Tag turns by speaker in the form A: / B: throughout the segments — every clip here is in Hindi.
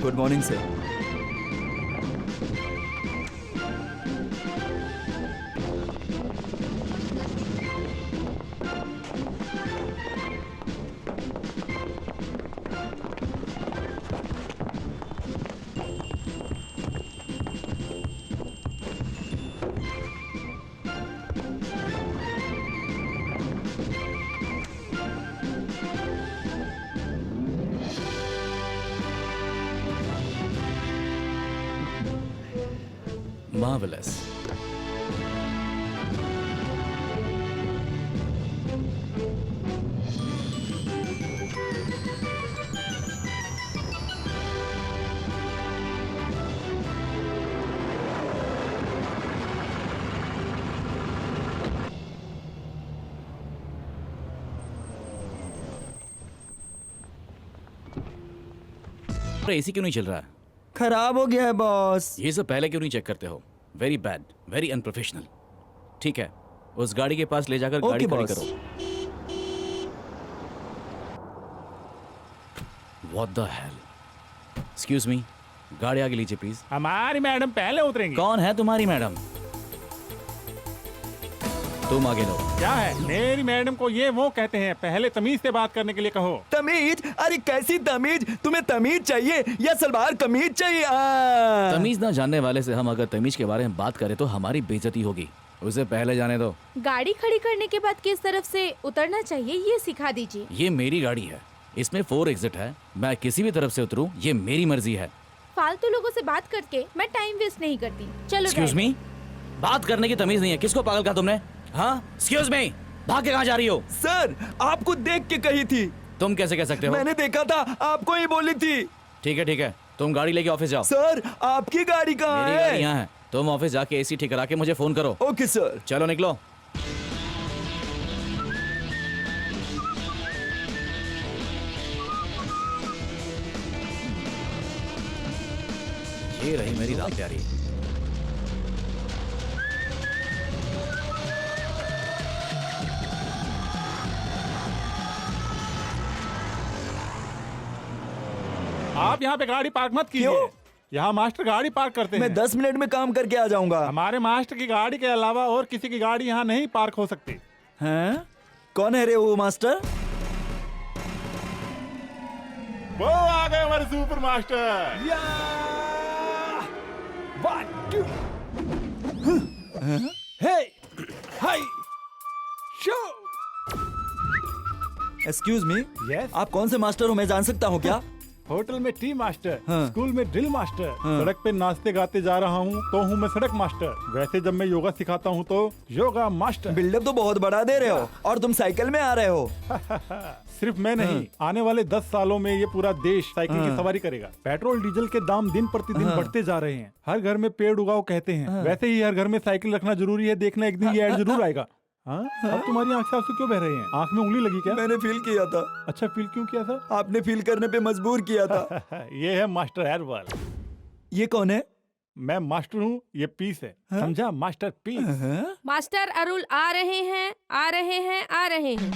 A: Good morning sir.
B: Marvelous. AC क्यों नहीं चल रहा?
A: खराब हो गया है बॉस।
B: ये सब पहले क्यों नहीं चेक करते हो? Very bad, very unprofessional. ठीक है, उस गाड़ी के पास ले जाकर गाड़ी खड़ी करो। What the hell? Excuse me, गाड़ी आगे लीजिए प्लीज।
C: हमारी मैडम पहले उतरेंगी।
B: कौन है तुम्हारी मैडम? तुम आगे लो।
C: क्या है? मेरी मैडम को ये वो कहते हैं, पहले तमीज से बात करने के लिए कहो।
A: तमीज? अरे कैसी तमीज? तुम्हें तमीज चाहिए या सलवार कमीज चाहिए?
B: तमीज ना जानने वाले से हम अगर तमीज के बारे में बात करें तो हमारी बेइज्जती होगी। उसे पहले जाने दो।
D: गाड़ी खड़ी करने के बाद किस तरफ से उतरना चाहिए ये सिखा दीजिए।
B: ये मेरी गाड़ी है, इसमें 4 एग्जिट है। मैं किसी भी तरफ से उतरूं ये मेरी मर्जी है।
D: फालतू लोगों से बात करके मैं टाइम वेस्ट नहीं करती। चलो
B: एक्सक्यूज मी, बात करने की तमीज नहीं है। किसको पागल कहा तुमने? हाँ, एक्सक्यूज मी, भाग के कहाँ जा रही हो?
A: सर, आपको देख के कही थी।
B: तुम कैसे कह सकते हो?
A: मैंने देखा था, आपको ही बोली थी।
B: ठीक है, तुम गाड़ी लेके ऑफिस जाओ।
A: सर, आपकी गाड़ी कहाँ
B: मेरी
A: है?
B: गाड़ी यहाँ है। तुम ऑफिस जाके एसी ठीक करा के मुझे फोन करो।
A: Okay sir.
B: चलो निकलो। ये रही मेरी रात प्यारी।
C: आप यहाँ पे गाड़ी पार्क मत कीजिए।
A: क्यों?
C: यहाँ मास्टर गाड़ी पार्क करते हैं।
A: मैं 10 मिनट में काम करके आ जाऊंगा।
C: हमारे मास्टर की गाड़ी के अलावा और किसी की गाड़ी यहाँ नहीं पार्क हो सकती।
A: हैं? कौन है रे वो मास्टर?
C: वो आ गए हमारे super master.
A: Excuse me,
C: Yes?
A: आप कौन से मास्टर हो, मैं जान सकता हूँ क्या?
C: होटल में टी मास्टर,
A: हाँ।
C: स्कूल में ड्रिल मास्टर,
A: हाँ।
C: सड़क पे नाचते गाते जा रहा हूँ तो हूँ मैं सड़क मास्टर। वैसे जब मैं योगा सिखाता हूँ तो योगा मास्टर।
A: बिल्डअप तो बहुत बड़ा दे रहे हो, और तुम साइकिल में आ रहे हो।
C: सिर्फ मैं नहीं, आने वाले 10 सालों में ये पूरा देश साइकिल की सवारी करेगा। पेट्रोल डीजल के दाम दिन प्रतिदिन बढ़ते जा रहे हैं। हर घर में पेड़ उगाओ कहते हैं, वैसे ही हर घर में साइकिल रखना जरूरी है। देखना एक दिन ये ऐड जरूर आएगा। हाँ? अब तुम्हारी आंख से आंसू क्यों बह रहे हैं? आंख में उंगली लगी क्या?
A: मैंने फील किया था।
C: अच्छा, फील क्यों किया था?
A: आपने फील करने पे मजबूर किया था।
C: ये है मास्टर एयरवाल।
A: ये कौन है?
C: मैं मास्टर हूँ, ये पीस है। समझा? Master piece.
D: मास्टर अरुल आ रहे हैं, आ रहे हैं, आ रहे हैं।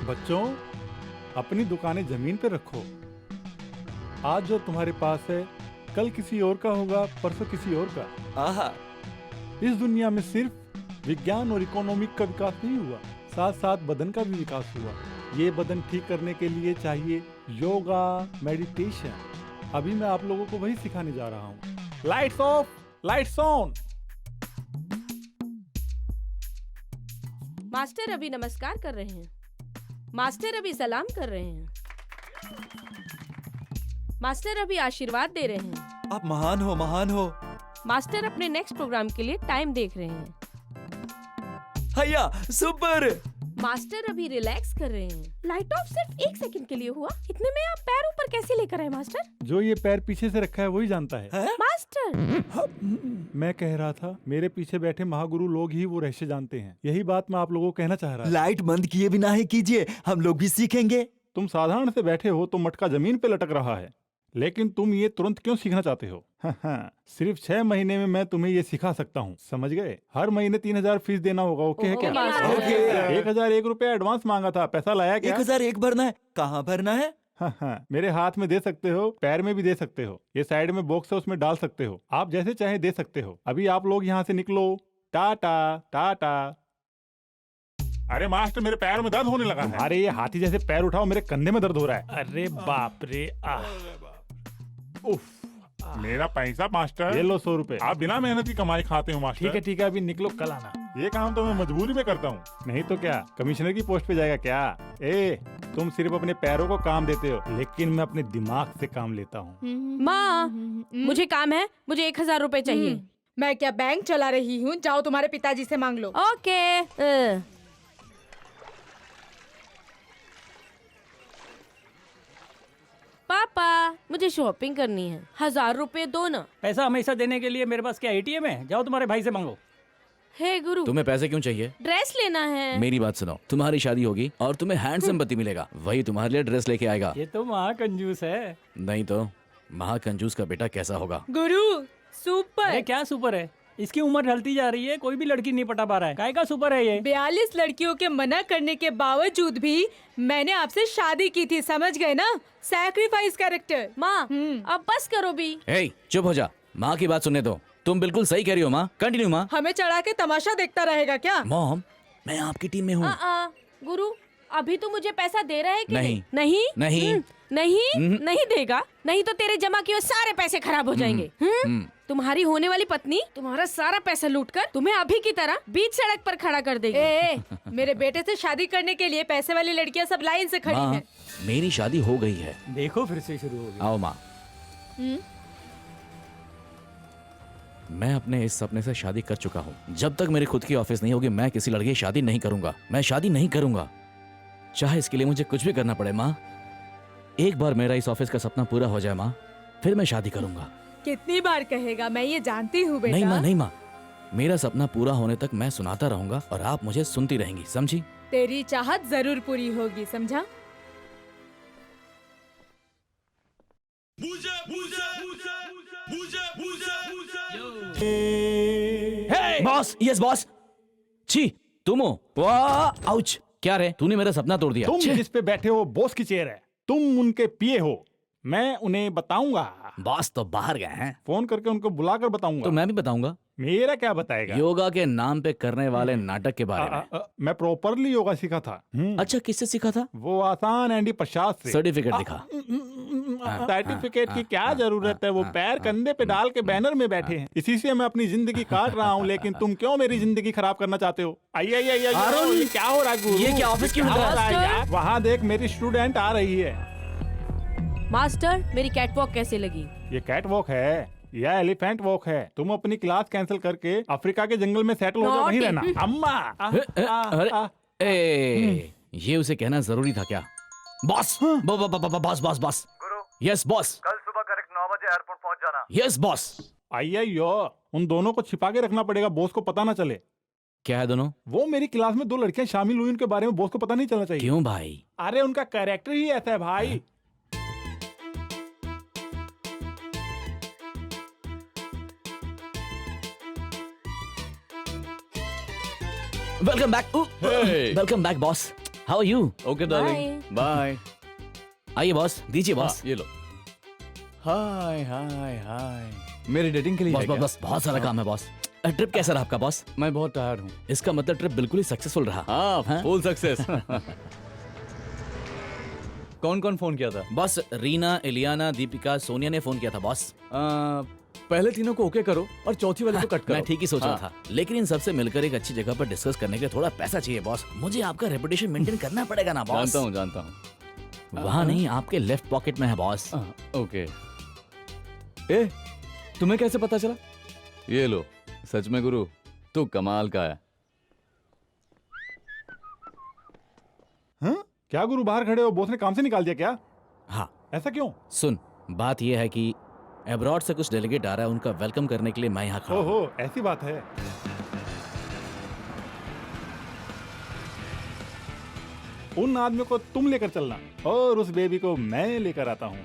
C: बच्चों, अपनी दुकानें जमीन पे रखो। आज जो तुम्हारे पास है कल किसी और का होगा, परसों किसी और का।
A: आहा,
C: इस दुनिया में सिर्फ विज्ञान और इकोनॉमिक का विकास नहीं हुआ, साथ साथ बदन का भी विकास हुआ। ये बदन ठीक करने के लिए चाहिए योगा, मेडिटेशन। अभी मैं आप लोगों को वही सिखाने जा रहा हूँ। Lights off, lights on.
D: Master अभी नमस्कार कर रहे हैं। मास्टर अभी सलाम कर रहे हैं। मास्टर अभी आशीर्वाद दे रहे हैं।
A: आप महान हो, महान हो।
D: मास्टर अपने नेक्स्ट प्रोग्राम के लिए टाइम देख रहे हैं।
A: हैया, सुपर।
D: मास्टर अभी रिलैक्स कर रहे हैं। लाइट ऑफ सिर्फ 1 सेकंड के लिए हुआ, इतने में आप पैर ऊपर कैसे लेकर आए मास्टर?
C: जो ये पैर पीछे से रखा है वही जानता है।
D: मास्टर,
C: मैं कह रहा था, मेरे पीछे बैठे महागुरु लोग ही वो रहस्य जानते हैं। यही बात मैं आप लोगों को कहना चाह रहा था।
A: लाइट बंद किए बिना ही कीजिए, हम लोग भी सीखेंगे।
C: तुम साधारण से बैठे हो तो मटका जमीन पे लटक रहा है। लेकिन तुम ये तुरंत क्यों सीखना चाहते हो? सिर्फ 6 महीने में मैं तुम्हें ये सिखा सकता हूँ, समझ गए? हर महीने 3000 फीस देना होगा, ओके है क्या?
A: ओके।
C: 1001 रुपया एडवांस मांगा था, पैसा लाया क्या?
A: 1001 भरना है, कहाँ भरना है?
C: मेरे हाथ में दे सकते हो, पैर में भी दे सकते हो, ये साइड में बॉक्स है उसमें डाल सकते हो, आप जैसे चाहे दे सकते हो। अभी आप लोग यहाँ से निकलो, टाटा टाटा। अरे मास्टर, मेरे पैर में दर्द होने लगा है। अरे ये हाथी जैसे पैर उठाओ, मेरे कंधे में दर्द हो रहा है। अरे बाप रे, उफ।
E: मेरा पैसा मास्टर।
C: ये लो 100 रुपए।
E: आप बिना मेहनत की कमाई खाते हो मास्टर।
C: ठीक है, अभी निकलो, कल आना।
E: ये काम तो मैं मजबूरी में करता हूँ।
C: नहीं तो क्या, कमिश्नर की पोस्ट पे जाएगा क्या? तुम सिर्फ अपने पैरों को काम देते हो, लेकिन मैं अपने दिमाग से काम लेता हूँ।
D: माँ, मुझे काम है, मुझे 1000 रुपए चाहिए।
F: मैं क्या बैंक चला रही हूँ? जाओ तुम्हारे पिताजी से मांग लो।
D: ओके। पापा, मुझे शॉपिंग करनी है, 1000 रुपए दो ना।
G: पैसा हमेशा देने के लिए मेरे पास क्या एटीएम है? जाओ तुम्हारे भाई से मांगो।
D: हे गुरु,
B: तुम्हें पैसे क्यों चाहिए?
D: ड्रेस लेना है।
B: मेरी बात सुनो, तुम्हारी शादी होगी और तुम्हें हैंडसम पति मिलेगा, वही तुम्हारे लिए ड्रेस लेके आएगा।
G: ये तो महाकंजूस है।
B: नहीं तो महाकंजूस का बेटा कैसा होगा?
F: गुरु सुपर।
G: अरे क्या सुपर है? इसकी उम्र ढलती जा रही है, कोई भी लड़की नहीं पटा पा रहा है। काय का सुपर है ये?
F: 42 लड़कियों के मना करने के बावजूद भी मैंने आपसे शादी की थी, समझ गए ना? Sacrifice character.
D: माँ, अब बस करो भी।
B: हे, चुप हो जा, माँ की बात सुनने दो। तुम बिल्कुल सही कह रही हो माँ, कंटिन्यू माँ।
F: हमें चढ़ा के तमाशा देखता रहेगा क्या?
B: मॉम, मैं आपकी टीम में हूँ।
D: गुरु, अभी तो मुझे पैसा दे रहा है कि
B: नहीं।
D: नहीं
B: नहीं।
D: नहीं देगा, नहीं तो तेरे जमा किए हुए सारे पैसे खराब हो जाएंगे। तुम्हारी होने वाली पत्नी तुम्हारा सारा पैसा लूटकर तुम्हें अभी की तरह बीच सड़क पर खड़ा कर देगी।
F: मेरे बेटे से शादी करने के लिए पैसे वाली लड़कियां सब लाइन से खड़ी
B: माँ,
F: हैं।
B: मेरी शादी हो गई है।
G: देखो फिर से शुरू हो गया।
B: आओ माँ। मैं अपने इस सपने से शादी कर चुका हूँ। जब तक मेरी खुद की ऑफिस नहीं होगी, मैं किसी लड़की की शादी नहीं करूंगा। मैं शादी नहीं करूंगा, चाहे इसके लिए मुझे कुछ भी करना पड़े। माँ, एक बार मेरा इस ऑफिस का सपना पूरा हो जाए माँ, फिर मैं शादी करूंगा।
F: कितनी बार कहेगा? मैं ये जानती हूँ बेटा।
B: नहीं माँ, नहीं माँ, मेरा सपना पूरा होने तक मैं सुनाता रहूंगा और आप मुझे सुनती रहेंगी, समझी?
F: तेरी चाहत जरूर पूरी होगी, समझा?
B: Boss, yes boss. छी, तुम हो? वाह, आउच। क्या रे, तूने मेरा सपना तोड़ दिया।
C: तुम जिस पे बैठे हो बॉस की चेयर है, तुम उनके पीए हो। मैं उन्हें बताऊंगा।
B: बॉस तो बाहर गए हैं।
C: फोन करके उनको बुलाकर बताऊंगा।
B: तो मैं भी बताऊंगा।
C: मेरा क्या बताएगा?
B: योगा के नाम पे करने वाले नाटक के बारे में।
C: मैं प्रॉपरली योगा सीखा था।
B: अच्छा, किससे सीखा था?
C: वो आसान एंडी प्रसाद से।
B: सर्टिफिकेट दिखा।
C: सर्टिफिकेट की क्या जरूरत है? वो पैर कंधे पे डाल के बैनर में बैठे हैं। इसी से मैं अपनी जिंदगी काट रहा हूँ, लेकिन तुम क्यों मेरी जिंदगी खराब करना चाहते हो? आइए आइए आइए, ये क्या हो रहा है गुरु?
B: ये क्या ऑफिस की
C: क्या हो रहा है यार? वहाँ देख, मेरी स्टूडेंट आ रही है।
D: मास्टर, मेरी कैटवॉक कैसे लगी?
C: ये कैट वॉक है या एलिफेंट वॉक है? तुम अपनी क्लास कैंसिल करके अफ्रीका के जंगल में सेटल हो जाओ, वहीं रहना। अम्मा
B: अरे, ये उसे कहना जरूरी था क्या? Boss, boss boss boss. Yes boss.
H: कल सुबह करेक्ट 9 बजे एयरपोर्ट पहुंच जाना।
B: Yes boss.
C: आइयो, उन दोनों को छिपा के रखना पड़ेगा, बॉस को पता ना चले।
B: क्या है दोनों?
C: वो मेरी क्लास में 2 लड़कियां शामिल हुई, उनके बारे में बॉस को पता नहीं चलना चाहिए।
B: क्यों भाई?
C: अरे उनका कैरेक्टर ही ऐसा है भाई।
B: Welcome back. Welcome back boss. How are you?
I: Okay darling, bye.
B: आइए बॉस, दीजिए बॉस।
I: ये लो। हाय हाय हाय। मेरी डेटिंग के लिए
B: बॉस
I: है
B: बॉस
I: क्या?
B: बॉस, बहुत सारा काम है बॉस। ट्रिप कैसा रहा आपका बॉस?
I: मैं बहुत टायर्ड हूँ।
B: इसका मतलब ट्रिप बिल्कुल ही सक्सेसफुल रहा।
I: हाँ, फुल सक्सेस। कौन कौन फोन किया था?
B: बॉस, रीना, इलियाना, दीपिका, सोनिया ने फोन किया था बॉस।
I: पहले तीनों को ओके करो और चौथी वाले को कट करो।
B: मैं ठीक ही सोच रहा
I: हाँ।
B: था, लेकिन इन सबसे मिलकर एक अच्छी जगह पर डिस्कस करने के लिए थोड़ा पैसा चाहिए बॉस। मुझे आपका रेपुटेशन मेंटेन करना पड़ेगा ना बॉस।
I: जानता हूँ।
B: वहाँ नहीं, आपके लेफ्ट पॉकेट में है बॉस।
I: ओके। ए, तुम्हें कैसे पता चला? ये लो, सच में गुरु, तू कमाल का है।
C: हाँ? क्या गुरु बाहर खड़े हो? बॉस ने काम से निकाल दिया क्या?
B: हाँ,
C: ऐसा क्यों?
B: सुन, बात यह है कि अब्रॉड से कुछ डेलीगेट आ रहा है, उनका वेलकम करने के लिए मैं यहाँ खड़ा हूँ।
C: ओहो, ऐसी बात है। उन आदमी को तुम लेकर चलना और उस बेबी को मैं लेकर आता हूँ।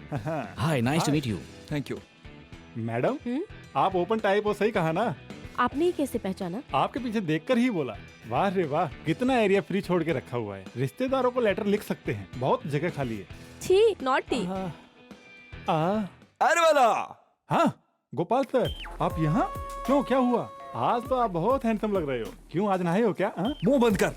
B: Hi, nice to meet you.
A: Thank you.
C: Madam, आप ओपन टाइप हो, सही कहा ना?
D: आपने ये कैसे पहचाना?
C: आपके पीछे देखकर ही बोला। वाह रे वाह, कितना एरिया फ्री छोड़ के रखा हुआ है। रिश्तेदारों को लेटर लिख सकते हैं, बहुत जगह खाली है।
D: छी, नॉटी।
A: अरे वाला,
C: हाँ गोपाल सर, आप यहाँ क्यों? क्या हुआ? आज तो आप बहुत हैंडसम लग रहे हो। क्यों, आज नहाए हो क्या?
A: मुंह बंद कर।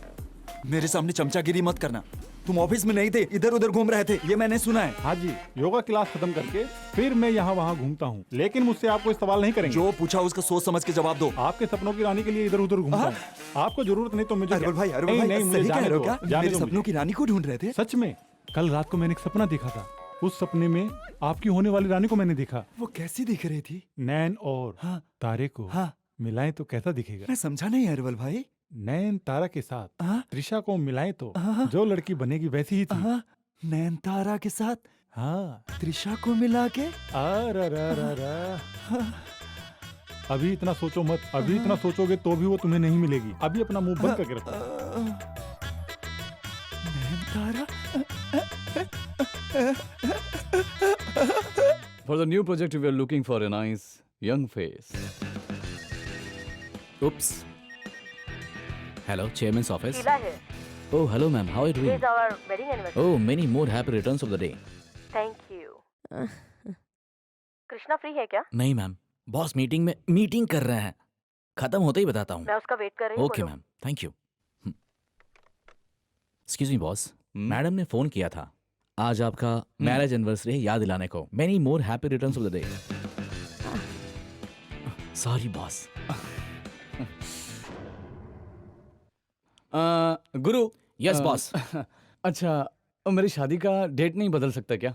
A: मेरे सामने चमचागिरी मत करना। तुम ऑफिस में नहीं थे, इधर उधर घूम रहे थे, ये मैंने सुना है।
C: हाँ जी, योगा क्लास खत्म करके फिर मैं यहाँ वहाँ घूमता हूँ, लेकिन मुझसे आप कोई सवाल नहीं करेंगे।
A: जो पूछा उसका सोच समझ के जवाब दो।
C: आपके सपनों की रानी के लिए इधर उधर घूमता हूँ। आपको जरूरत नहीं तो मुझे
A: अरवल भाई, अरवल
C: नहीं,
A: भाई,
C: नहीं, मुझे
A: सही कह
C: जाने
A: रहे हो
C: दो,
A: क्या?
C: जाने
A: मेरे
C: दो
A: सपनों
C: मुझे।
A: की रानी को ढूंढ रहे थे?
C: सच में, कल रात को मैंने एक सपना देखा था। उस सपने में आपकी होने वाली रानी को मैंने देखा।
A: वो कैसी दिख रही थी?
C: नैन और
A: हाँ।
C: तारे को
A: हाँ।
C: मिलाएं तो कैसा दिखेगा?
A: मैं समझा नहीं अरवल भाई।
C: नैन तारा के साथ
A: हाँ?
C: त्रिशा को मिलाएं तो
A: हाँ।
C: जो लड़की बनेगी वैसी ही थी।
A: हाँ, नैनतारा के साथ
C: हाँ।
A: त्रिशा को मिला के।
C: अभी इतना सोचो मत, अभी इतना सोचोगे तो भी वो तुम्हें नहीं मिलेगी। अभी अपना मुंह बंद करके रखो।
A: Nayanthara.
I: For the new project, we are looking for a nice young face.
B: Oops. Hello, chairman's office. Oh, hello, ma'am. How are you doing?
J: our wedding anniversary.
B: Oh, many more happy returns of the day.
J: Thank you. Krishna free है क्या?
B: नहीं मैम, बॉस मीटिंग कर रहे हैं। खत्म होते ही बताता हूँ।
J: मैं उसका वेट कर रही हूँ।
B: Okay ma'am, thank you. Excuse me boss, madam ने फोन किया था आज आपका मैरिज एनिवर्सरी है याद दिलाने को। Many more happy returns of the day. Sorry boss.
I: Guru.
B: Yes boss.
I: अच्छा, मेरी शादी का डेट नहीं बदल सकता क्या?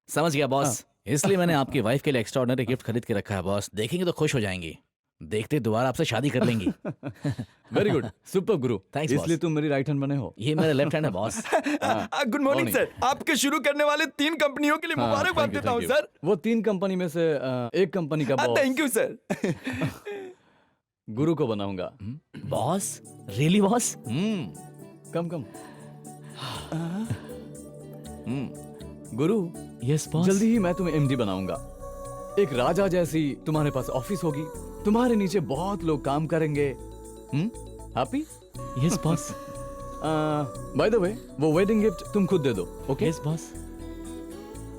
B: समझ गया बॉस, इसलिए मैंने आपकी वाइफ के लिए एक्स्ट्राऑर्डिनरी गिफ्ट खरीद के रखा है बॉस। देखेंगे तो खुश हो जाएंगी, देखते दोबारा आपसे शादी कर लेंगी।
I: वेरी गुड, सुपर गुरु।
B: थैंक्स
I: इसलिए तुम मेरी राइट हैंड बने हो।
B: ये मेरा लेफ्ट हैंड है बॉस।
A: Good morning sir. आपके शुरू करने वाले 3 कंपनियों के लिए मुबारकबाद देता हूँ सर।
I: वो 3 कंपनी में से एक कंपनी का boss
A: thank you sir.
I: Guru को बनाऊंगा।
B: Boss? Really boss?
I: Come. Guru,
B: yes boss.
I: जल्दी ही मैं तुम्हें एमडी बनाऊंगा। एक राजा जैसी तुम्हारे पास ऑफिस होगी, तुम्हारे नीचे बहुत लोग काम करेंगे। Happy?
B: Yes boss.
I: By the way, वो वेडिंग गिफ्ट तुम खुद दे दो। Okay?
B: Yes boss.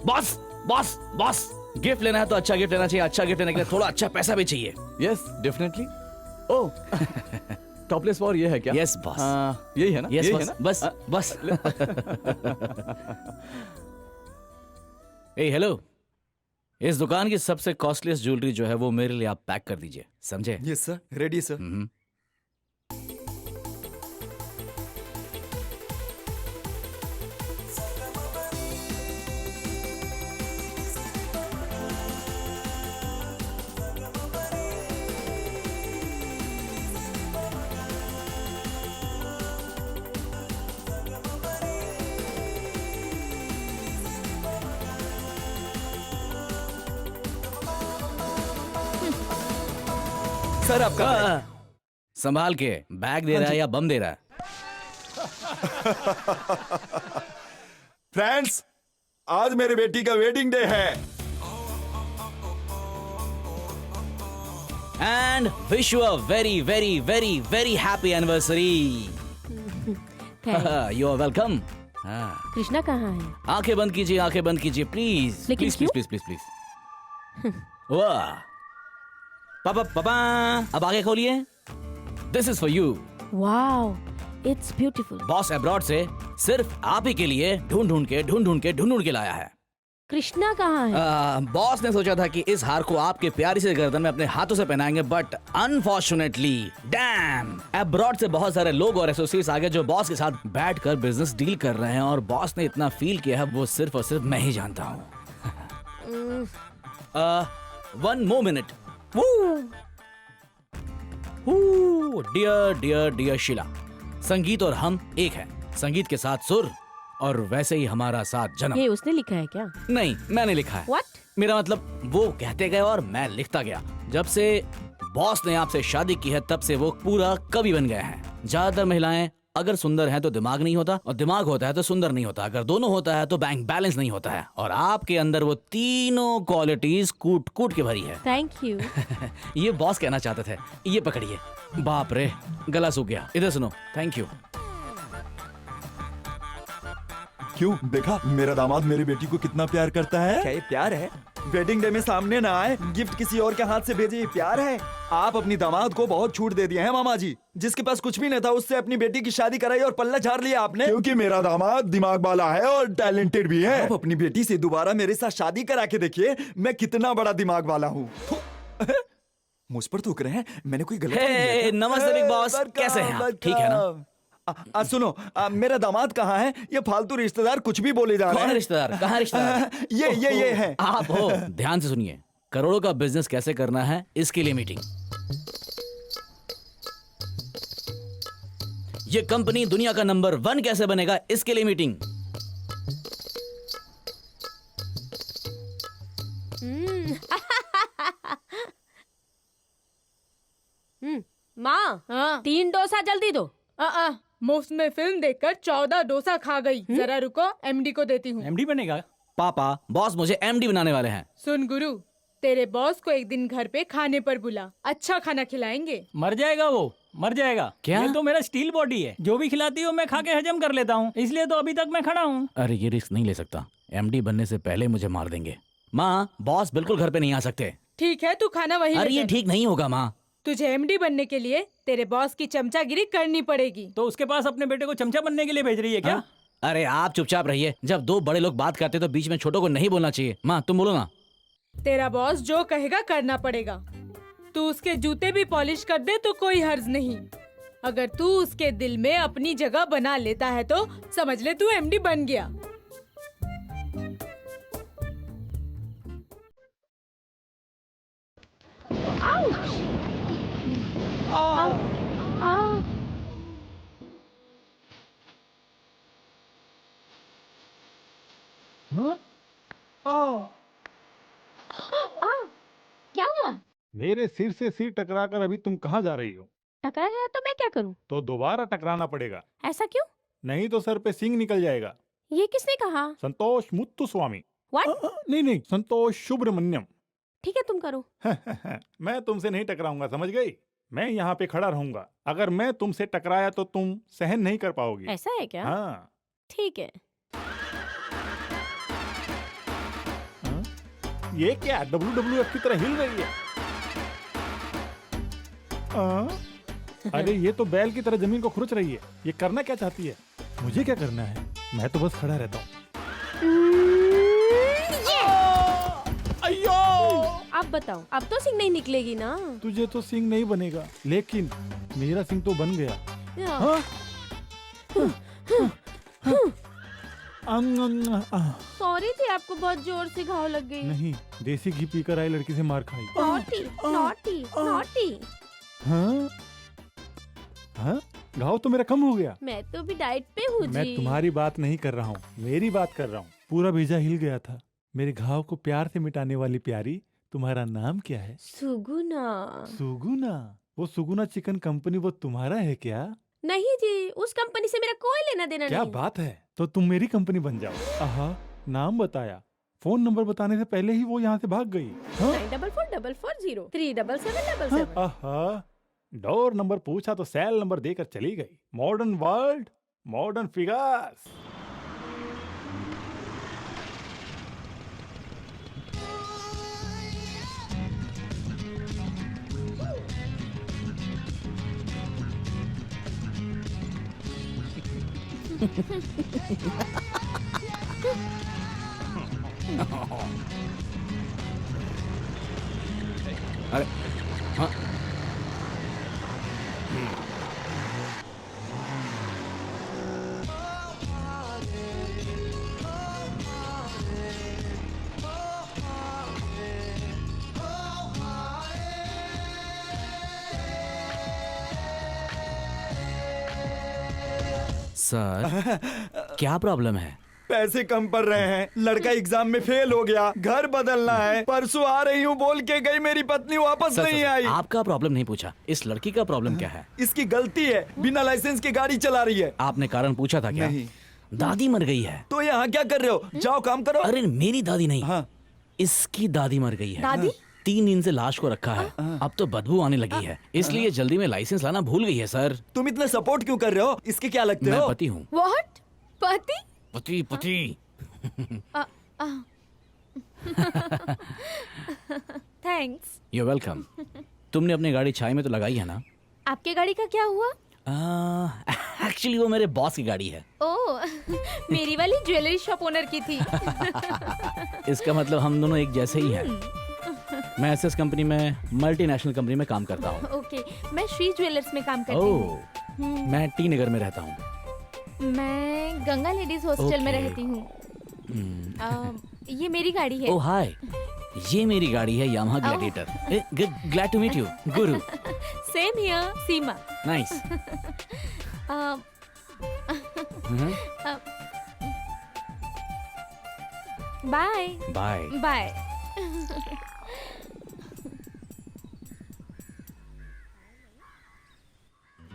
B: Boss boss boss, gift लेना है तो अच्छा गिफ्ट लेना चाहिए। अच्छा गिफ्ट लेने के लिए थोड़ा अच्छा पैसा भी चाहिए।
I: Yes definitely. Oh, topless for ये है क्या?
B: Yes boss.
I: यही है ना?
B: यस
I: यही
B: बॉस।
I: है ना?
B: बस। ए हेलो, इस दुकान की सबसे कॉस्टलीस्ट ज्वेलरी जो है वो मेरे लिए आप पैक कर दीजिए, समझे?
A: Yes sir, ready sir. Sir आपका
B: संभाल के, बैग दे रहा है या बम दे रहा है?
A: फ्रेंड्स, आज मेरी बेटी का वेडिंग डे है।
B: And wish you a very very very very happy anniversary. You are welcome.
D: Krishna कहाँ है?
B: आंखें बंद कीजिए, आंखें बंद कीजिए प्लीज।
D: लेकिन
B: प्लीज
D: क्यों?
B: Please please please please. वाह, पापा पापा, अब आगे खोलिए। This is for you.
D: Wow, it's beautiful.
B: Boss abroad से सिर्फ आप ही के लिए ढूंढ के लाया है।
D: कृष्णा कहाँ है?
B: बॉस ने सोचा था कि इस हार को आपके प्यारी से गर्दन में अपने हाथों से पहनाएंगे, बट अनफॉर्चुनेटली डैम, अब्रॉड से बहुत सारे लोग और एसोसिएट्स आ गए जो बॉस के साथ बैठकर बिजनेस डील कर रहे हैं, और बॉस ने इतना फील किया है वो सिर्फ और सिर्फ मैं ही जानता हूँ। 1 more minute। Dear dear dear Sheela, संगीत और हम एक हैं। संगीत के साथ सुर, और वैसे ही हमारा साथ जन्म।
D: ये उसने लिखा है क्या?
B: नहीं, मैंने लिखा है।
D: What?
B: मेरा मतलब वो कहते गए और मैं लिखता गया। जब से बॉस ने आपसे शादी की है तब से वो पूरा कवि बन गए हैं। ज्यादातर महिलाएं अगर सुंदर है तो दिमाग नहीं होता, और दिमाग होता है तो सुंदर नहीं होता। अगर दोनों होता है तो बैंक बैलेंस नहीं होता है। और आपके अंदर वो तीनों क्वालिटीज कूट कूट के भरी है।
D: Thank you.
B: ये बॉस कहना चाहते थे। ये पकड़िए। बाप रे, गला सूख गया। इधर सुनो। Thank you.
A: क्यों? देखा मेरा दामाद मेरी बेटी को कितना प्यार करता है। क्या ये प्यार है? वेडिंग डे में सामने ना आए, गिफ्ट किसी और के हाथ से भेजे, ये प्यार है? आप अपनी दामाद को बहुत छूट दे दिए हैं मामा जी। जिसके पास कुछ भी नहीं था उससे अपनी बेटी की शादी कराई और पल्ला झाड़ लिया आपने।
E: क्योंकि मेरा दामाद दिमाग वाला है और टैलेंटेड भी है।
A: आप अपनी बेटी से दोबारा मेरे साथ शादी करा के देखिए, मैं कितना बड़ा दिमाग वाला हूँ। मुझ पर थूक रहे हैं? मैंने कोई गलत नहीं किया
B: हे,
A: क्या?
B: नमस्ते बिग बॉस, कैसे हैं आप? ठीक है ना?
A: सुनो, मेरा दामाद कहाँ है? ये फालतू रिश्तेदार कुछ भी बोले जा रहे
B: कौन
A: हैं।
B: रिश्तेदार? कहाँ रिश्तेदार?
A: ये है।
B: आप हो। ध्यान से सुनिए। करोड़ों का बिजनेस कैसे करना है, इसके लिए मीटिंग। ये कंपनी दुनिया का नंबर 1 कैसे बनेगा, इसके लिए मीटिंग।
D: माँ,
F: हाँ।
D: 3 डोसा जल्दी दो।
F: मुफ्त में फिल्म देखकर 14 डोसा खा गई। जरा रुको, एमडी को देती हूँ।
G: एमडी बनेगा?
B: पापा, बॉस मुझे एमडी बनाने वाले हैं।
F: सुन गुरु, तेरे बॉस को एक दिन घर पे खाने पर बुला, अच्छा खाना खिलाएंगे।
G: मर जाएगा वो, मर जाएगा।
B: क्या?
G: ये तो मेरा स्टील बॉडी है, जो भी खिलाती हो मैं खा के हजम कर लेता हूँ, इसलिए तो अभी तक मैं खड़ा हूँ।
B: अरे ये रिस्क नहीं ले सकता। एमडी बनने से पहले मुझे मार देंगे। माँ, बॉस बिल्कुल घर पे नहीं आ सकते।
F: ठीक है, तू खाना वही
B: अरे ये
F: लेकर।
B: ठीक नहीं होगा माँ।
F: तुझे एमडी बनने के लिए तेरे बॉस की चमचागिरी करनी पड़ेगी।
G: तो उसके पास अपने बेटे को चमचा बनने के लिए भेज रही है क्या?
B: हाँ? अरे आप चुपचाप रहिए। जब 2 बड़े लोग बात करते तो बीच में छोटों को नहीं बोलना चाहिए। माँ तुम बोलो ना।
F: तेरा बॉस जो कहेगा करना पड़ेगा। तू उसके जूते भी पॉलिश कर दे तो कोई हर्ज नहीं। अगर तू उसके दिल में अपनी जगह बना लेता है तो समझ ले तू एमडी बन गया।
D: क्या हुआ?
C: मेरे सिर से सिर टकराकर अभी तुम कहाँ जा रही हो?
D: टकरा गया तो मैं क्या करूं?
C: तो दोबारा टकराना पड़ेगा,
D: ऐसा क्यों?
C: नहीं तो सर पे सिंग निकल जाएगा।
D: ये किसने कहा?
C: संतोष मुत्तु स्वामी।
D: What?
C: नहीं, संतोष सुब्रमण्यम।
D: ठीक है, तुम करो।
C: मैं तुमसे नहीं टकराऊंगा, समझ गई? मैं यहाँ पे खड़ा रहूंगा। अगर मैं तुमसे टकराया तो तुम सहन नहीं कर पाओगी।
D: ऐसा है क्या?
C: हाँ।
D: ठीक है।
C: हाँ? ये क्या WWF की तरह हिल रही है? अरे ये तो बैल की तरह जमीन को खुरच रही है। ये करना क्या चाहती है? मुझे क्या करना है? मैं तो बस खड़ा रहता हूँ। अयो!
D: अब बताओ, अब तो सिंह नहीं निकलेगी ना?
C: तुझे तो सिंह नहीं बनेगा, लेकिन मेरा सिंह तो बन गया। हाँ?
D: सॉरी थी, आपको बहुत जोर से घाव लग गई।
C: नहीं, देसी घी पीकर आई लड़की से मार खाई।
D: Naughty, naughty, naughty.
C: हाँ? हाँ? घाव तो मेरा कम हो गया।
D: मैं तो भी डाइट पे हूँ जी।
C: मैं तुम्हारी बात नहीं कर रहा हूँ, मेरी बात कर रहा हूँ। पूरा भेजा हिल गया था। मेरे घाव को प्यार से मिटाने वाली प्यारी, तुम्हारा नाम क्या है?
D: सुगुना।
C: सुगुना? वो सुगुना चिकन कंपनी वो तुम्हारा है क्या?
D: नहीं जी, उस कंपनी से मेरा कोई लेना देना
C: क्या
D: नहीं।
C: बात है, तो तुम मेरी कंपनी बन जाओ। आहा, नाम बताया, फोन नंबर बताने से पहले ही वो यहाँ से भाग गई। हाँ?
D: 9444037777।
C: आहा, डोर नंबर पूछा तो सेल नंबर देकर चली गई। Modern world, modern figures.
B: अरे हाँ। सर क्या प्रॉब्लम है?
A: पैसे कम पड़ रहे हैं, लड़का एग्जाम में फेल हो गया, घर बदलना है, परसों आ रही हूँ बोल के गई, मेरी पत्नी वापस नहीं आई।
B: आपका प्रॉब्लम नहीं पूछा, इस लड़की का प्रॉब्लम क्या है?
A: इसकी गलती है, बिना लाइसेंस की गाड़ी चला रही है।
B: आपने कारण पूछा था क्या?
A: नहीं।
B: दादी मर गई है।
A: तो यहाँ क्या कर रहे हो? जाओ काम करो।
B: अरे मेरी दादी नहीं,
A: हाँ।
B: इसकी दादी मर गई है।
D: दादी?
B: 3 दिन से लाश को रखा है, अब तो बदबू आने लगी है, इसलिए जल्दी में लाइसेंस लाना भूल गई है सर।
A: तुम इतना सपोर्ट क्यों कर रहे हो? इसके क्या लगते
B: मैं
A: हो?
B: पति हूँ।
D: व्हाट? पति?
B: पति पति।
F: थैंक्स।
B: You welcome. तुमने अपनी गाड़ी छाई में तो लगाई है ना?
F: आपके गाड़ी का क्या हुआ?
B: एक्चुअली वो मेरे बॉस की गाड़ी है।
F: ओह, मेरी वाली ज्वेलरी शॉप ओनर की थी।
B: इसका मतलब हम दोनों एक जैसे ही हैं। मैं एसएस कंपनी में, मल्टीनेशनल कंपनी में काम करता हूँ।
F: ओके, मैं श्री ज्वेलर्स में काम करती हूँ।
B: ओह, मैं टी नगर में रहता हूँ।
F: मैं गंगा लेडीज हॉस्टल में
B: Okay.
F: रहती हूँ। ये मेरी गाड़ी है।
B: ओह हाय, ये मेरी गाड़ी है Yamaha Gladiator. Glad to meet you Guru.
F: Same here, Seema.
B: Nice.
F: Bye
B: bye.
F: Bye.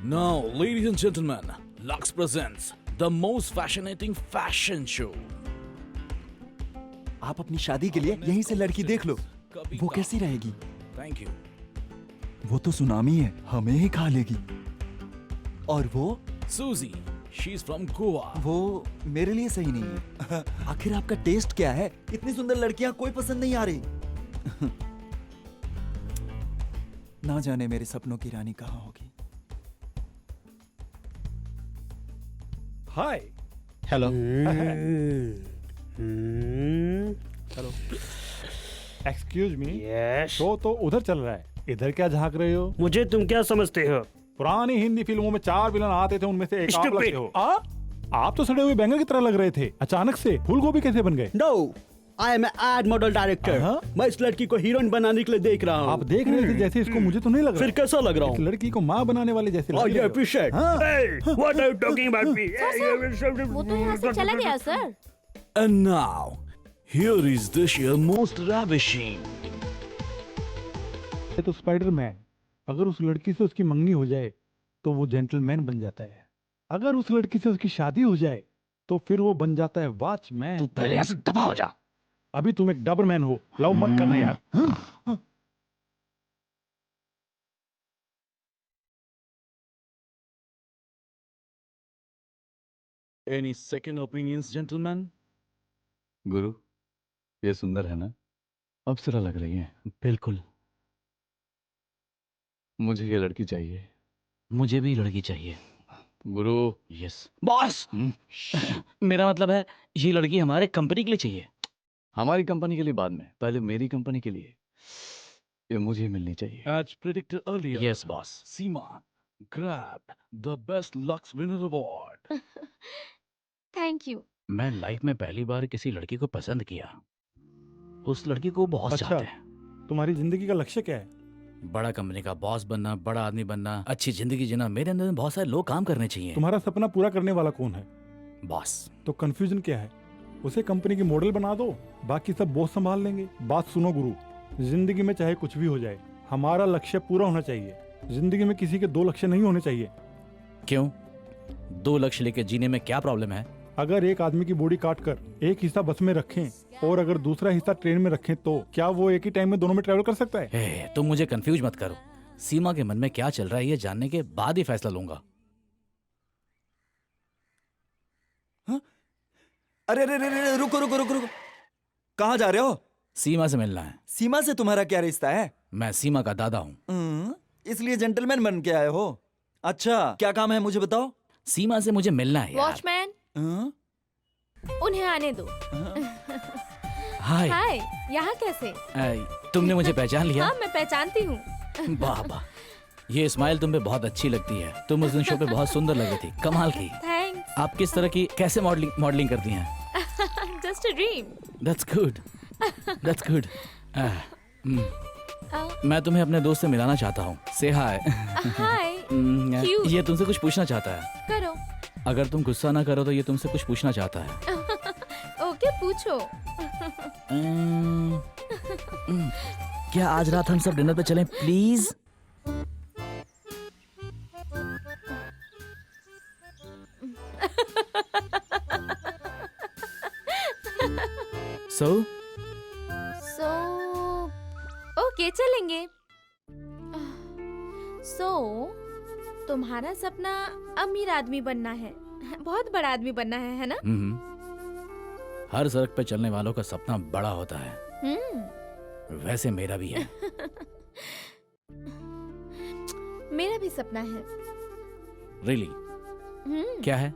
B: Now, ladies and gentlemen, Lux presents the most fascinating fashion show.
A: आप अपनी शादी के लिए यहीं से लड़की देख लो, वो कैसी रहेगी?
B: Thank you.
A: वो तो सुनामी है, हमें ही खा लेगी। और वो
B: Susie, she's from Goa.
A: वो मेरे लिए सही नहीं है। आखिर आपका टेस्ट क्या है? इतनी सुंदर लड़कियां कोई पसंद नहीं आ रही। ना जाने मेरे सपनों की रानी कहाँ होगी।
C: Hi.
I: Hello.
C: Hello. Excuse me.
K: Yes.
C: Show तो उधर चल रहा है, इधर क्या झांक रहे हो?
K: मुझे तुम क्या समझते हो?
C: पुरानी हिंदी फिल्मों में 4 विलन आते थे, उनमें से एक आप
K: Stupid.
C: लगते हो। आप तो सड़े हुए बैंगन की तरह लग रहे थे, अचानक से फूल गोभी कैसे बन गए?
K: No, I am ad model director. मैं इस लड़की को हीरोइन बनाने के लिए देख रहा हूँ।
C: आप देख रहे थे जैसे इसको, मुझे तो नहीं लग रहा।
K: फिर कैसा लग रहा
C: इस
K: हूँ?
C: लड़की को माँ बनाने वाले जैसे लग
K: Oh,
C: रहे
K: you
C: हो।
K: appreciate?
C: हाँ।
K: Hey, what are you talking about me?
F: वो तो यहाँ से चला गया sir.
B: And now, here is this year most ravishing.
C: ये तो स्पाइडरमैन, अगर उस लड़की से उसकी मंगनी हो जाए तो वो जेंटलमैन बन जाता है, अगर उस लड़की से उसकी शादी हो जाए तो फिर वो बन जाता है वॉचमैन।
K: तू पहले यहाँ से दबा हो जा।
C: अभी तुम एक डबरमैन हो, लव मत करना यार।
B: Any second opinions, gentlemen?
I: गुरु, ये सुंदर है ना? अप्सरा लग रही है।
B: बिल्कुल।
I: मुझे ये लड़की चाहिए।
B: मुझे भी लड़की चाहिए।
I: गुरु।
B: Yes boss. मेरा मतलब है ये लड़की हमारे कंपनी के लिए चाहिए।
I: हमारी कंपनी के लिए बाद में, पहले मेरी कंपनी के लिए ये मुझे मिलनी चाहिए।
B: As predicted earlier. Yes, boss. Seema grabbed the best Lux Winner Award.
F: Thank you.
B: मैं लाइफ में पहली बार किसी लड़की को पसंद किया। उस लड़की को बहुत
C: अच्छा,
B: चाहते हैं।
C: तुम्हारी जिंदगी का लक्ष्य क्या है?
B: बड़ा कंपनी का बॉस बनना, बड़ा आदमी बनना, अच्छी जिंदगी जीना। मेरे अंदर बहुत सारे लोग काम करने चाहिए।
C: तुम्हारा सपना पूरा करने वाला कौन है?
B: बॉस।
C: तो कंफ्यूजन क्या है? उसे कंपनी की मॉडल बना दो, बाकी सब बॉस संभाल लेंगे। बात सुनो गुरु, जिंदगी में चाहे कुछ भी हो जाए, हमारा लक्ष्य पूरा होना चाहिए। जिंदगी में किसी के 2 लक्ष्य नहीं होने चाहिए।
B: क्यों? 2 लक्ष्य लेके जीने में क्या प्रॉब्लम है?
C: अगर एक आदमी की बॉडी काट कर एक हिस्सा बस में रखें और अगर दूसरा हिस्सा ट्रेन में रखें तो क्या वो एक ही टाइम में दोनों में ट्रैवल कर सकता है?
B: तुम मुझे कंफ्यूज मत करो। सीमा के मन में क्या चल रहा है ये जानने के बाद ही फैसला लूंगा।
A: अरे अरे अरे रुको रुको रुको रुको, कहाँ जा रहे हो?
B: सीमा से मिलना है।
A: सीमा से तुम्हारा क्या रिश्ता है?
B: मैं सीमा का दादा हूँ।
A: इसलिए जेंटलमैन बन के आए हो? अच्छा, क्या काम है मुझे बताओ।
B: सीमा से मुझे मिलना है यार।
F: वॉचमैन, उन्हें आने दो।
B: हाय।
F: हाय, यहाँ कैसे?
B: तुमने मुझे पहचान लिया?
F: हाँ, मैं पहचानती हूँ।
B: वाह वाह, ये स्माइल तुम पे बहुत अच्छी लगती है। तुम उस दिन शो पे बहुत सुंदर लग रही थी, कमाल की।
F: थैंक्स।
B: आप किस तरह की, कैसे मॉडलिंग करती हैं?
F: Just a dream.
B: That's good. That's good. मैं तुम्हें अपने दोस्त से मिलाना चाहता हूँ। से हाय।
F: हाय। Cute.
B: ये तुमसे कुछ पूछना चाहता है।
F: करो।
B: अगर तुम गुस्सा ना करो तो ये तुमसे कुछ पूछना चाहता है।
F: पूछो।
B: क्या आज रात हम सब डिनर पे चलें प्लीज? सो
F: ओके चलेंगे। तुम्हारा सपना अमीर आदमी बनना है, बहुत बड़ा आदमी बनना है ना?
B: हर सड़क पे चलने वालों का सपना बड़ा होता है। वैसे मेरा भी है।
F: मेरा भी सपना है।
B: रियली? क्या है?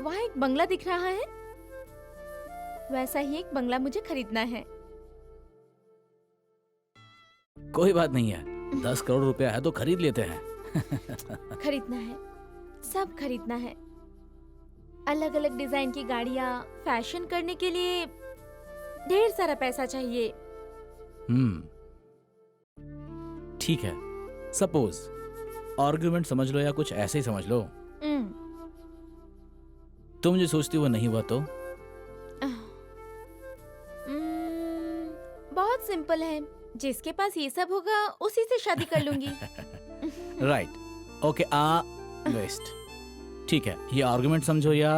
F: वहाँ एक बंगला दिख रहा है, वैसा ही एक बंगला मुझे खरीदना है।
B: कोई बात नहीं है, 10 करोड़ रुपया है तो खरीद लेते हैं।
F: खरीदना है, सब खरीदना है। अलग अलग डिजाइन की गाड़ियाँ, फैशन करने के लिए ढेर सारा पैसा चाहिए।
B: ठीक है, सपोज आर्गुमेंट समझ लो या कुछ ऐसे ही समझ लो। तुम जो सोचती हो वो नहीं हुआ तो?
F: बहुत सिंपल है, जिसके पास ये सब होगा उसी से शादी कर लूंगी।
B: Right, okay, west. ठीक है, ये आर्गुमेंट समझो या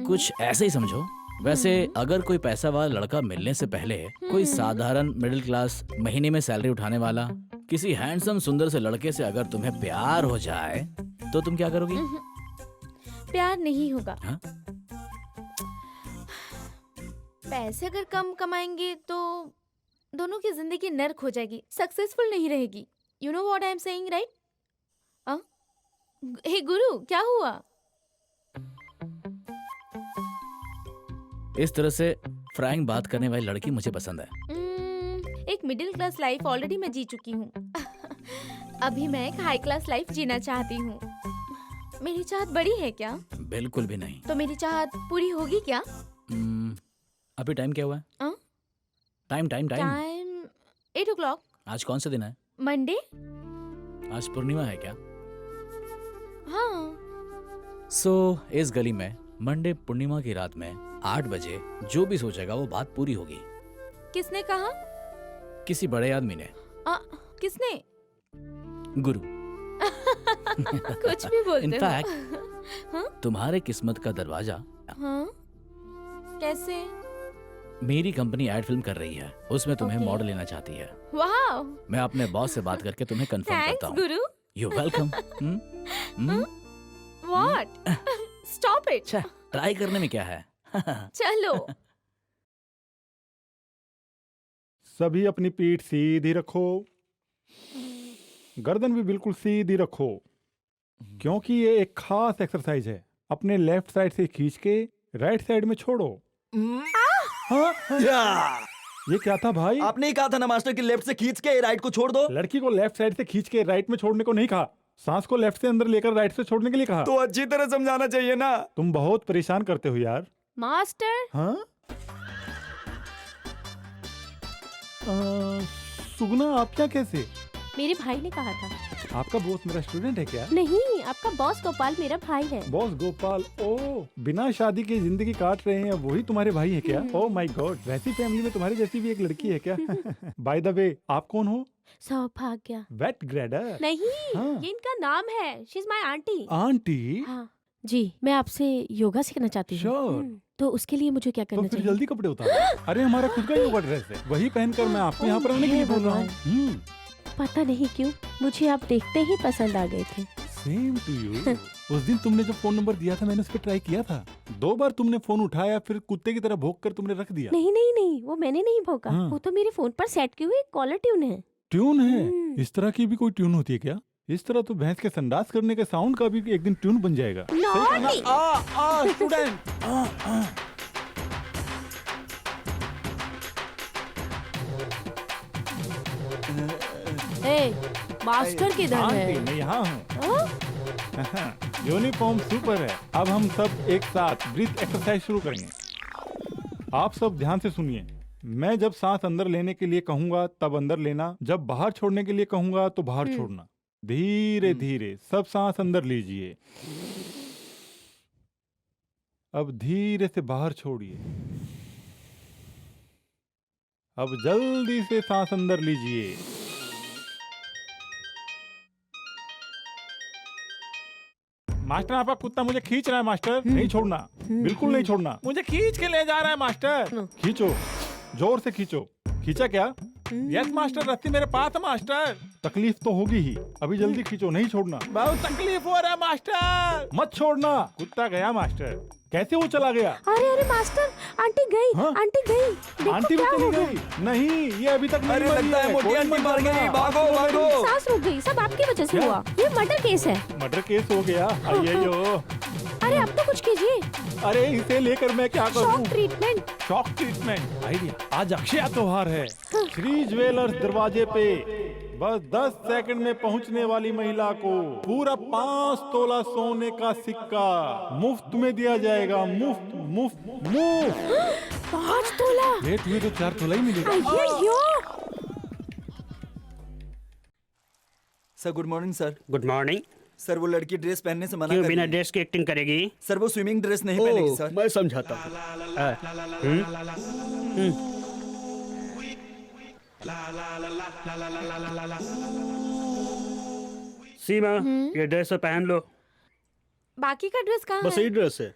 B: कुछ ऐसे ही समझो। वैसे अगर कोई पैसा वाला लड़का मिलने से पहले कोई साधारण मिडिल क्लास महीने में सैलरी उठाने वाला किसी हैंडसम सुंदर से लड़के से अगर तुम्हें प्यार हो जाए तो तुम क्या करोगी?
F: प्यार नहीं होगा।
B: हाँ?
F: पैसे अगर कम कमाएंगे तो दोनों की जिंदगी नर्क हो जाएगी, सक्सेसफुल नहीं रहेगी। You know what I am saying, right? Hey Guru, क्या हुआ?
B: इस तरह से फ्रैंक बात करने वाली लड़की मुझे पसंद है।
F: एक मिडिल क्लास लाइफ ऑलरेडी मैं जी चुकी हूँ। अभी मैं एक हाई क्लास लाइफ जीना चाहती हूँ। मेरी चाहत बड़ी है क्या?
B: बिल्कुल भी नहीं।
F: तो मेरी चाहत पूरी होगी क्या?
B: अभी टाइम क्या हुआ है? Time
F: 8 o'clock।
B: आज कौन सा दिन है?
F: मंडे।
B: आज पूर्णिमा है क्या?
F: हाँ।
B: इस गली में मंडे पूर्णिमा की रात में 8 बजे जो भी सोचेगा वो बात पूरी होगी।
F: किसने कहा?
B: किसी बड़े आदमी ने।
F: किसने?
B: गुरु।
F: कुछ भी बोलते हो।
B: इनफैक्ट तुम्हारे किस्मत का दरवाजा।
F: हाँ? कैसे?
B: मेरी कंपनी एड फिल्म कर रही है, उसमें तुम्हें मॉडल लेना चाहती है।
F: वाह!
B: मैं अपने बॉस से बात करके तुम्हें कंफर्म करता हूँ।
F: गुरु।
B: You welcome.
F: What? Stop it.
B: Try करने में क्या है?
F: चलो।
C: सभी अपनी पीठ सीधी रखो, गर्दन भी बिल्कुल सीधी रखो, क्योंकि ये एक खास एक्सरसाइज है। अपने लेफ्ट साइड से खींच के राइट साइड में छोड़ो। हाँ? ये क्या था भाई?
A: आपने ही कहा था ना मास्टर कि लेफ्ट से खींच के राइट को छोड़ दो।
C: लड़की को लेफ्ट साइड से खींच के राइट में छोड़ने को नहीं कहा, सांस को लेफ्ट से अंदर लेकर राइट से छोड़ने के लिए कहा।
A: तो अच्छी तरह समझाना चाहिए ना।
C: तुम बहुत परेशान करते हो यार।
F: मास्टर।
C: हाँ? सुगना, आप क्या कैसे?
D: मेरे भाई ने कहा था।
C: आपका बॉस मेरा स्टूडेंट है क्या?
D: नहीं, आपका बॉस गोपाल मेरा भाई है।
C: बॉस गोपाल? ओ, बिना शादी के जिंदगी काट रहे हैं, वही तुम्हारे भाई है क्या? ओह माय गॉड, वैसी फैमिली में तुम्हारी जैसी भी एक लड़की है क्या? बाय द वे, आप कौन हो?
D: सौभाग्य।
C: वेट ग्रेडर?
D: नहीं,
C: हाँ।
D: ये इनका नाम है। She is my aunty.
C: Aunty?
D: हाँ जी, मैं आपसे योगा सीखना चाहती हूँ।
C: श्योर।
D: तो उसके लिए मुझे क्या
C: तो
D: करना
C: फिर
D: चाहिए?
C: जल्दी कपड़े उतारो। अरे हमारा खुद का योगा ड्रेस है, वही पहनकर मैं आपको यहाँ पर आने के लिए बोल रहा हूँ।
D: पता नहीं क्यों मुझे आप देखते ही पसंद आ गए थे।
C: Same to you. उस दिन तुमने जो फोन नंबर दिया था मैंने उस पर ट्राई किया था। 2 बार तुमने फोन उठाया, फिर कुत्ते की तरह भौंक कर तुमने रख दिया।
D: नहीं, वो मैंने नहीं भौंका।
C: हाँ।
D: वो तो मेरे फोन पर सेट की हुई कॉलर ट्यून है।
C: ट्यून है? इस तरह की भी कोई ट्यून होती है क्या? इस तरह तो भैंस के संडास करने के साउंड का भी एक दिन ट्यून बन जाएगा।
A: स्टूडेंट।
D: मास्टर किधर है?
C: मैं यहाँ हूँ। यूनिफॉर्म सुपर है। अब हम सब एक साथ ब्रीथ एक्सरसाइज शुरू करेंगे। आप सब ध्यान से सुनिए। मैं जब सांस अंदर लेने के लिए कहूंगा तब अंदर लेना, जब बाहर छोड़ने के लिए कहूंगा तो बाहर छोड़ना। धीरे धीरे सब सांस अंदर लीजिए। अब धीरे से बाहर छोड़िए। अब जल्दी से सांस अंदर लीजिए। मास्टर, आपका कुत्ता मुझे खींच रहा है मास्टर। नहीं छोड़ना, बिल्कुल नहीं छोड़ना। मुझे खींच के ले जा रहा है मास्टर। खींचो, जोर से खींचो। खींचा क्या? यस मास्टर, रस्सी मेरे पास है मास्टर। तकलीफ तो होगी ही, अभी जल्दी खींचो, नहीं छोड़ना। बहुत तकलीफ हो रहा है मास्टर। मत छोड़ना। कुत्ता गया मास्टर। कैसे वो चला गया?
D: अरे अरे मास्टर, आंटी गई।
C: हाँ?
D: आंटी गई। देखो
C: आंटी भी
D: क्या
C: चली
D: हो गया।
C: गई? नहीं, ये अभी तक नहीं
A: अरे
C: मरी
A: लगता है मोटी
C: कोई
A: आंटी
C: मत
A: मर गई।
C: डरना।
A: भागो भागो।
D: सांस रुक गई। सब आपकी वजह से
C: क्या?
D: हुआ। ये मर्डर केस है।
C: मर्डर केस हो गया। अय्यो।
D: अरे अब तो कुछ कीजिए।
C: अरे इसे लेकर मैं क्या करूं?
D: Shock treatment.
C: Shock treatment idea. आज अक्षय त्योहार है। श्री ज्वेलर्स दरवाजे पे बस 10 सेकंड में पहुंचने वाली महिला को पूरा 5 तोला सोने का सिक्का मुफ्त में दिया जाएगा। मुफ्त मुफ्त मुफ्त।
D: 5 तोला।
C: लेट हुई तो 4 तोला ही मिलेगा।
D: अय्यो।
A: Sir good morning sir.
K: Good morning.
A: Sir वो लड़की ड्रेस पहनने से मना
K: क्यों
A: कर
K: बिना
A: रही है।
K: ड्रेस की एक्टिंग करेगी?
A: सर वो स्विमिंग ड्रेस नहीं पहनेगी सर।
K: मैं समझाता हूँ। सीमा, ये ड्रेस पहन लो।
D: बाकी का ड्रेस कहाँ
K: बस
D: है?
K: यही ड्रेस है।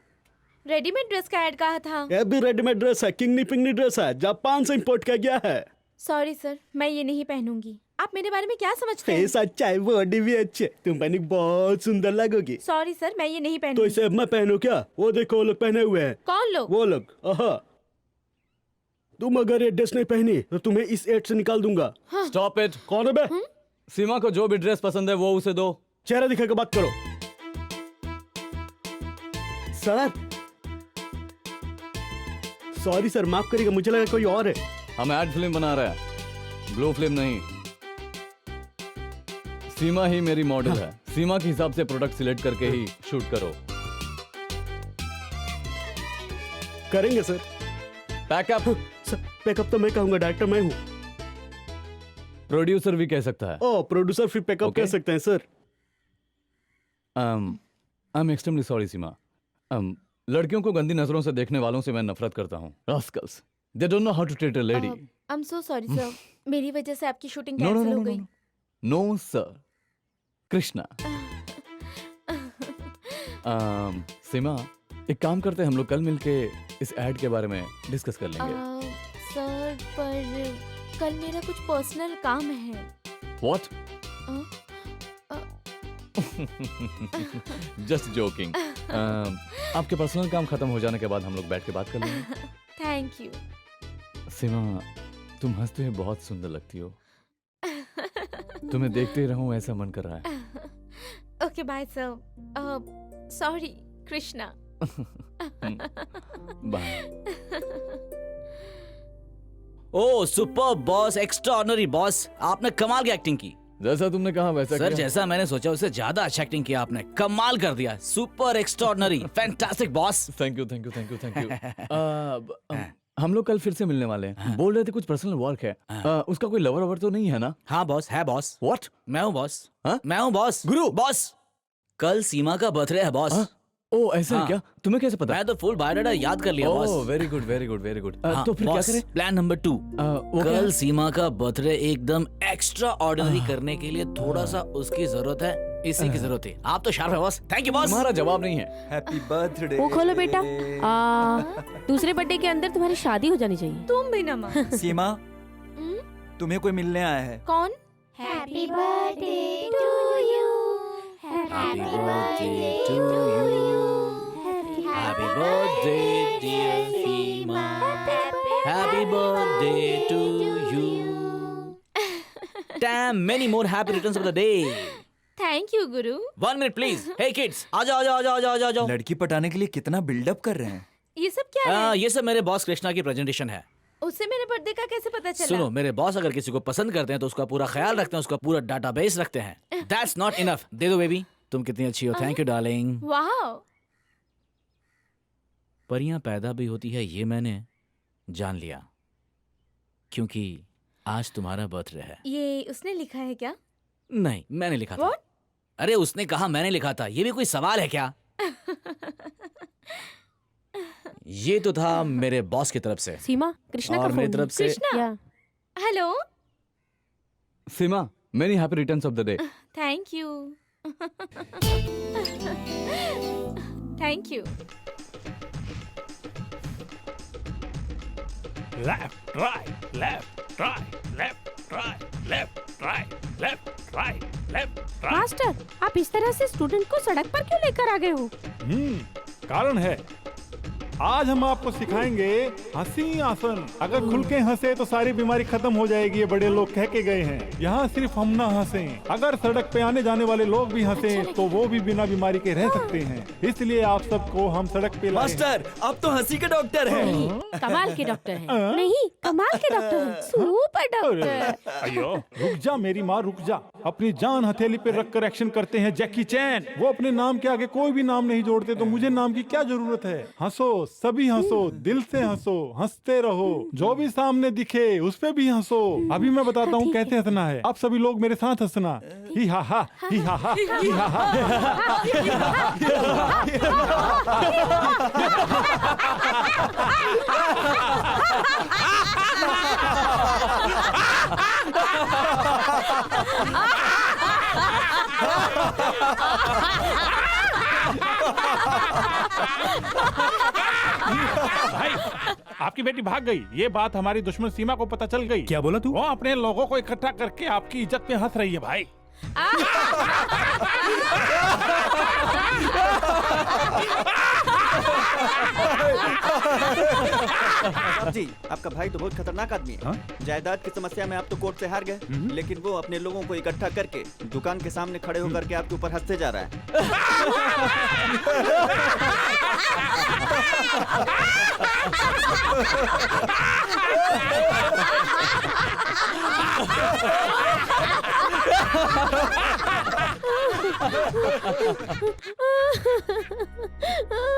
D: रेडीमेड ड्रेस का ऐड कहा था।
K: ये भी रेडीमेड ड्रेस है। किंगनी पिंगनी ड्रेस है, जापान से इंपोर्ट किया गया है।
D: सॉरी सर, मैं ये नहीं पहनूंगी। आप मेरे बारे में क्या समझते हैं?
K: फेस अच्छा है, बॉडी भी अच्छी है। तुम पहनी बहुत सुंदर लगोगी।
D: सॉरी सर, मैं ये नहीं
K: तो
D: पहनूंगी।
K: इसे अब मैं पहनूं क्या? वो देखो वो लोग पहने हुए हैं।
D: कौन लोग?
K: वो लोग। आहा। तुम अगर ये ड्रेस नहीं पहनी तो तुम्हें इस एड से निकाल दूंगा।
I: Stop it.
K: कौन है बे?
I: सीमा को जो भी ड्रेस पसंद है वो उसे दो।
K: चेहरा दिखा के बात करो। सर सॉरी सर, माफ करिएगा, मुझे लगा कोई और है।
I: हम एड फिल्म बना रहे हैं, ब्लू फिल्म नहीं। सीमा ही मेरी मॉडल है। सीमा के हिसाब से प्रोडक्ट सिलेक्ट करके ही शूट करो।
K: करेंगे सर।
I: पैकअप।
K: सर पैकअप तो मैं कहूंगा, डायरेक्टर मैं हूँ।
I: प्रोड्यूसर भी कह सकता है।
K: ओ प्रोड्यूसर फिर पैकअप
I: Okay.
K: कह सकते हैं sir.
I: I am extremely sorry Seema. लड़कियों को गंदी नजरों से देखने वालों से मैं नफरत करता हूँ। Rascals, they don't know how to treat a lady.
D: I am so sorry sir, मेरी वजह से आपकी shooting
I: no no
D: cancel
I: no
D: हो
I: नो
D: गई।
I: No sir. कृष्णा। सीमा, एक काम करते हैं, हम लोग कल मिलके इस एड के बारे में डिस्कस कर लेंगे।
D: सर पर कल मेरा कुछ पर्सनल काम है।
I: व्हाट?
D: A,
I: just joking. आपके पर्सनल काम खत्म हो जाने के बाद हम लोग बैठ के बात कर लेंगे।
D: Thank you.
I: सीमा, तुम हंसते हुए बहुत सुंदर लगती हो। तुम्हें देखते ही रहूं ऐसा मन कर रहा है।
D: Okay bye sir. Sorry Krishna.
I: Bye.
B: Oh super boss, extraordinary boss, आपने कमाल की एक्टिंग की।
I: जैसा तुमने कहा वैसा
B: सर
I: किया।
B: जैसा मैंने सोचा उससे ज्यादा अच्छा एक्टिंग किया आपने। कमाल कर दिया। Super extraordinary, fantastic boss.
I: Thank you thank you thank you thank you. हम लोग कल फिर से मिलने वाले हैं। बोल रहे थे कुछ पर्सनल वर्क है। उसका कोई लवर ववर तो नहीं है ना?
B: हाँ बॉस, है बॉस।
I: व्हाट?
B: मैं हूँ बॉस।
I: हाँ?
B: मैं हूँ बॉस।
I: गुरु।
B: बॉस, कल सीमा का बर्थडे है बॉस।
I: हाँ? ओ ऐसा है
B: हाँ।
I: क्या? तुम्हें कैसे पता?
B: मैं तो फुल बायोडाटा याद कर लिया boss.
I: Oh very good very good very good.
B: हाँ,
I: तो फिर क्या
B: बॉस,
I: करें?
B: Plan number 2।
I: वो क्या
B: कल
I: है?
B: सीमा का बर्थडे एकदम एक्स्ट्रा ऑर्डिनरी करने के लिए थोड़ा सा उसकी जरूरत है। इसी की जरूरत है। आप तो शार्प है बॉस। Thank you boss.
I: तुम्हारा जवाब नहीं है।
A: Happy birthday.
D: वो खोलो बेटा। दूसरे बर्थडे के अंदर तुम्हारी शादी हो जानी चाहिए।
F: तुम भी ना माँ।
A: सीमा, तुम्हें कोई मिलने आया है।
D: कौन?
J: Happy birthday to you.
B: Happy birthday to you. Happy birthday dear Seema. Happy birthday to you. Damn, many more happy returns of the day.
D: Thank you Guru.
B: 1 minute please. Hey kids, आ जाओ आ जाओ आ जाओ आ जाओ आ जाओ।
A: लड़की पटाने के लिए कितना बिल्डअप कर रहे हैं।
D: ये सब क्या है?
B: ये सब मेरे बॉस कृष्णा की प्रेजेंटेशन है।
D: उससे मेरे बर्थडे का कैसे पता चला?
B: सुनो, मेरे बॉस अगर किसी को पसंद करते हैं तो उसका पूरा ख्याल रखते हैं, उसका पूरा डाटाबेस रखते हैं। That's not enough. दे दो बेबी। तुम कितनी अच्छी हो। Thank you darling.
D: वाह।
B: परियां पैदा भी होती है ये मैंने जान लिया, क्योंकि आज तुम्हारा बर्थडे है।
D: ये उसने लिखा है क्या?
B: नहीं, मैंने लिखा था।
D: What?
B: अरे उसने कहा मैंने लिखा था, ये भी कोई सवाल है क्या? ये तो था मेरे बॉस की तरफ से।
D: सीमा, कृष्णा का
B: और मेरी
D: फोन
B: तरफ से
F: Krishna hello
I: Seema, many happy returns of the day.
F: Thank you thank you.
C: Left right left right left right left right left right left right.
D: Master, आप इस तरह से स्टूडेंट को सड़क पर क्यों लेकर आ गए हो?
C: कारण है, आज हम आपको सिखाएंगे हंसी आसन। अगर खुल के हंसे तो सारी बीमारी खत्म हो जाएगी, ये बड़े लोग कह के गए हैं। यहाँ सिर्फ हम ना हंसे, अगर सड़क पे आने जाने वाले लोग भी हंसे तो वो भी बिना बीमारी के रह सकते हैं। इसलिए आप सबको हम सड़क पे लाए हैं।
A: मास्टर, आप तो हंसी के डॉक्टर हैं।
D: नहीं, कमाल के डॉक्टर हैं। नहीं, कमाल के डॉक्टर हैं, सुपर डॉक्टर।
C: अयो, रुक जा मेरी माँ, रुक जा। अपनी जान हथेली पे रख कर एक्शन करते हैं जैकी चैन। वो अपने नाम के आगे कोई भी नाम नहीं जोड़ते, तो मुझे नाम की क्या जरूरत है। हंसो, सभी हंसो, दिल से हंसो, हंसते रहो। जो भी सामने दिखे उस पे भी हंसो। अभी मैं बताता हूँ कैसे हंसना है। आप सभी लोग मेरे साथ हंसना। ही हा हा, ही हा हा, ही हा भाई, आपकी बेटी भाग गई। ये बात हमारी दुश्मन सीमा को पता चल गई।
K: क्या बोला तू?
C: वो अपने लोगों को इकट्ठा करके आपकी इज्जत पे हंस रही है भाई।
L: साहब जी, आपका भाई तो बहुत खतरनाक आदमी है। जायदाद की समस्या में आप तो कोर्ट से हार गए, लेकिन वो अपने लोगों को इकट्ठा करके दुकान के सामने खड़े होकर के आपके ऊपर हंसते जा रहा है।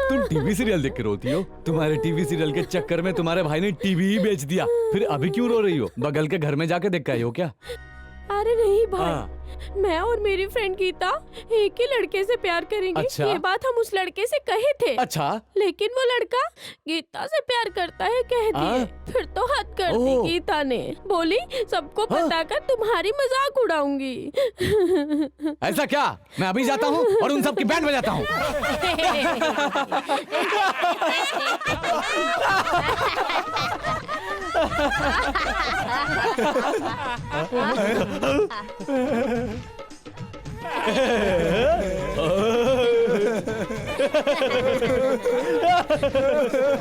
I: तुम टीवी सीरियल देख के रोती हो? तुम्हारे टीवी सीरियल के चक्कर में तुम्हारे भाई ने टीवी ही बेच दिया। फिर अभी क्यों रो रही हो? बगल के घर में जाके देख के आई हो क्या?
D: अरे नहीं भाई, मैं और मेरी फ्रेंड गीता एक ही लड़के से प्यार करेंगे।
I: अच्छा?
D: ये बात हम उस लड़के से कहे थे।
I: अच्छा,
D: लेकिन वो लड़का गीता से प्यार करता है कह दिए। फिर तो हद कर दी गीता ने। बोली सबको बताकर तुम्हारी मजाक उड़ाऊंगी।
I: ऐसा क्या? मैं अभी जाता हूँ और उन सब की बैंड बजाता हूँ।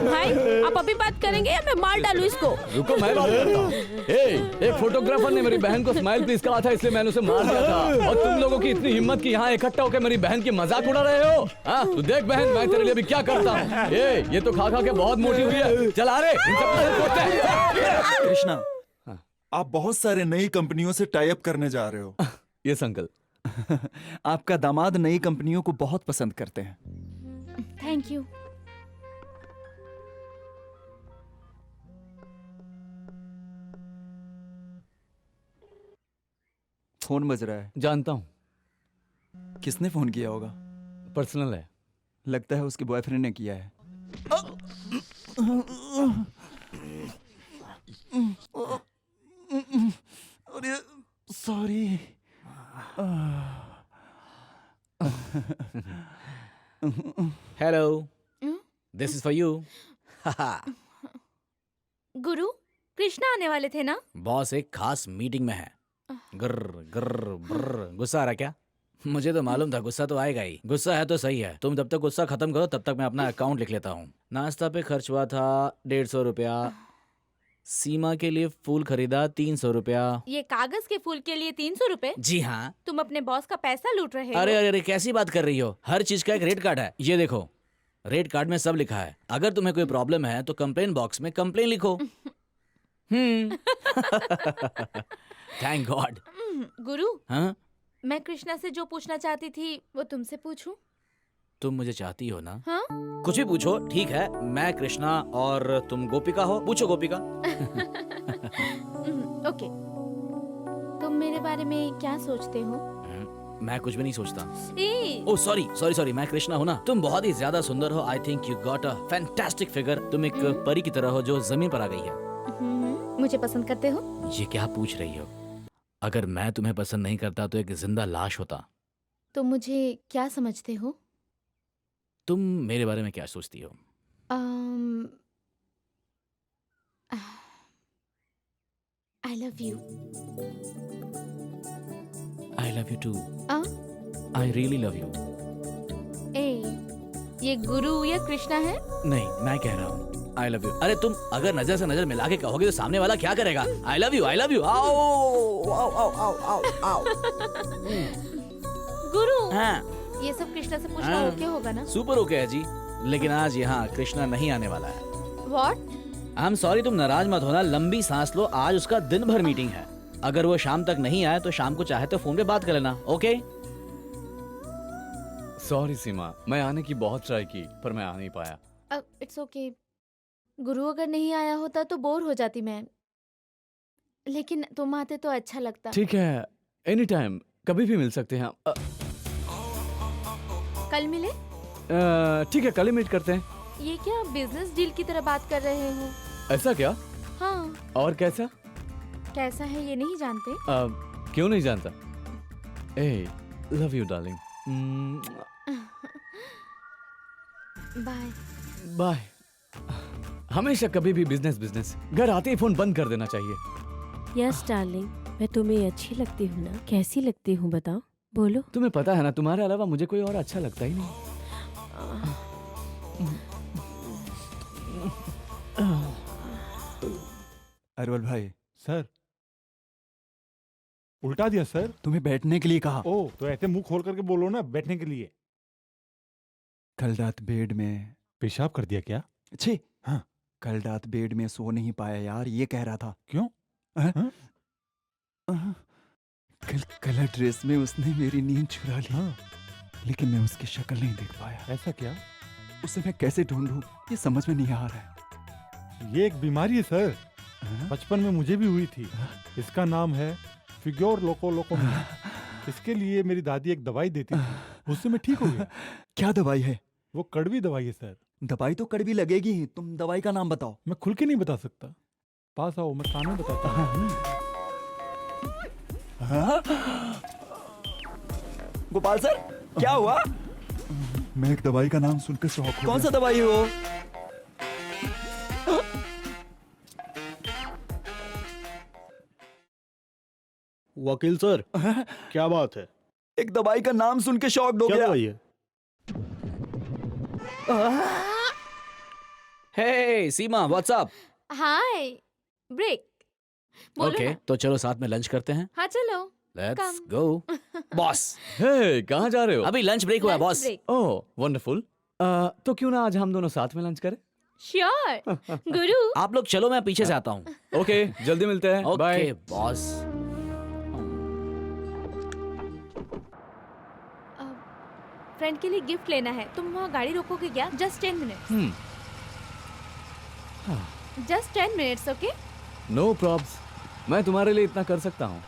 D: भाई, आप अभी बात करेंगे या मैं मार डालूं इसको?
I: रुको, मैं बात करता हूँ। एक फोटोग्राफर ने मेरी बहन को स्माइल प्लीज कहा था, इसलिए मैंने उसे मार दिया था। और तुम लोगों की इतनी हिम्मत कि यहाँ इकट्ठा होकर मेरी बहन की मजाक उड़ा रहे हो? हाँ, तू देख बहन, मैं तेरे लिए भी क्या करता हूँ। ये तो खा के बहुत मोटी हुई है। चल आ रे, इन सब
A: कृष्णा, आप बहुत सारे नई कंपनियों से टाई अप करने जा रहे हो।
I: Yes uncle.
A: आपका दामाद नई कंपनियों को बहुत पसंद करते हैं।
F: Thank you.
A: फोन बज रहा है।
I: जानता हूँ।
A: किसने फोन किया होगा?
I: पर्सनल है।
A: लगता है उसके बॉयफ्रेंड ने किया है। अरे sorry.
B: Hello, this is for you.
F: गुरु, कृष्णा आने वाले थे ना?
B: बॉस एक खास मीटिंग में है। गर्र गर्र ब्रर। गुस्सा आ रहा क्या? मुझे तो मालूम था गुस्सा तो आएगा ही। गुस्सा है तो सही है। तुम जब तक गुस्सा खत्म करो तब तक मैं अपना अकाउंट लिख लेता हूँ। नाश्ता पे खर्च हुआ था 150 रुपया। सीमा के लिए फूल खरीदा 300 रुपया।
F: ये कागज के फूल के लिए 300 रुपए?
B: जी हाँ।
F: तुम अपने बॉस का पैसा लूट रहे हो?
B: अरे अरे अरे, कैसी बात कर रही हो? हर चीज का एक रेट कार्ड है। ये देखो, रेट कार्ड में सब लिखा है। अगर तुम्हें कोई प्रॉब्लम है तो कंप्लेन बॉक्स में कंप्लेन लिखो। Thank God.
F: गुरु,
B: हाँ?
F: मैं कृष्णा से जो पूछना चाहती थी वो तुमसे पूछूं?
B: तुम मुझे चाहती हो ना?
F: हाँ?
B: कुछ भी पूछो, ठीक है। मैं कृष्णा और तुम गोपिका हो। पूछो गोपिका।
F: ओके। तुम मेरे बारे में क्या सोचते हो?
B: मैं कुछ भी नहीं सोचता।
D: ए,
B: ओ सॉरी सॉरी सॉरी, मैं कृष्णा हूँ ना। तुम बहुत ही ज्यादा सुंदर हो। I think you got a fantastic figure. तुम एक परी की तरह हो जो जमीन पर आ गई है।
J: मुझे पसंद करते हो?
B: ये क्या पूछ रही हो? अगर मैं तुम्हें पसंद नहीं करता तो एक जिंदा लाश होता।
J: तो मुझे क्या समझते हो?
B: तुम मेरे बारे में क्या सोचती हो?
J: I love you.
B: I love you too. I really love you.
J: ए, ये गुरु या कृष्णा है?
B: नहीं, मैं कह रहा हूँ आई लव यू। अरे तुम अगर नजर से नजर मिला के कहोगे तो सामने वाला क्या करेगा? आई love you, I love you. आओ आओ आओ आओ आओ आओ।
J: गुरु,
B: हाँ,
J: ये सब कृष्णा से पूछना
B: हाँ।
J: ओके होगा ना?
B: सुपर ओके है जी। लेकिन आज यहाँ कृष्णा नहीं आने वाला है।
J: व्हाट?
B: आई एम सॉरी, तुम नाराज मत होना। लंबी सांस लो, आज उसका दिन भर मीटिंग है। अगर वो शाम तक नहीं आए तो शाम को चाहे तो फोन पे बात कर लेना। ओके?
I: सॉरी सीमा, मैं आने की बहुत ट्राई की पर मैं आ नहीं पाया।
J: It's okay. गुरु अगर नहीं आया होता तो बोर हो जाती मैं, लेकिन तुम आते तो अच्छा लगता।
I: ठीक है, एनी टाइम, कभी भी मिल सकते हैं।
J: कल मिले?
I: ठीक है, कल ही मीट करते हैं।
J: ये क्या बिजनेस डील की तरह बात कर रहे हो?
I: ऐसा क्या?
J: हाँ,
I: और कैसा?
J: कैसा है ये नहीं जानते?
I: क्यों नहीं जानता? ए, love you darling.
J: Bye.
I: Bye. हमेशा कभी भी बिजनेस बिजनेस। घर आते ही फोन बंद कर देना चाहिए।
D: यस डार्लिंग, मैं तुम्हें अच्छी लगती हूँ ना? कैसी लगती हूँ बताओ, बोलो।
I: तुम्हें पता है ना, तुम्हारे अलावा मुझे कोई और अच्छा लगता ही नहीं।
A: अरवल भाई,
C: सर, उल्टा दिया सर।
A: तुम्हें बैठने के लिए कहा।
C: ओ, तो ऐसे मुंह खोल करके बोलो ना, बैठने के लिए।
A: कल रात बेड में
C: पेशाब कर दिया क्या?
A: छी।
C: हाँ।
A: कल रात बेड में सो नहीं पाया यार, ये कह रहा था।
C: क्यों?
A: कल कलर ड्रेस में उसने मेरी नींद चुरा ली।
C: हाँ।
A: लेकिन मैं उसकी शक्ल नहीं देख पाया।
C: ऐसा क्या?
A: उसे मैं कैसे ढूंढूं, ये समझ में नहीं आ रहा है।
C: ये एक बीमारी है सर, बचपन में मुझे भी हुई थी। इसका नाम है फिग्योर लोकोलोकोमिया। इसके लिए मेरी दादी एक दवाई देती थी, उससे मैं ठीक हो गया।
A: क्या दवाई है?
C: वो कड़वी दवाई है सर।
A: दवाई तो कड़वी लगेगी ही, तुम दवाई का नाम बताओ।
C: मैं खुल के नहीं बता सकता। पास आओ, मैं कान में बताता हूँ।
A: गोपाल सर, क्या हुआ?
E: मैं एक दवाई का नाम सुनकर शॉक हो
A: कौन
E: गया।
A: सा दवाई है वो?
K: वकील सर, क्या बात है?
A: एक दवाई का नाम सुन के शॉक हो
K: क्या
A: गया।
K: दवाई है?
B: हे सीमा, व्हाट्स अप?
J: हाय, ब्रेक। बोलो
B: ओके,
J: ना।
B: तो चलो साथ में लंच करते हैं।
J: हाँ चलो।
B: Let's go. बॉस,
I: हे, कहाँ जा रहे हो?
B: अभी लंच ब्रेक हुआ है
J: लंच
B: बॉस।
J: ब्रेक।
I: ओह, वंडरफुल। तो क्यों ना आज हम दोनों साथ में लंच करें?
J: श्योर। गुरु,
B: आप लोग चलो, मैं पीछे से आता हूँ।
I: ओके, जल्दी मिलते हैं। बाय।
B: Okay boss.
J: फ्रेंड के लिए गिफ्ट लेना है। तुम वहाँ गाड़ी रोकोगे क्या? Just 10 minutes. Just 10 minutes, okay?
I: No probs, मैं तुम्हारे लिए इतना कर सकता हूँ।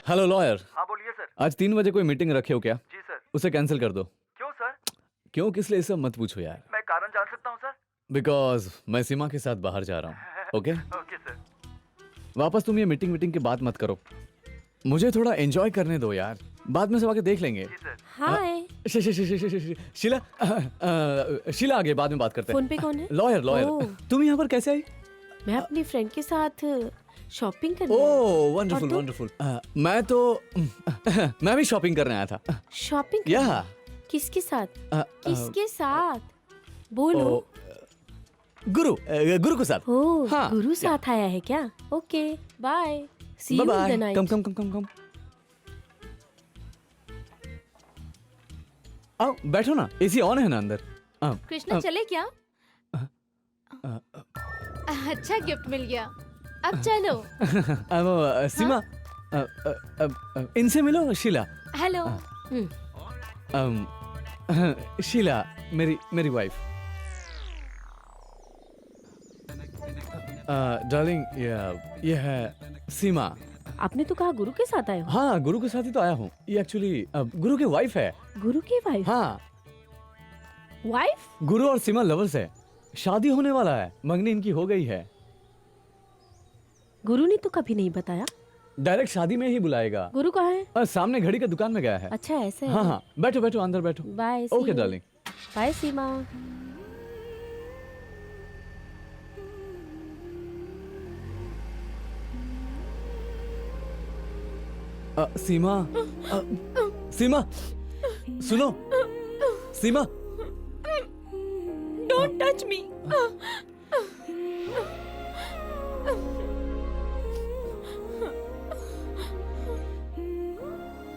I: Hello lawyer.
H: हाँ बोलिए सर।
I: आज 3 बजे कोई मीटिंग रखे हो क्या?
H: जी सर।
I: उसे कैंसिल कर दो।
H: क्यों सर?
I: क्यों, किस लिए, सब मत पूछो यार।
H: मैं कारण जान सकता हूँ सर?
I: बिकॉज मैं सीमा के साथ बाहर जा रहा हूँ। ओके?
H: Okay sir.
I: वापस तुम ये मीटिंग की बात मत करो। मुझे थोड़ा एंजॉय करने दो यार, बाद में सब आके देख लेंगे।
H: जी सर।
D: हाय,
I: शीला, शीला आगे बाद में बात करते हैं।
D: फोन पे कौन है?
I: लॉयर
D: ओह।
I: लॉयर, तुम यहाँ पर कैसे आई?
D: मैं अपनी फ्रेंड के साथ शॉपिंग करने।
I: ओह वंडरफुल
D: और तुम?
I: वंडरफुल। मैं तो मैं भी शॉपिंग करने आया था।
D: शॉपिंग?
I: या
D: किसके साथ? किसके साथ? बोलो।
I: गुरु के साथ।
D: ओ,
I: हाँ,
D: गुरु साथ आया है क्या? Okay, bye. See you in the night.
I: Come आओ, बैठो ना, एसी ऑन है ना अंदर।
J: कृष्णा चले क्या? अच्छा गिफ्ट मिल गया, अब चलो।
I: सीमा, इनसे मिलो शीला।
J: हेलो।
I: शीला मेरी वाइफ। डार्लिंग ये है सीमा।
D: आपने तो कहा गुरु के साथ आए हो।
I: हाँ, गुरु के साथ ही तो आया हूँ। ये एक्चुअली गुरु की वाइफ है।
D: गुरु की वाइफ?
I: हाँ,
D: वाइफ?
I: गुरु और सीमा लवर्स है। शादी होने वाला है, मंगनी इनकी हो गई है।
D: गुरु ने तो कभी नहीं बताया।
I: डायरेक्ट शादी में ही बुलाएगा।
D: गुरु कहाँ है?
I: सामने घड़ी का दुकान में गया है।
D: अच्छा ऐसे है।
I: हाँ हाँ, बैठो बैठो, अंदर बैठो।
D: बाय।
I: Okay darling.
D: बाय सीमा।
I: सीमा, सीमा, सुनो, सीमा।
F: Don't touch me.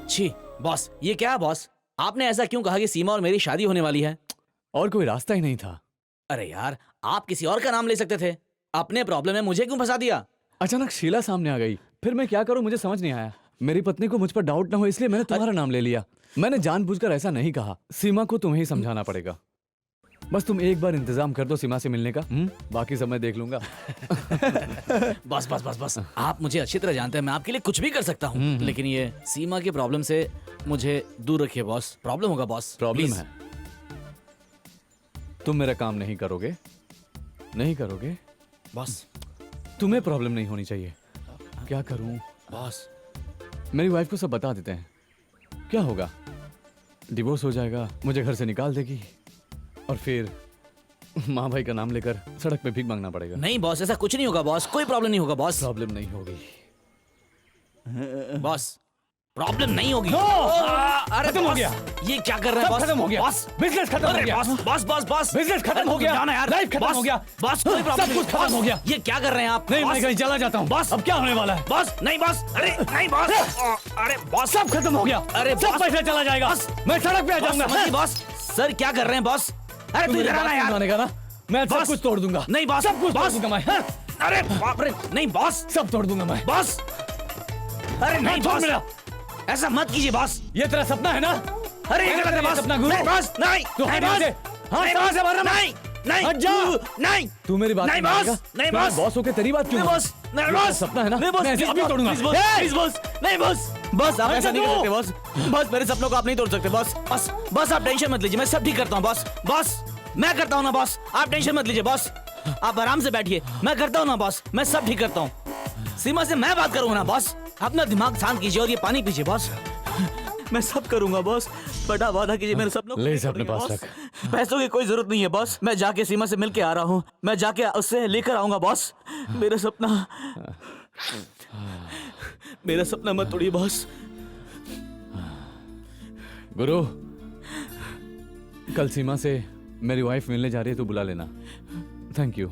B: छी बॉस, ये क्या है बॉस? आपने ऐसा क्यों कहा कि सीमा और मेरी शादी होने वाली है?
I: और कोई रास्ता ही नहीं था।
B: अरे यार, आप किसी और का नाम ले सकते थे। अपने प्रॉब्लम में मुझे क्यों फंसा दिया?
I: अचानक शीला सामने आ गई, फिर मैं क्या करूं मुझे समझ नहीं आया। मेरी पत्नी को मुझ पर डाउट ना हो इसलिए मैंने तुम्हारा नाम ले लिया। मैंने जानबूझकर ऐसा नहीं कहा। सीमा को तुम्हें ही समझाना पड़ेगा। बस तुम एक बार इंतजाम कर दो सीमा से मिलने का। बाकी सब मैं देख लूंगा।
B: बस बस बस बस, आप मुझे अच्छी तरह जानते हैं, मैं आपके लिए कुछ भी कर सकता हूँ। लेकिन ये सीमा की प्रॉब्लम से मुझे दूर रखिए बॉस। प्रॉब्लम होगा बॉस।
I: प्रॉब्लम है, तुम मेरा काम नहीं करोगे। नहीं करोगे
B: बॉस।
I: तुम्हें प्रॉब्लम नहीं होनी चाहिए। क्या करूं
B: बॉस?
I: मेरी वाइफ को सब बता देते हैं। क्या होगा? डिवोर्स हो जाएगा, मुझे घर से निकाल देगी और फिर माँ भाई का नाम लेकर सड़क पे भीख मांगना पड़ेगा।
B: नहीं बॉस, ऐसा कुछ नहीं होगा बॉस। कोई प्रॉब्लम नहीं होगा बॉस।
I: प्रॉब्लम नहीं होगी
B: बॉस, प्रॉब्लम नहीं होगी।
I: अरे खत्म हो गया।
B: ये क्या कर रहे हैं बॉस?
I: खत्म हो गया।
B: बॉस,
I: बिजनेस खत्म हो गया।
B: बॉस बॉस बॉस,
I: बिजनेस खत्म हो गया।
B: जाना यार,
I: लाइफ खत्म हो गया।
B: बॉस कोई प्रॉब्लम
I: सब कुछ खत्म हो गया।
B: ये क्या कर रहे हैं आप?
I: नहीं, मैं कहीं चला जाता हूँ।
B: बॉस,
I: अब क्या होने वाला है?
B: बॉस नहीं बॉस, अरे नहीं बॉस, अरे बॉस
I: सब खत्म हो गया।
B: अरे
I: सब पैसा चला जाएगा। मैं सड़क पे आ जाऊंगा।
B: बॉस सर क्या कर रहे हैं बॉस? अरे तू डराना यार।
I: मानेगा ना? मैं सब कुछ तोड़ दूंगा।
B: नहीं बॉस,
I: सब कुछ तोड़ दूंगा मैं।
B: अरे बाप रे, नहीं बॉस,
I: सब तोड़ दूंगा मैं।
B: बॉस अरे नहीं बॉस, ऐसा मत कीजिए बॉस।
I: ये तेरा सपना है ना?
B: अरे ये गलत है बॉस।
I: सपना गुरु।
B: नहीं बॉस, नहीं
I: नहीं बॉस, हाँ समझ से मारना।
B: नहीं नहीं
I: हट जा।
B: नहीं
I: तू मेरी बात
B: नहीं
I: मानेगा?
B: बॉस, नहीं
I: तो
B: बॉस,
I: बॉस होके तेरी बात क्यों?
B: नहीं बॉस, नहीं
I: ये
B: बॉस,
I: सपना है ना?
B: नहीं बॉस,
I: मैं इसे अभी तोड़ूंगा।
B: प्लीज बॉस, नहीं बॉस, बॉस आप ऐसा नहीं कर सकते बॉस। बॉस मेरे सपनों को आप नहीं तोड़ सकते बॉस। बस बस आप टेंशन मत लीजिए, मैं सब ठीक करता हूँ बॉस। बॉस मैं करता हूँ ना बॉस, आप टेंशन मत लीजिए बॉस। आप आराम से बैठिए, मैं करता हूँ ना बॉस, मैं सब ठीक करता हूँ। सीमा से मैं बात करूंगा ना बॉस। अपना दिमाग शांत कीजिए और ये पानी पीजिए बॉस। मैं सब करूंगा बॉस, बड़ा वादा कीजिए मेरे सपनों को।
I: ले इसे अपने पास
B: बॉस।
I: रख।
B: पैसों की कोई जरूरत नहीं है बॉस, मैं जाके सीमा से मिल के आ रहा हूँ। मैं जाके उससे लेकर आऊंगा बॉस। मेरा सपना मत तोड़िए बॉस।
I: गुरु, कल सीमा से मेरी वाइफ मिलने जा रही है, तो बुला लेना। Thank you.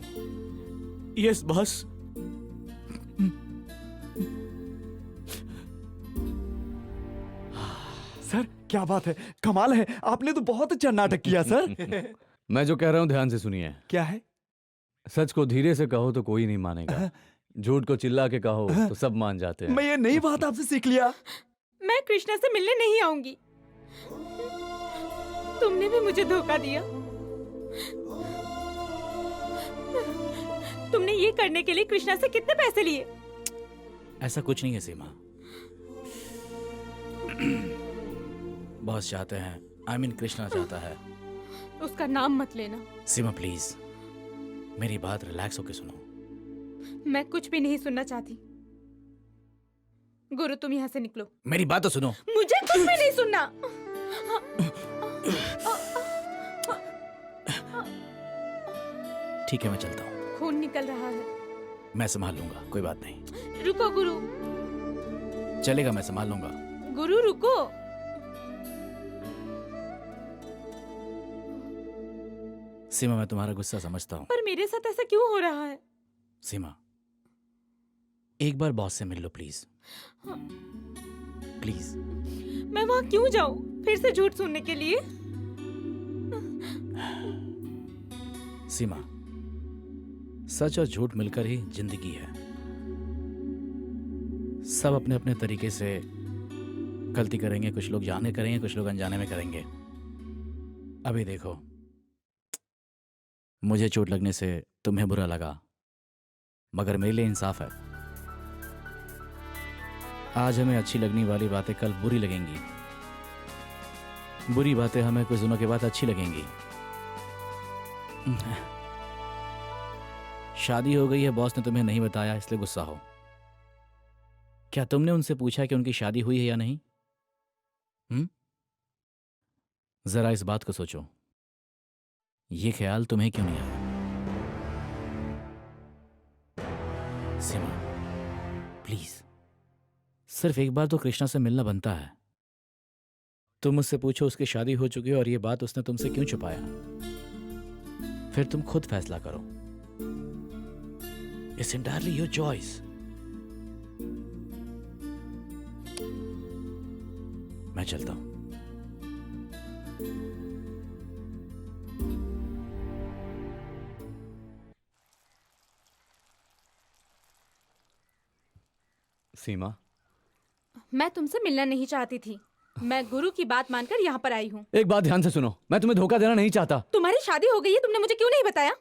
B: Yes boss.
A: Sir क्या बात है, कमाल है, आपने तो बहुत अच्छा नाटक किया सर।
I: मैं जो कह रहा हूँ ध्यान से सुनिए।
A: क्या है?
I: सच को धीरे से कहो तो कोई नहीं मानेगा, झूठ को चिल्ला के कहो तो सब मान जाते हैं।
A: मैं ये नई बात आपसे सीख लिया।
F: मैं कृष्णा से मिलने नहीं आऊंगी। तुमने भी मुझे धोखा दिया। तुमने ये करने के लिए कृष्णा से कितने पैसे लिए?
B: ऐसा कुछ नहीं है सीमा। बॉस चाहते हैं, आई मीन कृष्णा चाहता है।
F: उसका नाम मत लेना।
B: सीमा प्लीज मेरी बात रिलैक्स होके सुनो।
F: मैं कुछ भी नहीं सुनना चाहती। गुरु तुम यहाँ से निकलो।
B: मेरी बात तो सुनो।
F: मुझे कुछ भी नहीं सुनना।
B: ठीक है मैं चलता हूँ।
F: खून निकल रहा है।
B: मैं संभाल लूंगा, कोई बात नहीं।
F: रुको गुरु।
B: चलेगा, मैं संभाल लूंगा।
F: गुरु रुको।
B: सीमा मैं तुम्हारा गुस्सा समझता हूँ,
F: पर मेरे साथ ऐसा क्यों हो रहा है?
B: सीमा एक बार बॉस से मिल लो प्लीज। प्लीज।
F: मैं वहाँ क्यों जाऊँ फिर से झूठ सुनने के लिए?
B: सीमा सच और झूठ मिलकर ही जिंदगी है। सब अपने अपने तरीके से गलती करेंगे, कुछ लोग जाने करेंगे, कुछ लोग अनजाने में करेंगे। अभी देखो, मुझे चोट लगने से तुम्हें बुरा लगा, मगर मेरे लिए इंसाफ है। आज हमें अच्छी लगने वाली बातें कल बुरी लगेंगी, बुरी बातें हमें कुछ दिनों के बाद अच्छी लगेंगी। शादी हो गई है, बॉस ने तुम्हें नहीं बताया इसलिए गुस्सा हो। क्या तुमने उनसे पूछा कि उनकी शादी हुई है या नहीं? जरा इस बात को सोचो, ये ख्याल तुम्हें क्यों नहीं आया? सीमा, प्लीज, सिर्फ एक बार तो कृष्णा से मिलना बनता है। तुम मुझसे पूछो उसकी शादी हो चुकी है और ये बात उसने तुमसे क्यों छुपाया। फिर तुम खुद फैसला करो। It's entirely your choice. मैं चलता हूं।
I: सीमा,
F: मैं तुमसे मिलना नहीं चाहती थी। मैं गुरु की बात मानकर यहाँ पर आई हूँ।
I: एक बात ध्यान से सुनो, मैं तुम्हें धोखा देना नहीं चाहता।
F: तुम्हारी शादी हो गई है, तुमने मुझे क्यों नहीं बताया?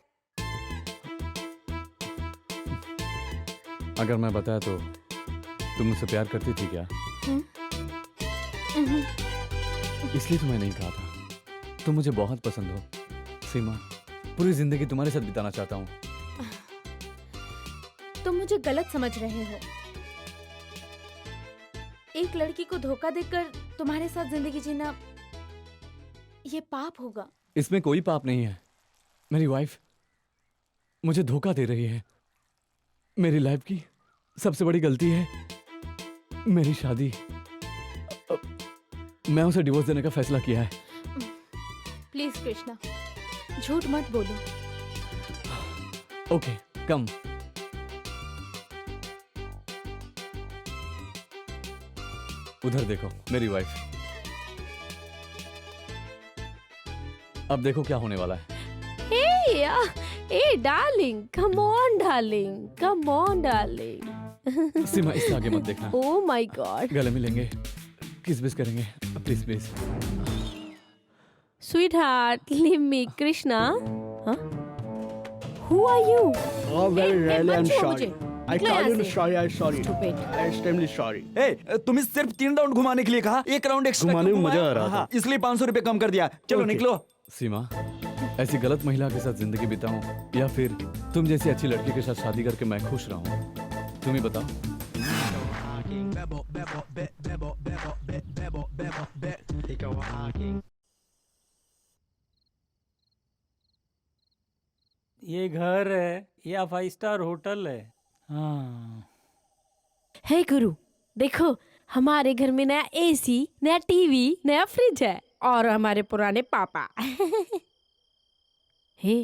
I: अगर मैं बताया तो तुम मुझसे प्यार करती थी क्या? इसलिए तुम्हें नहीं कहा था। तुम मुझे बहुत पसंद हो सीमा, पूरी जिंदगी तुम्हारे साथ बिताना चाहता हूँ।
J: तुम मुझे गलत समझ रहे हो। एक लड़की को धोखा देकर तुम्हारे साथ जिंदगी जीना ये पाप होगा।
I: इसमें कोई पाप नहीं है। मेरी वाइफ मुझे धोखा दे रही है। मेरी लाइफ की सबसे बड़ी गलती है मेरी शादी। मैं उसे डिवोर्स देने का फैसला किया है।
J: प्लीज कृष्णा, झूठ मत बोलो।
I: ओके, कम। उधर देखो, मेरी वाइफ। अब देखो क्या होने वाला है।
D: Hey darling, come on darling, come on darling.
I: सीमा, इससे आगे मत देखना।
D: Oh my God.
I: गले मिलेंगे, किस बिस करेंगे, please please.
D: Sweetheart, leave me, Krishna. Huh? Who are you?
K: Oh, very
D: Hey,
K: really, I'm
D: मत छुओ
K: sorry.
D: मुझे।
K: I
D: निकलो
K: told
D: यहाँ
K: you
D: से।
K: sorry. I'm sorry.
D: Stupid.
K: I'm extremely sorry.
A: ए, तुम्हें सिर्फ 3 राउंड घुमाने के लिए कहा, 1 राउंड एक्स्ट्रा
K: घुमाने में
A: घुमाया?
K: मजा आ रहा था।
A: हाँ, इसलिए 500 रुपए कम कर दिया। चलो
K: Okay.
A: निकलो।
I: सीमा, ऐसी गलत महिला के साथ जिंदगी बिताऊं या फिर तुम जैसी अच्छी लड़की के साथ शादी करके मैं खुश रहूं? तुम ही बताओ।
G: ये घर है या 5 स्टार होटल है? हाँ।
D: Hey गुरु, देखो हमारे घर में नया एसी, नया टीवी, नया फ्रिज है और हमारे पुराने पापा। हे,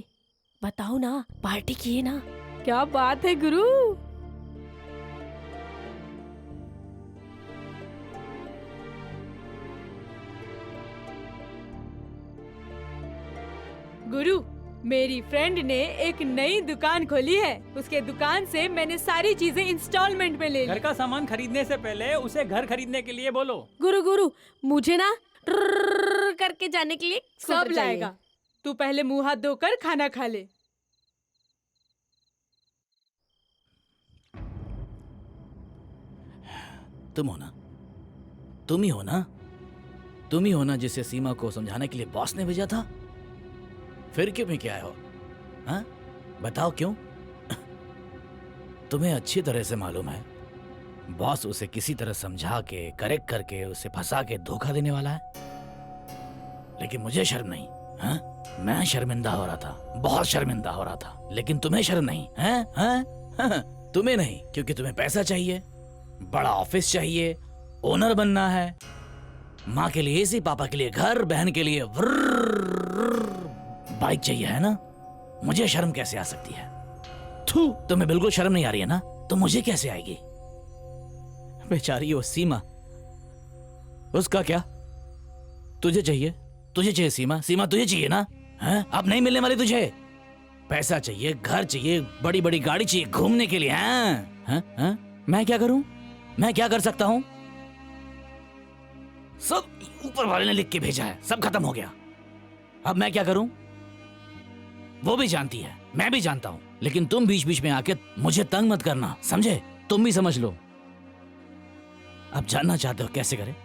D: बताओ ना, पार्टी किए ना? क्या बात है गुरु?
F: गुरु, मेरी फ्रेंड ने एक नई दुकान खोली है। उसके दुकान से मैंने सारी चीजें इंस्टॉलमेंट में ले ली।
G: घर का सामान खरीदने से पहले उसे घर खरीदने के लिए बोलो।
D: गुरु, मुझे ना ट्रररर करके जाने के लिए
F: सब
D: स्कूटर चाहिए।
F: लाएगा। तू पहले मुंह हाथ धोकर खाना खा ले।
B: तुम हो ना? तुम ही हो ना? तुम ही हो ना जिसे सीमा को समझाने के लिए बॉस ने भेजा था? फिर क्यों भी क्या आए हो? हाँ, बताओ क्यों? तुम्हें अच्छी तरह से मालूम है बॉस उसे किसी तरह समझा के, करेक्ट करके, उसे फंसा के धोखा देने वाला है। लेकिन मुझे शर्म नहीं। हाँ? मैं शर्मिंदा हो रहा था, बहुत शर्मिंदा हो रहा था। लेकिन तुम्हें शर्म नहीं है? हाँ? तुम्हें नहीं, क्योंकि तुम्हें पैसा चाहिए, बड़ा ऑफिस चाहिए, ओनर बनना है, माँ के लिए एसी, पापा के लिए घर, बहन के लिए बाइक चाहिए, है ना? मुझे शर्म कैसे आ सकती है? थू, तुम्हें बिल्कुल शर्म नहीं आ रही है ना? तो मुझे कैसे आएगी? बेचारी वो सीमा, उसका क्या? तुझे चाहिए, तुझे चाहिए सीमा, सीमा तुझे चाहिए ना? हैं? अब नहीं मिलने वाली तुझे। पैसा चाहिए, घर चाहिए, बड़ी बड़ी गाड़ी चाहिए घूमने के लिए। हैं? हैं? मैं क्या करूं? मैं क्या कर सकता हूं? सब ऊपर वाले ने लिख के भेजा है, सब खत्म हो गया। अब मैं क्या करूं? वो भी जानती है, मैं भी जानता हूं, लेकिन तुम बीच बीच में आके मुझे तंग मत करना, समझे? तुम भी समझ लो। अब जानना चाहते हो कैसे करें?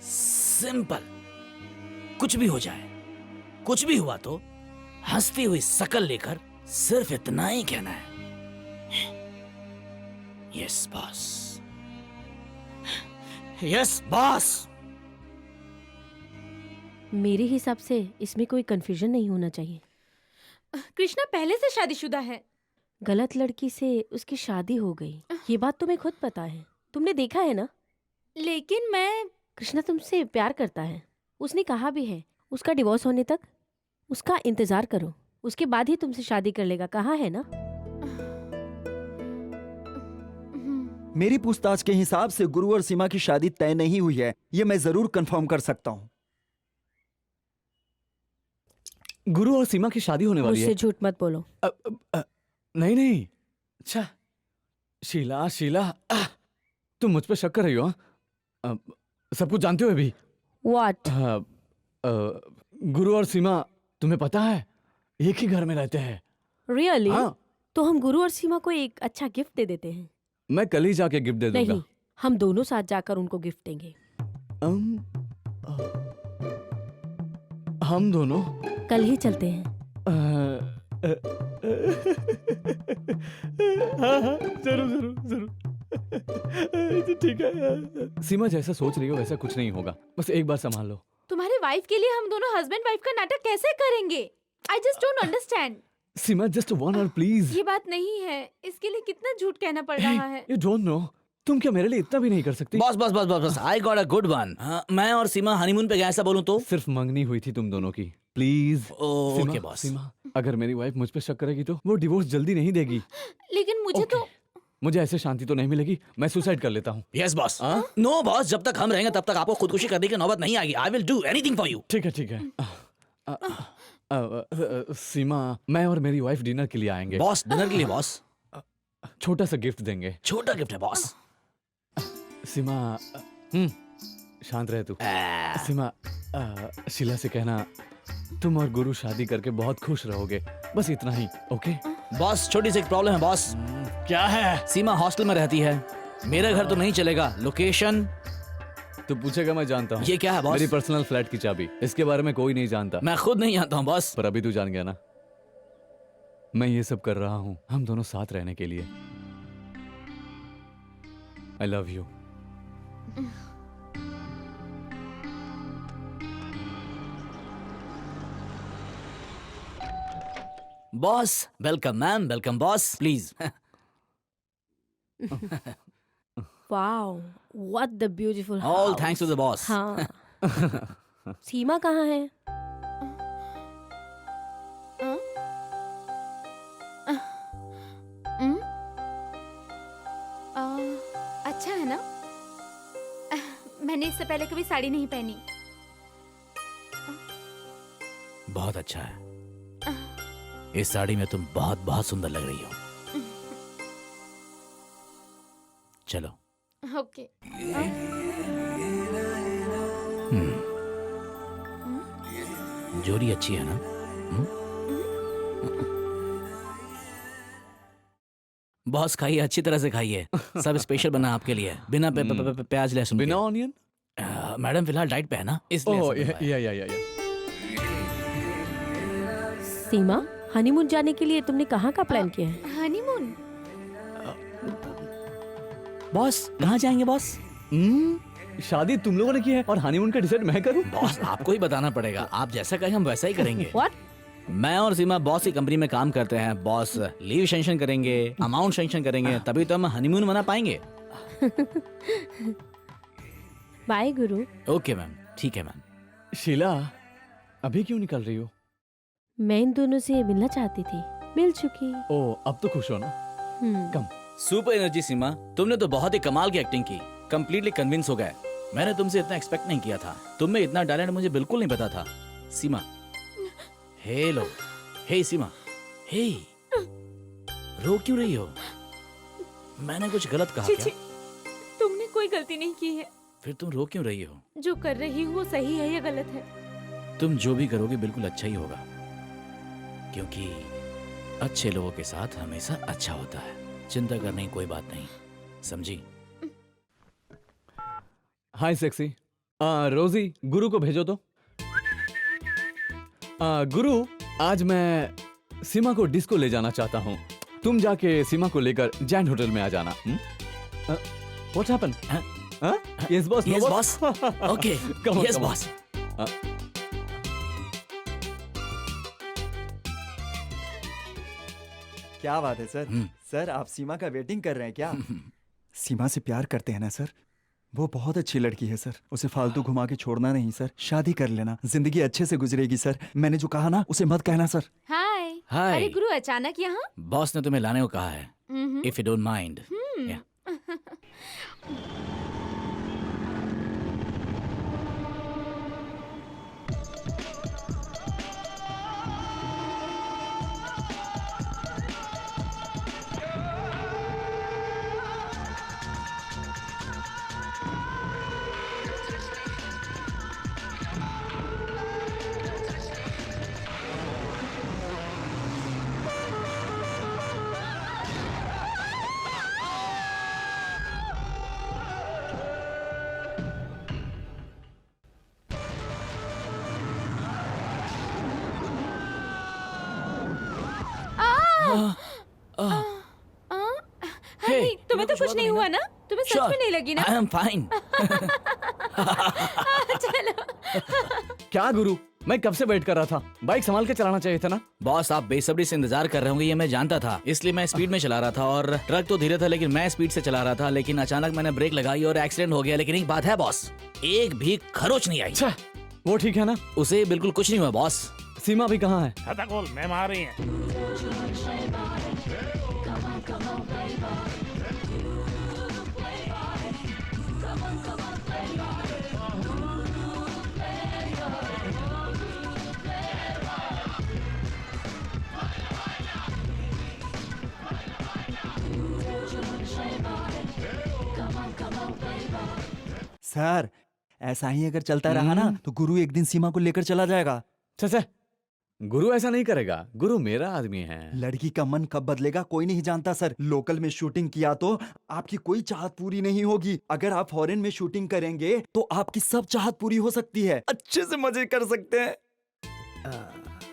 B: सिंपल, कुछ भी हो जाए, कुछ भी हुआ तो हंसती हुई शकल लेकर सिर्फ इतना ही कहना है, यस बॉस, यस बॉस।
D: मेरे हिसाब से इसमें कोई कंफ्यूजन नहीं होना चाहिए।
J: कृष्णा पहले से शादीशुदा है।
D: गलत लड़की से उसकी शादी हो गई, ये बात तुम्हें खुद पता है, तुमने देखा है ना।
J: लेकिन मैं
D: कृष्णा तुमसे प्यार करता है, उसने कहा भी है। उसका डिवोर्स होने तक उसका इंतजार करो, उसके बाद ही तुमसे शादी कर लेगा, कहा है ना।
A: मेरी पूछताछ के हिसाब से गुरु और सीमा की शादी तय नहीं हुई है, ये मैं जरूर कंफर्म कर सकता हूँ।
I: गुरु और सीमा की शादी होने वाली है।
D: मुझसे झूठ मत बोलो।
I: नहीं नहीं, अच्छा शीला शीला, तुम मुझ पे शक कर रही हो? सब कुछ जानते हो अभी?
D: What?
I: गुरु और सीमा, तुम्हें पता है, एक ही घर में रहते हैं।
D: Really?
I: हाँ।
D: तो हम गुरु और सीमा को एक अच्छा गिफ्ट दे देते हैं।
I: मैं कल ही जाके गिफ्ट दे दूंगा।
D: नहीं, हम दोनों साथ जाकर उनको गिफ्ट देंगे।
I: हम दोनों
D: कल ही चलते हैं।
I: हाँ, जरूर जरूर जरूर। ठीक है। सीमा जैसा सोच रही हो वैसा कुछ नहीं होगा, बस एक बार संभाल लो।
J: तुम्हारी वाइफ के लिए हम दोनों हस्बैंड वाइफ का नाटक कैसे करेंगे? I just don't understand.
I: Seema just 1 hour please.
J: ये बात नहीं है, इसके लिए कितना झूठ कहना पड़ रहा है।
I: यू डोंट नो, तुम क्या मेरे लिए इतना भी नहीं कर सकती?
B: Boss boss boss boss boss, I got a good one. मैं और सीमा हनीमून पे गए, ऐसा बोलूं तो?
I: सिर्फ मंगनी हुई थी तुम दोनों की, प्लीज।
B: Okay boss.
I: सीमा, अगर मेरी वाइफ मुझ पे शक करेगी तो वो डिवोर्स जल्दी नहीं देगी।
J: लेकिन मुझे तो
I: मुझे ऐसे शांति तो नहीं मिलेगी, मैं सुसाइड कर लेता हूँ।
B: Yes boss. नो बॉस, जब तक हम रहेंगे तब तक आपको खुदकुशी करने की नौबत नहीं आएगी। I will do anything for you.
I: ठीक है ठीक है। सीमा, मैं और मेरी वाइफ डिनर के लिए आएंगे।
B: बॉस, डिनर के लिए बॉस?
I: छोटा सा गिफ्ट देंगे।
B: छोटा गिफ्ट है बॉस?
I: सीमा, शांत रहे तू। सीमा, शीला से कहना तुम और गुरु शादी करके बहुत खुश रहोगे, बस इतना ही। ओके
B: बॉस, छोटी सी एक प्रॉब्लम है बॉस।
I: क्या है?
B: सीमा हॉस्टल में रहती है, मेरा घर तो नहीं चलेगा। लोकेशन
I: तू पूछेगा, मैं जानता हूँ।
B: ये क्या है बॉस?
I: मेरी पर्सनल फ्लैट की चाबी, इसके बारे में कोई नहीं जानता।
B: मैं खुद नहीं जानता हूँ बॉस।
I: पर अभी तू जान गया ना। मैं ये सब कर रहा हूँ हम दोनों साथ रहने के लिए। I love you.
B: Boss, welcome ma'am, welcome boss, please.
D: Wow, what the beautiful house.
B: All thanks to the boss.
D: हाँ। सीमा कहाँ है?
J: अच्छा है ना? मैंने इससे पहले कभी साड़ी नहीं पहनी।
B: बहुत अच्छा है, इस साड़ी में तुम बहुत बहुत सुंदर लग रही हो। चलो।
J: ओके।
B: जोड़ी अच्छी है ना? बॉस, खाइए, अच्छी तरह से खाइए, सब स्पेशल बना आपके लिए, बिना प्याज लहसुन के।
I: बिना ऑनियन?
B: मैडम फिलहाल डाइट पे है ना, इसलिए।
I: या।
D: सीमा, हनीमून जाने के लिए तुमने कहाँ का प्लान किया है?
J: हनीमून?
B: बॉस, कहाँ जाएंगे बॉस?
I: शादी तुम लोगों ने की है और हनीमून का डिसाइड मैं करूं?
B: बॉस, आपको ही बताना पड़ेगा, आप जैसा कहें हम वैसा ही करेंगे।
D: What?
B: मैं और सीमा बॉस की कंपनी में काम करते हैं। बॉस लीव सेंक्शन करेंगे, अमाउंट सेंक्शन करेंगे, तभी तो हम हनीमून मना पाएंगे।
D: बाय गुरु।
B: ओके मैम, ठीक है मैम।
I: शीला, अभी क्यों निकल रही हो?
D: मैं इन दोनों से मिलना चाहती थी, मिल चुकी।
I: ओ, अब तो खुश हो ना? कम।
B: सुपर एनर्जी सीमा, तुमने तो बहुत ही कमाल की एक्टिंग की, कंप्लीटली कन्विंस हो गए। मैंने तुमसे इतना एक्सपेक्ट नहीं किया था, तुम में इतना टैलेंट मुझे बिल्कुल नहीं पता था। सीमा, हेलो, हे सीमा, हे, रो क्यों रही हो? मैंने कुछ गलत कहा क्या?
J: तुमने कोई गलती नहीं की है,
B: फिर तुम रो क्यों रही हो?
F: जो कर रही हूँ वो सही है या गलत है?
B: तुम जो भी करोगे बिल्कुल अच्छा ही होगा, क्योंकि अच्छे लोगों के साथ हमेशा अच्छा होता है। चिंता करने की कोई बात नहीं, समझी?
I: हाय सेक्सी। रोजी, गुरु को भेजो तो। गुरु, आज मैं सीमा को डिस्को ले जाना चाहता हूँ। तुम जाके सीमा को लेकर जैंड होटल में आ जाना। What happen? Yes boss.
B: Yes boss. Okay, yes boss.
A: क्या बात है सर? सर आप सीमा का वेटिंग कर रहे हैं क्या? सीमा से प्यार करते हैं ना सर? वो बहुत अच्छी लड़की है सर, उसे फालतू घुमा के छोड़ना नहीं सर, शादी कर लेना, जिंदगी अच्छे से गुजरेगी सर। मैंने जो कहा ना उसे मत कहना सर।
J: हाय।
B: हाय।
J: अरे गुरु, अचानक यहाँ?
B: बॉस ने तुम्हें लाने को कहा है, इफ यू डोंट माइंड।
F: नहीं, तुम्हें तो कुछ नहीं हुआ ना? तुम्हें सच में नहीं लगी ना?
B: आई एम फाइन।
F: चलो।
I: क्या गुरु, मैं कब से वेट कर रहा था। बाइक संभाल के चलाना चाहिए था ना।
B: बॉस, आप बेसब्री से इंतजार कर रहे होंगे ये मैं जानता था, इसलिए मैं स्पीड में चला रहा था। और ट्रक तो धीरे था लेकिन मैं स्पीड से चला रहा था, लेकिन अचानक मैंने ब्रेक लगाई और एक्सीडेंट हो गया। लेकिन एक बात है बॉस, एक भी खरोच नहीं आई।
I: वो ठीक है ना?
B: उसे बिल्कुल कुछ नहीं हुआ बॉस।
I: सीमा भी कहाँ है?
C: खाता खोल, मैम आ रही हैं।
A: सर ऐसा ही अगर चलता रहा ना तो गुरु एक दिन सीमा को लेकर चला जाएगा।
I: अच्छा, गुरु ऐसा नहीं करेगा। गुरु मेरा आदमी है।
A: लड़की का मन कब बदलेगा कोई नहीं जानता सर। लोकल में शूटिंग किया तो आपकी कोई चाहत पूरी नहीं होगी। अगर आप फॉरेन में शूटिंग करेंगे तो आपकी सब चाहत पूरी हो सकती है, अच्छे से मजे कर सकते हैं।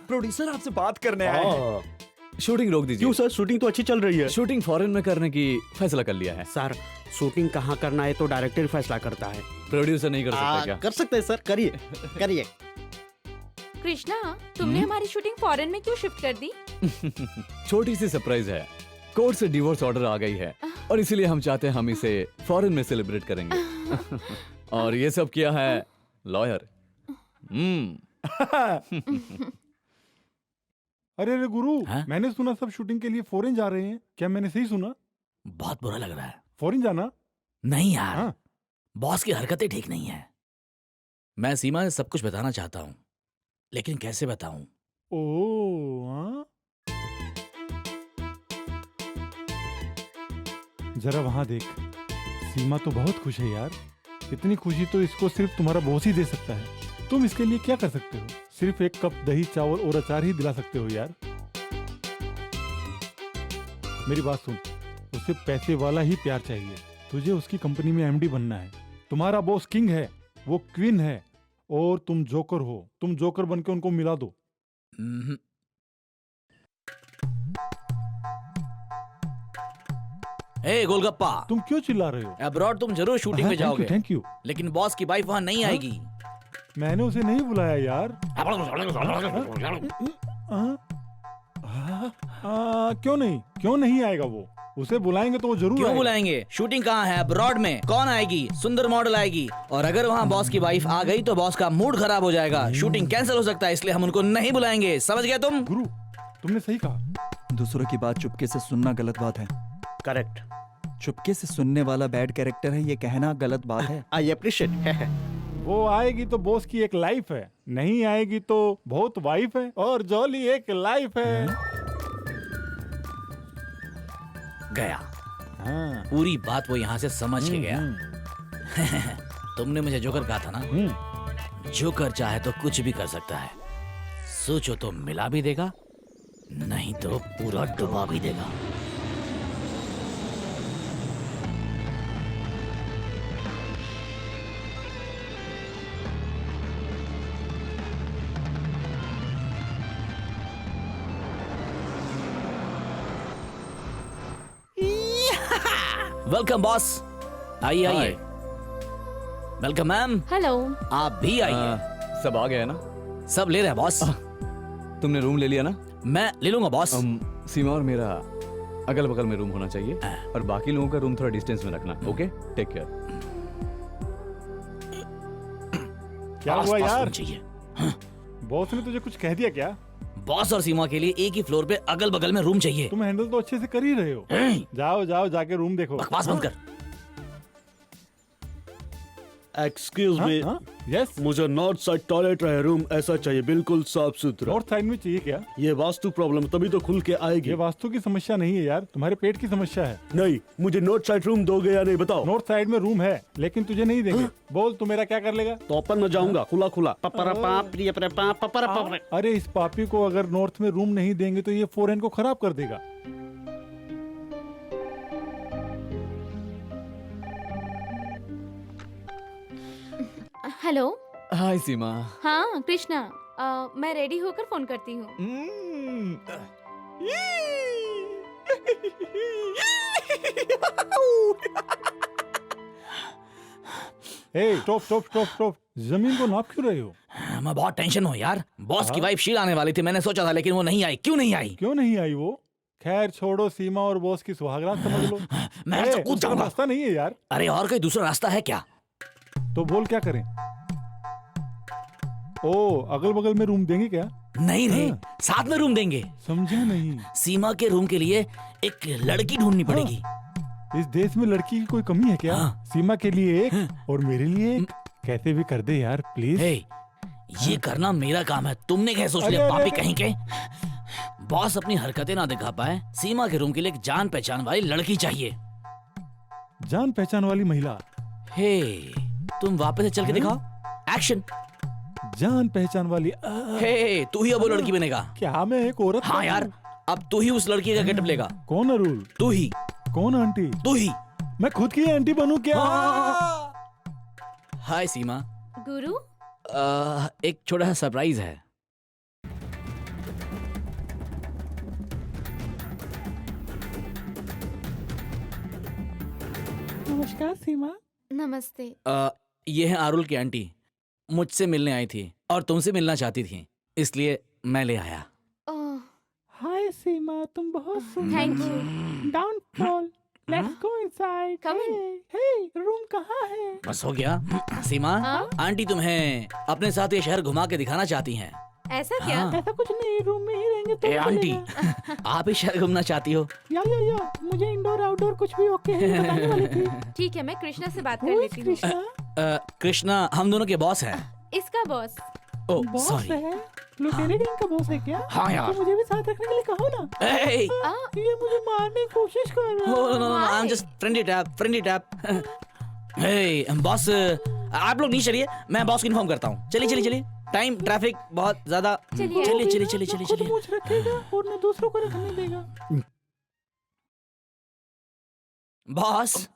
A: प्रोड्यूसर आपसे बात करने आए हैं।
I: शूटिंग रोक दीजिए।
K: क्यों सर? शूटिंग तो अच्छी चल रही है।
I: शूटिंग फॉरेन में करने की फैसला कर लिया है।
K: सर, शूटिंग कहाँ करना है तो डायरेक्टर फैसला करता है।
I: प्रोड्यूसर नहीं कर सकता क्या?
K: कर सकते हैं सर, करिए करिए।
J: कृष्णा, तुमने हमारी शूटिंग फॉरेन में क्यों शिफ्ट कर दी?
I: छोटी सी सरप्राइज है। कोर्ट से डिवोर्स ऑर्डर आ गई है और इसीलिए हम चाहते हैं हम इसे फॉरेन में सेलिब्रेट करेंगे। और ये सब किया है लॉयर।
C: अरे गुरु, मैंने सुना सब शूटिंग के लिए फॉरेन जा रहे हैं। क्या मैंने सही सुना?
B: बहुत बुरा लग रहा है।
C: फॉरेन जाना?
B: नहीं यार, बॉस की हरकतें ठीक नहीं है। मैं सीमा से सब कुछ बताना चाहता हूँ, लेकिन कैसे बताऊं?
C: जरा वहां देख, सीमा तो बहुत खुश है यार। इतनी खुशी तो इसको सिर्फ तुम्हारा बॉस ही दे सकता है। तुम इसके लिए क्या कर सकते हो? सिर्फ एक कप दही चावल और अचार ही दिला सकते हो यार। मेरी बात सुन, उसे पैसे वाला ही प्यार चाहिए। तुझे उसकी कंपनी में एमडी बनना है। तुम्हारा बॉस किंग है, वो क्वीन है और तुम जोकर हो। तुम जोकर बनके उनको मिला दो।
B: ए गोलगप्पा,
C: तुम क्यों चिल्ला रहे हो?
B: अब्रॉड तुम जरूर शूटिंग में जाओगे।
C: Thank you.
B: लेकिन बॉस की वाइफ वहां नहीं आएगी।
C: मैंने उसे नहीं बुलाया यार। क्यों नहीं आएगा वो? उसे बुलाएंगे तो वो जरूर
B: क्यों
C: आएगा।
B: बुलाएंगे? शूटिंग कहाँ है? अब्रॉड में। कौन आएगी? सुंदर मॉडल आएगी। और अगर वहाँ बॉस की वाइफ आ गई तो बॉस का मूड खराब हो जाएगा, शूटिंग कैंसिल हो सकता है, इसलिए हम उनको नहीं बुलाएंगे। समझ गए तुम?
C: गुरु, तुमने सही कहा।
A: दूसरों की बात चुपके से सुनना गलत बात है।
K: करेक्ट।
A: चुपके से सुनने वाला बैड कैरेक्टर है, ये कहना गलत बात है।
K: I appreciate.
C: वो आएगी तो बॉस की एक लाइफ है, नहीं आएगी तो बहुत वाइफ है और जॉली एक लाइफ है।
B: गया। पूरी बात वो यहाँ से समझ के गया। तुमने मुझे जोकर कहा था ना, जोकर चाहे तो कुछ भी कर सकता है। सोचो तो मिला भी देगा, नहीं तो पूरा डुबा भी देगा। वेलकम बॉस, आइए आइए। Welcome ma'am.
J: हेलो।
B: आप भी आइए।
I: सब आ गए ना?
B: सब ले रहे हैं बॉस।
I: तुमने रूम ले लिया ना?
B: मैं ले लूंगा बॉस।
I: सीमा और मेरा अगल बगल में रूम होना चाहिए और बाकी लोगों का रूम थोड़ा डिस्टेंस में रखना। Okay, take care.
C: क्या हुआ यार?
B: चाहिए।
C: बॉस ने तुझे कुछ कह दिया क्या?
B: बॉस और सीमा के लिए एक ही फ्लोर पे अगल बगल में रूम चाहिए।
C: तुम हैंडल तो अच्छे से कर ही रहे हो। जाओ जाओ जाके रूम देखो।
B: बकवास बंद कर।
K: एक्सक्यूज मी,
C: यस,
K: मुझे नॉर्थ साइड टॉयलेट रहे रूम ऐसा चाहिए, बिल्कुल साफ सुथरा।
C: नॉर्थ साइड में चाहिए क्या?
K: ये वास्तु प्रॉब्लम तभी तो खुल के आएगी।
C: ये वास्तु की समस्या नहीं है यार, तुम्हारे पेट की समस्या है।
K: नहीं, मुझे नॉर्थ साइड रूम दोगे या नहीं बताओ?
C: नॉर्थ साइड में रूम है लेकिन तुझे नहीं देंगे। बोल तू मेरा क्या कर लेगा?
K: तो अपन में जाऊंगा खुला खुला।
C: अरे इस पापी को अगर नॉर्थ में रूम नहीं देंगे तो ये फॉरेन को खराब कर देगा।
J: हेलो।
I: हाय सीमा।
J: हाँ कृष्णा, मैं रेडी होकर फोन करती हूँ।
C: स्टॉप स्टॉप स्टॉप स्टॉप, जमीन को नाप क्यों रहे हो?
B: मैं बहुत टेंशन में हूँ यार। बॉस की वाइफ शील आने वाली थी, मैंने सोचा था लेकिन वो नहीं आई। क्यों नहीं आई?
C: क्यों नहीं आई वो? खैर छोड़ो, सीमा और बॉस की सुहागरात समझ लो।
B: मैं तो कूद जाऊंगा।
C: रास्ता नहीं है यार।
B: अरे और कोई दूसरा रास्ता है क्या?
C: तो बोल क्या करें? ओ, अगल बगल में रूम देंगे क्या?
B: नहीं रे, साथ में रूम देंगे।
C: समझा नहीं।
B: सीमा के रूम के लिए एक लड़की ढूंढनी पड़ेगी।
C: इस देश में लड़की की कोई कमी है क्या? सीमा के लिए एक और मेरे लिए एक। कैसे भी कर दे यार प्लीज।
B: ये करना मेरा काम है, तुमने क्या सोच लिया पापी कहीं के? बॉस अपनी हरकतें ना दिखा पाए, सीमा के रूम के लिए एक जान पहचान वाली लड़की चाहिए।
C: जान पहचान वाली महिला?
B: हे, तुम वापस से चल के दिखाओ। एक्शन।
C: जान पहचान वाली।
B: हे, तू ही अब वो लड़की बनेगा।
C: क्या मैं एक औरत?
B: हाँ यार, अब तू ही उस लड़की का गेटअप लेगा।
C: कौन अरुल?
B: तू ही।
C: कौन आंटी?
B: तू ही।
C: मैं खुद की आंटी बनूं क्या?
B: हाय सीमा।
J: गुरु,
B: एक छोटा सा सरप्राइज है।
C: नमस्कार सीमा।
J: नमस्ते।
B: ये है आरुल की आंटी, मुझसे मिलने आई थी और तुमसे मिलना चाहती थी, इसलिए मैं ले आया।
C: हाय सीमा, तुम बहुत
J: thank you.
C: Don't fall, let's go inside.
J: Come in.
C: Hey, room कहाँ है?
B: बस हो गया। सीमा, आंटी तुम्हें अपने साथ ये शहर घुमा के दिखाना चाहती हैं।
J: ऐसा क्या?
C: ऐसा कुछ नहीं, रूम में ही रहेंगे तो
B: आंटी, आप ही शहर घूमना चाहती हो?
C: या मुझे इंडोर आउटडोर कुछ भी ओके है, बताने वाली थी।
J: ठीक है, मैं कृष्णा से बात कर लेती हूँ।
B: कृष्णा हम दोनों के बॉस हैं।
J: इसका बॉस?
B: Oh sorry.
C: लुटेरे गैंग का बॉस है क्या?
B: हाँ यार।
C: तो मुझे भी साथ रखने के लिए कहो ना। ये मुझे मारने की कोशिश कर रहा है।
B: No I am just friendly tap. Hey boss, आप लोग नहीं चलिए, मैं बॉस को इन्फॉर्म करता हूँ। चलिए, टाइम ट्रैफिक बहुत ज्यादा। चलिए।
C: मुझ रखेगा और न दूसरों को रखने देगा।
B: बॉस,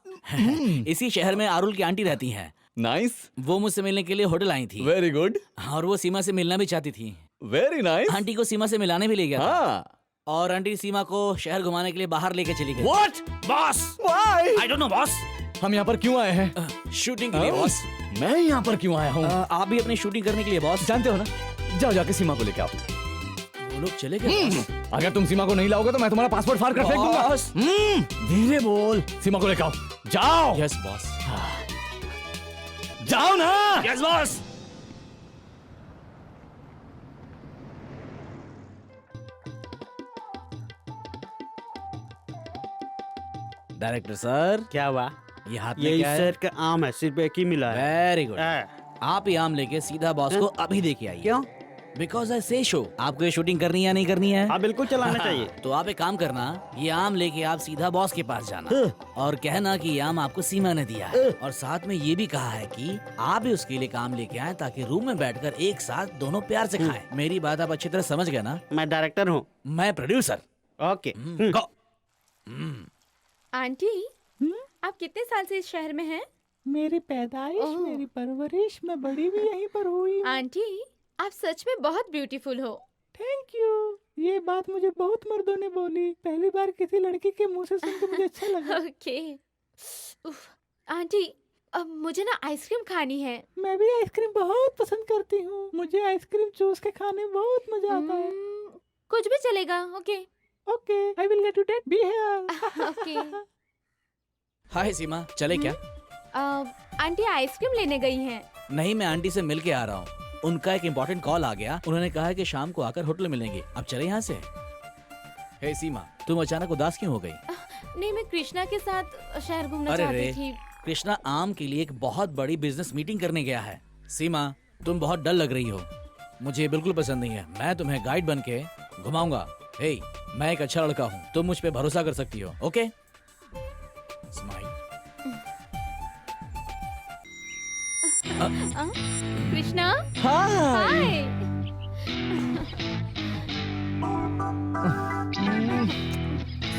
B: इसी शहर में आरुल की आंटी रहती हैं।
I: नाइस।
B: वो मुझसे मिलने के लिए होटल आई थी।
I: Very good.
B: और वो सीमा से मिलना भी चाहती थी।
I: Very nice.
B: आंटी को सीमा से मिलाने भी ले गया
I: था।
B: और आंटी सीमा को शहर घुमाने के लिए बाहर लेके चली गई।
I: What?
B: Boss,
I: Why?
B: I don't know boss.
I: हम यहाँ पर क्यों आए हैं?
B: शूटिंग के लिए बॉस।
I: मैं यहाँ पर क्यों आया हूँ?
B: आप भी अपनी शूटिंग करने के लिए बॉस।
I: जानते हो ना, जाओ जाके सीमा को लेके आओ।
B: वो लोग चले गए।
I: अगर तुम सीमा को नहीं लाओगे तो मैं तुम्हारा पासपोर्ट फाड़ कर फेंक दूंगा। धीरे बोल। सीमा को लेके आओ। जाओ।
B: Yes boss.
I: जाओ ना।
B: Yes boss. Director sir.
K: क्या हुआ?
B: ये हाथ में
K: ये
B: क्या है?
K: सर का आम है, सिर्फ एक ही मिला है।
B: Very good. आप ही आम लेके सीधा बॉस को अभी देके आइए।
K: क्यों?
B: बिकॉज आई से शो। आपको ये शूटिंग करनी है या नहीं करनी है?
L: हाँ बिल्कुल चलाना चाहिए।
B: तो आप एक काम करना, ये आम लेके आप सीधा बॉस के पास जाना और कहना कि ये आम आपको सीमा ने दिया है, और साथ में ये भी कहा है कि आप भी उसके लिए काम लेके आए ताकि रूम में बैठकर एक साथ दोनों प्यार से खाएं। मेरी बात आप अच्छी तरह समझ गए ना?
L: मैं डायरेक्टर हूँ।
B: मैं प्रोड्यूसर।
L: ओके।
B: गो।
J: आंटी आप कितने साल से इस शहर में हैं?
C: मेरी पैदाइश, मेरी परवरिश, मैं बड़ी भी यहीं पर हुई।
J: आंटी आप सच में बहुत ब्यूटीफुल हो।
C: Thank you. ये बात मुझे बहुत मर्दों ने बोली, पहली बार किसी लड़की के मुंह से सुन के मुझे अच्छा लगा।
J: ओके। उफ, आंटी अब मुझे ना आइसक्रीम खानी है।
C: मैं भी आइसक्रीम बहुत पसंद करती हूँ। मुझे आइसक्रीम चूस के खाने में बहुत मजा आता है।
J: कुछ भी चलेगा। Okay
C: okay, I will get you that. Be here.
J: Okay.
B: Hi Seema, चले क्या?
J: आंटी आइसक्रीम लेने गई हैं।
B: नहीं, मैं आंटी से मिल के आ रहा हूँ। उनका एक इम्पोर्टेंट कॉल आ गया। उन्होंने कहा है कि शाम को आकर होटल मिलेंगे। अब चले यहाँ से। हे सीमा, तुम अचानक उदास क्यों हो गई?
J: नहीं, मैं कृष्णा के साथ शहर घूमना
B: अरे
J: चाहती
B: रे,
J: थी।
B: कृष्णा आम के लिए एक बहुत बड़ी बिजनेस मीटिंग करने गया है। सीमा, तुम बहुत डल लग रही हो। मुझे बिल्कुल पसंद नहीं है। मैं तुम्हें गाइड बन के घुमाऊंगा। हे, मैं एक अच्छा लड़का हूँ, तुम मुझ पे भरोसा कर सकती हो। ओके? स्माइल।
J: कृष्णा।
I: हाय।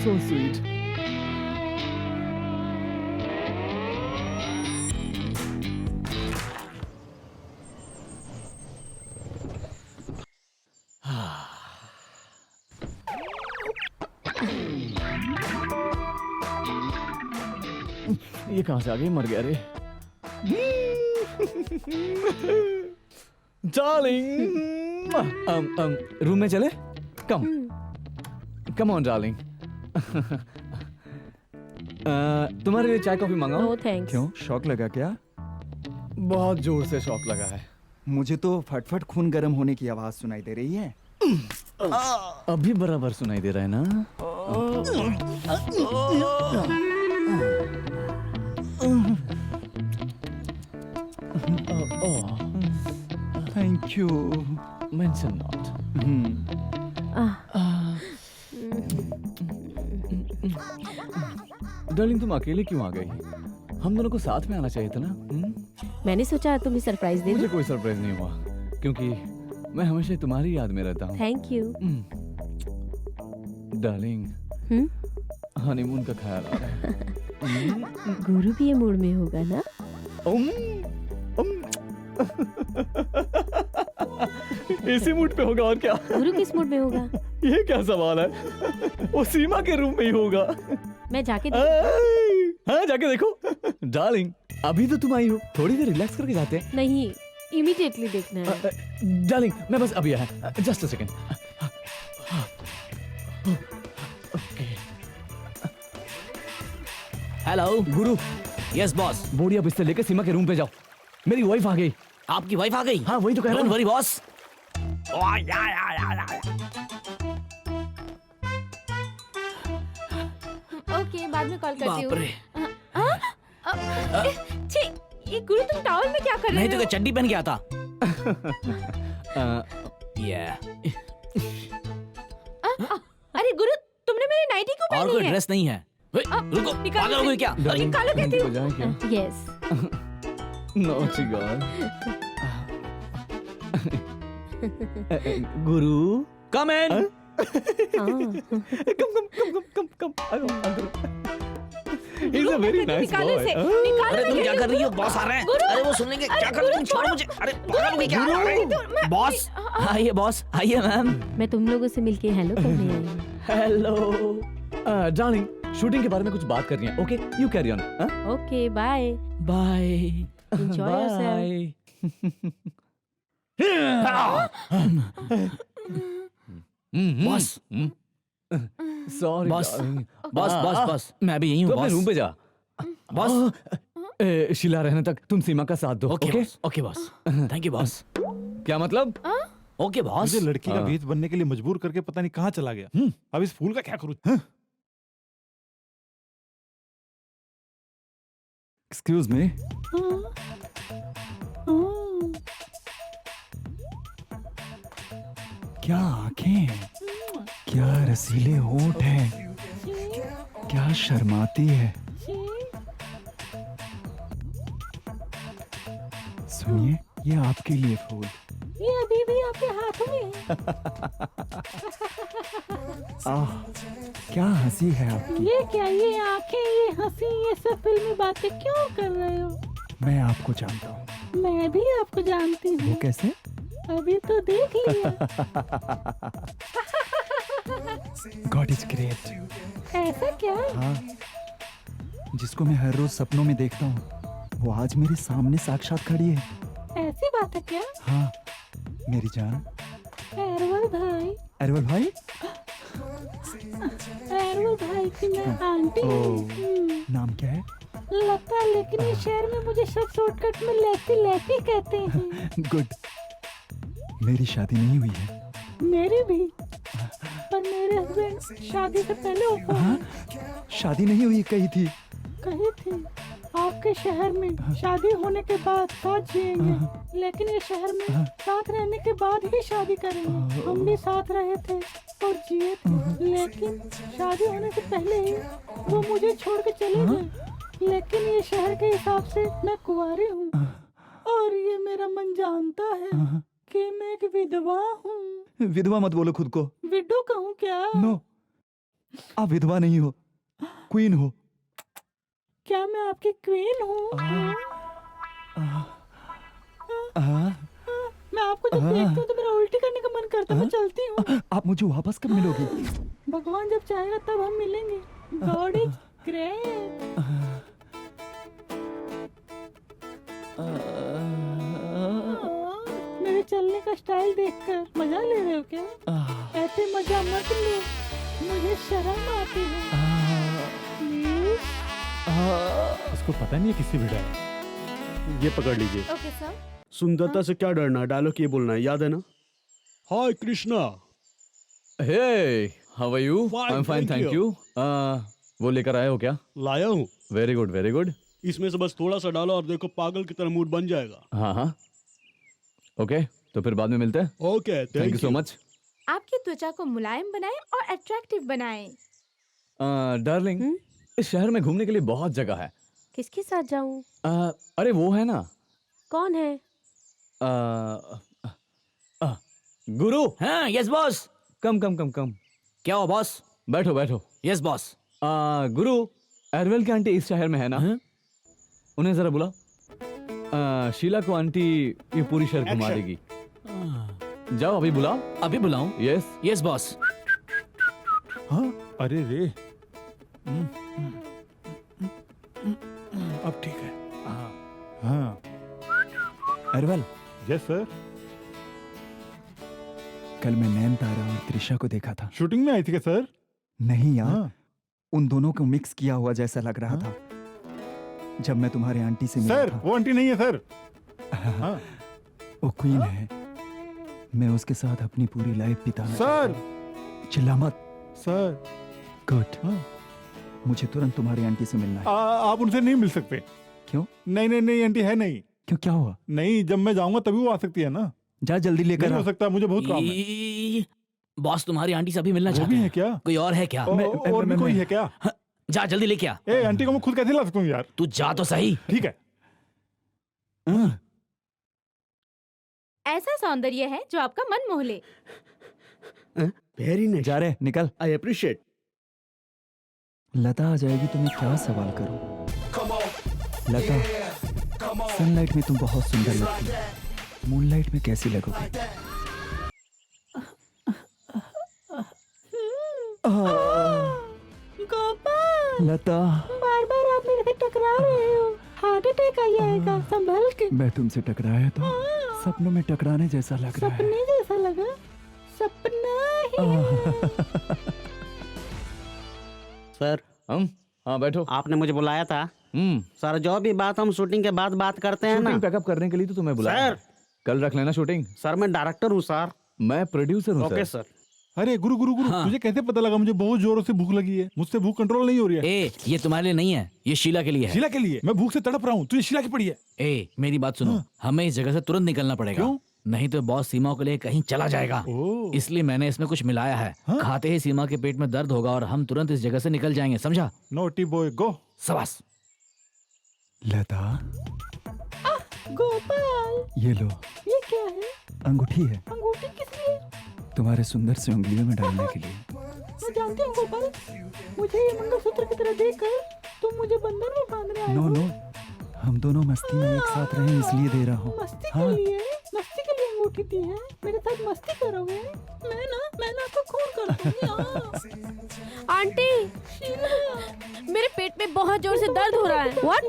I: So sweet. ये कहाँ से आ गई? मर गया रे। डार्लिंग, रूम में चले? Come on darling. तुम्हारे लिए चाय कॉफी मंगाऊं?
D: No thanks.
A: क्यों, शौक लगा क्या?
I: बहुत जोर से शौक लगा है।
A: मुझे तो फटफट खून गर्म होने की आवाज सुनाई दे रही है।
I: अभी बराबर सुनाई दे रहा है ना?
A: Thank you.
I: Mention not. Darling, तुम अकेले क्यों आ गई? हम दोनों को साथ में आना चाहिए था ना?
D: मैंने सोचा तुम्हें सरप्राइज दे
I: मुझे
D: दूं।
I: कोई सरप्राइज नहीं हुआ, क्योंकि मैं हमेशा तुम्हारी याद में रहता हूँ।
D: Thank you.
I: डार्लिंग, हनीमून का ख्याल आ रहा है।
D: गुरु भी ये मूड में होगा ना?
I: इसी मूड पे होगा और क्या?
D: गुरु किस मूड में होगा?
I: ये क्या सवाल है? वो सीमा के रूम में ही होगा।
D: मैं जाके
I: हाँ, जाके देखो। डार्लिंग, अभी तो तुम आई हो, थोड़ी देर रिलैक्स करके जाते हैं।
D: नहीं, इमीडिएटली देखना है।
I: डार्लिंग, मैं बस अभी आया। Just a second.
B: Hello
I: Guru.
B: Yes boss.
I: बोड़ी अब इससे लेकर सीमा के रूम पे जाओ। मेरी वाइफ आ गई।
B: आपकी वाइफ आ गई?
I: हाँ, वही तो कह रहा
B: डोंट
I: हूँ।
B: Worry boss.
J: ओके, बाद में कॉल करती
B: बाप रे।
J: हूँ। छी, ये गुरु तुम टॉवल में क्या कर रहे
B: नहीं
J: हो?
B: तो क्या चड्डी पहन के आता?
J: अरे गुरु, तुमने मेरी नाइटी क्यों
B: और
J: पहनी
B: कोई
J: है?
B: ड्रेस नहीं है। रुको,
J: निकालो
B: पागल हो गई क्या?
J: निकालो कहती हूँ।
I: बजाएं क्या?
D: Yes.
I: Naughty girl. Guru,
B: come in.
I: Come. He's a very nice
J: निकालो
I: boy.
J: इसे, निकालो।
B: अरे तुम क्या कर रही हो? बॉस आ रहे हैं।
J: गुरु,
B: अरे वो सुन लेंगे। क्या कर रही हो? तुम छोड़ो मुझे। अरे पागल हो गई क्या?
J: मैं-
B: बॉस, आइए बॉस, आइए मैम।
D: मैं तुम लोगों से मिलके हेलो करने आई हूँ।
I: हेलो। डार्लिंग, शूटिंग के बारे में कुछ बात करनी है। Okay, you carry on.
D: Okay, bye.
I: Bye.
D: Enjoy yourself.
B: Boss,
I: sorry
B: boss, boss, मैं भी यही हूँ
I: तू अपने
B: बॉस।
I: रूम पे जा।
B: बॉस,
I: शीला रहने तक तुम सीमा का साथ दो।
B: Okay, okay boss. Thank you boss.
I: क्या मतलब?
B: Okay boss.
C: मुझे लड़की का भेद बनने के लिए मजबूर करके पता नहीं कहाँ चला गया। अब इस फूल का क्या करूँ?
A: Excuse me. क्या आंखें हैं, क्या रसीले होंठ हैं, क्या शर्माती है। सुनिए, ये आपके लिए फूल।
F: ये अभी भी आपके हाथों में है।
A: आह, क्या हंसी है आपकी।
F: ये क्या, ये आंखें, ये हंसी, ये सब फिल्मी बातें क्यों कर रहे हो?
A: मैं आपको जानता हूँ।
F: मैं भी आपको जानती
A: वो
F: हूँ।
A: कैसे?
F: अभी तो देख लिया।
A: God is great.
F: ऐसा क्या?
A: हाँ, जिसको मैं हर रोज सपनों में देखता हूँ, वो आज मेरे सामने साक्षात खड़ी है।
F: ऐसी बात है क्या?
A: हाँ मेरी जान।
F: अरवल भाई,
A: अरवल भाई?
F: अरवल भाई की मैं आंटी हूँ।
A: नाम क्या है?
F: लता, लेकिन ये शहर में मुझे सब शॉर्टकट में लैती लैती कहते हैं।
A: गुड। मेरी शादी नहीं हुई है।
F: मेरी भी, पर मेरे हस्बैंड शादी से पहले
A: शादी नहीं हुई कही थी।
F: कही थी आपके शहर में शादी होने के बाद साथ जिएंगे, लेकिन ये शहर में साथ रहने के बाद ही शादी करेंगे। हम भी साथ रहे थे और जिए थे, लेकिन शादी होने से पहले ही वो मुझे छोड़ के चले गए। लेकिन ये शहर के हिसाब से मैं कुंवारी हूँ और ये मेरा मन जानता है कि मैं एक विधवा हूँ।
A: विधवा मत बोलो खुद को।
F: विडो कहूँ क्या?
A: नो, आप विधवा नहीं हो, क्वीन हो।
F: क्या मैं आपकी क्वीन हूँ? मैं आपको जब देखती हूँ तो मेरा उल्टी करने का मन करता है। मैं चलती हूँ।
A: आप मुझे वापस कब मिलोगी?
F: भगवान जब चाहेगा तब हम मिलेंगे। God is great. मेरे चलने का स्टाइल देखकर मजा ले रहे हो क्या? ऐसे मजा मत लो, मुझे शर्म आती है।
C: इसको पता नहीं है किससे भिड़ा है। ये पकड़ लीजिए।
J: Okay sir.
K: सुंदरता से क्या डरना, डायलॉग ये बोलना है, याद है ना? Hi Krishna.
I: Hey, how are you? I am fine, thank you. वो लेकर आए हो क्या?
K: लाया हूँ।
I: Very good, very good.
K: इसमें से बस थोड़ा सा डालो और देखो पागल की तरह मूड बन जाएगा।
I: हाँ हाँ, ओके, तो फिर बाद में मिलते हैं।
K: Okay,
I: thank you so much.
J: आपकी त्वचा को मुलायम बनाएं और अट्रैक्टिव बनाएं।
I: डार्लिंग, इस शहर में घूमने के लिए बहुत जगह है।
D: किसके साथ जाऊं?
I: अरे वो है ना,
D: कौन है?
I: गुरु।
B: हाँ यस बॉस।
I: कम कम कम कम।
B: क्या हो बॉस?
I: बैठो बैठो।
B: Yes boss.
I: गुरु, अरवल की आंटी इस शहर में है ना? उन्हें जरा बुला। शीला को आंटी ये पूरी शहर घुमा देगी। जाओ अभी बुलाओ।
B: अभी बुलाऊं?
I: Yes
B: yes boss.
C: हाँ, अरे रे। अब ठीक है। हाँ।
A: अरवल।
C: Yes sir.
A: कल मैं नैन तारा और त्रिशा को देखा था।
C: शूटिंग में आई थी क्या सर?
A: नहीं यार, उन दोनों को मिक्स किया हुआ जैसा लग रहा था जब मैं तुम्हारे आंटी से मिला
C: सर
A: था।
C: वो आंटी नहीं है सर। हाँ।
A: वो क्वीन है। मैं उसके साथ अपनी पूरी लाइफ बिताना
C: सर।
A: चिल्ला मत
C: सर।
A: गुड। मुझे तुरंत तुम्हारी आंटी से मिलना है।
C: आप उनसे नहीं मिल सकते।
A: क्यों?
C: नहीं नहीं नहीं, आंटी है नहीं।
A: क्यों, क्या हुआ?
C: नहीं, जब मैं जाऊंगा तभी वो आ सकती है ना।
A: जा जल्दी लेकर
C: नहीं
A: आ।
C: हो सकता, मुझे बहुत काम है।
B: बॉस तुम्हारी आंटी से अभी मिलना चाहते
C: भी
B: हैं।
C: है क्या?
B: कोई और है क्या?
C: और भी कोई है क्या?
B: जा जल्दी लेके आ।
C: ए, आंटी को मैं खुद कैसे ला सकता हूँ यार?
B: तू जा तो सही।
C: ठीक है।
J: ऐसा सौंदर्य है जो आपका मन मोह ले।
K: Very nice.
A: जा रहे, निकल।
K: I appreciate.
A: लता आ जाएगी तो मैं क्या सवाल करूं? लता, सनलाइट में तुम बहुत सुंदर लगती हो, मूनलाइट में कैसी लगोगी?
F: गोपाल,
A: लता,
F: बार बार आप मेरे से टकरा रहे हो, हार्ट अटैक आ जाएगा, संभल के।
A: मैं तुमसे टकराया तो सपनों में टकराने जैसा लग रहा है।
F: सपने जैसा लगा? सपना ही है।
L: सर।
I: हाँ बैठो।
L: आपने मुझे बुलाया था। सर, जो भी बात हम शूटिंग के बाद बात करते हैं ना।
I: शूटिंग पैकअप करने के लिए तो तुम्हें बुलाया।
L: सर,
I: कल रख लेना शूटिंग।
L: सर मैं डायरेक्टर हूँ सर।
I: मैं प्रोड्यूसर हूँ।
L: Okay sir.
C: अरे गुरु गुरु गुरु, तुझे कैसे पता लगा? मुझे बहुत जोरों से भूख लगी है, मुझसे भूख कंट्रोल नहीं हो रही है।
B: ए, ये तुम्हारे लिए नहीं है, ये शीला के लिए है।
C: शीला के लिए? मैं भूख से तड़प रहा हूँ, तुझे शीला की पड़ी है।
B: ए, मेरी बात सुनो। हमें इस जगह से तुरंत निकलना पड़ेगा।
C: क्यों?
B: नहीं तो बॉस सीमा को लिए कहीं चला जाएगा। इसलिए मैंने इसमें कुछ मिलाया है। खाते ही सीमा के पेट में दर्द होगा और हम तुरंत इस जगह से निकल जाएंगे, समझा?
C: नोटी बॉय गो।
B: शाबाश।
A: लता,
F: गोपाल,
A: ये लो,
F: ये क्या है?
A: अंगूठी है,
F: अंगूठी किस लिए?
A: तुम्हारे सुंदर से उंगलियों में डालने के लिए।
F: मैं जानती हूँ गोपाल, मुझे ये मंगलसूत्र की तरह देखकर तुम मुझे बंधन में बांधने आए
A: नो
F: हो।
A: नो, हम दोनों मस्ती में एक साथ रहें इसलिए दे रहा हूँ।
F: मस्ती के लिए? मस्ती के लिए अंगूठी दी है? मेरे साथ मस्ती करोगे? मैं ना आपको खून कर दूंगी।
D: आंटी, मेरे पेट में बहुत जोर से दर्द हो रहा है।
F: व्हाट?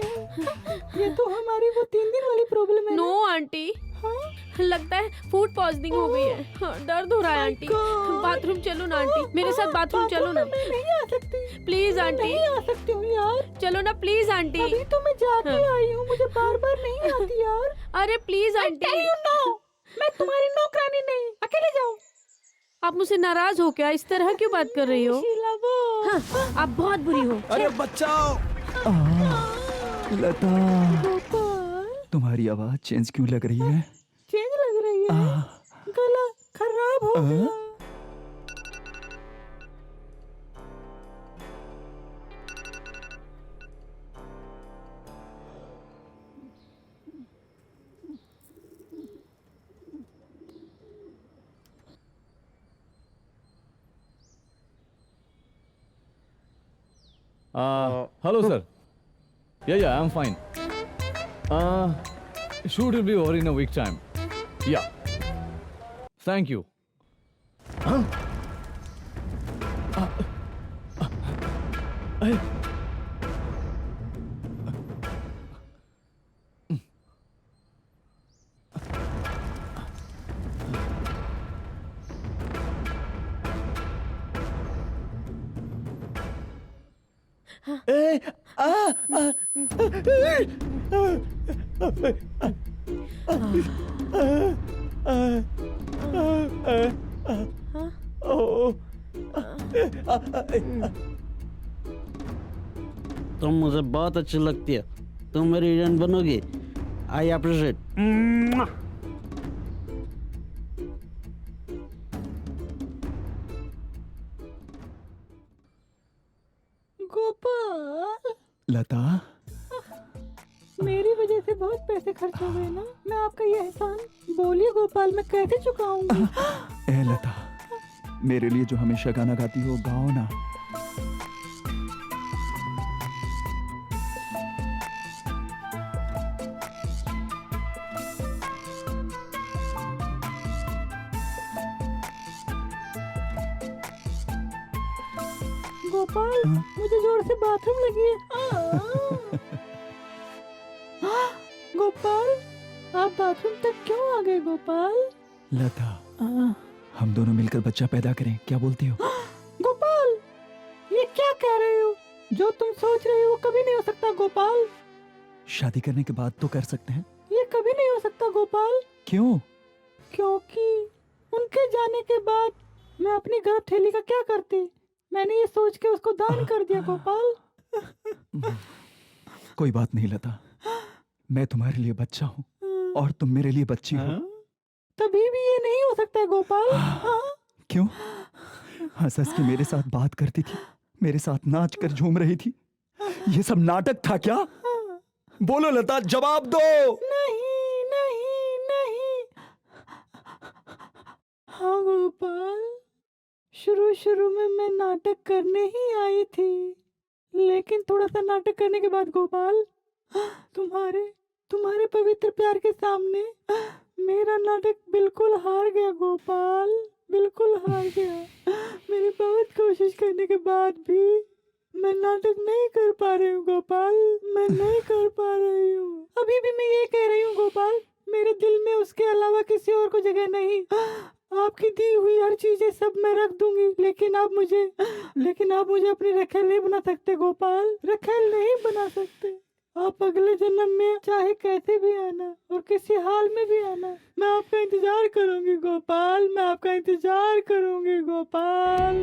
F: ये तो हमारी वो 3 दिन वाली प्रॉब्लम है।
D: नो आंटी, लगता है फूड पॉइजनिंग हो गई है। दर्द हो रहा है आंटी। बाथरूम चलो ना आंटी, मेरे साथ बाथरूम चलो ना।
F: मैं नहीं आ सकती।
D: Please aunty.
F: नहीं आ सकती हूँ यार।
D: चलो ना प्लीज आंटी।
F: अभी तो मैं जाके आई हूँ, मुझे बार बार नहीं आती यार।
D: अरे प्लीज आंटी।
F: मैं तुम्हारी नौकरानी नहीं, अकेले जाओ।
D: आप मुझसे नाराज हो क्या? इस तरह क्यों बात कर रही हो? हाँ, आप बहुत बुरी हो।
A: अरे बचाओ। लता, तुम्हारी आवाज चेंज क्यों लग रही है?
F: चेंज लग रही है? गला खराब हो गया।
I: Hello, sir. Yeah, I'm fine. Shoot will be over in a week time. Yeah. Thank you.
K: तुम मुझे बहुत अच्छी लगती है। तुम मेरी हीरोइन बनोगी। I appreciate.
F: गोपाल,
A: लता,
F: मेरी वजह से बहुत पैसे खर्च हो गए ना। मैं आपका ये एहसान, बोलिए गोपाल, मैं कैसे चुकाऊंगी?
A: ए लता, मेरे लिए जो हमेशा गाना गाती हो गाओ ना।
F: गोपाल, मुझे जोर से बाथरूम लगी है। गोपाल, आप बाथरूम तक क्यों आ गए गोपाल?
A: लता, हम दोनों मिलकर बच्चा पैदा करें, क्या बोलती हो?
F: गोपाल, ये क्या कह रहे हो? जो तुम सोच रहे हो वो कभी नहीं हो सकता गोपाल।
A: शादी करने के बाद तो कर सकते हैं।
F: ये कभी नहीं हो सकता गोपाल।
A: क्यों?
F: क्योंकि उनके जाने के बाद मैं अपनी गर्भथैली का क्या करती? मैंने ये सोच के उसको दान कर दिया गोपाल।
A: कोई बात नहीं लता, मैं तुम्हारे लिए बच्चा हूँ और तुम मेरे लिए बच्ची हो।
F: तभी भी ये नहीं हो सकता है गोपाल।
A: क्यों? हंस हंस के मेरे साथ बात करती थी, मेरे साथ नाच कर झूम रही थी। ये सब नाटक था क्या? बोलो लता, जवाब दो।
F: नहीं नहीं नहीं। हाँ गोपाल, शुरू में मैं नाटक करने ही आई थी, लेकिन थोड़ा सा नाटक करने के बाद गोपाल, तुम्हारे पवित्र प्यार के सामने मेरा नाटक बिल्कुल हार गया गोपाल, बिल्कुल हार गया। मेरी बहुत कोशिश करने के बाद भी मैं नाटक नहीं कर पा रही हूँ गोपाल, मैं नहीं कर पा रही हूँ। अभी भी मैं ये कह रही हूँ गोपाल, मेरे दिल में उसके अलावा किसी और को जगह नहीं। आपकी दी हुई हर चीजें सब मैं रख दूंगी, लेकिन आप मुझे अपनी रखेल नहीं बना सकते गोपाल, रखेल नहीं बना सकते। आप अगले जन्म में चाहे कैसे भी आना और किसी हाल में भी आना, मैं आपका इंतजार करूंगी गोपाल, मैं आपका इंतजार करूंगी गोपाल।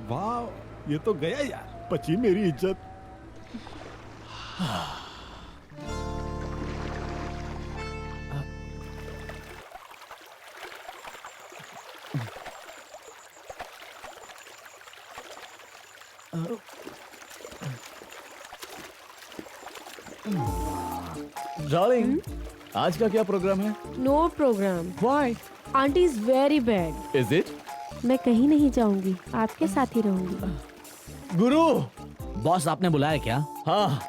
C: वाह, ये तो गया यार। बची मेरी इज्जत।
I: डार्लिंग, आज का क्या प्रोग्राम है?
D: No program.
I: Why?
D: Aunty is very bad.
I: Is it?
D: मैं कहीं नहीं जाऊंगी, आपके साथ ही रहूंगी।
I: गुरु,
B: बॉस आपने बुलाया क्या?
I: हाँ,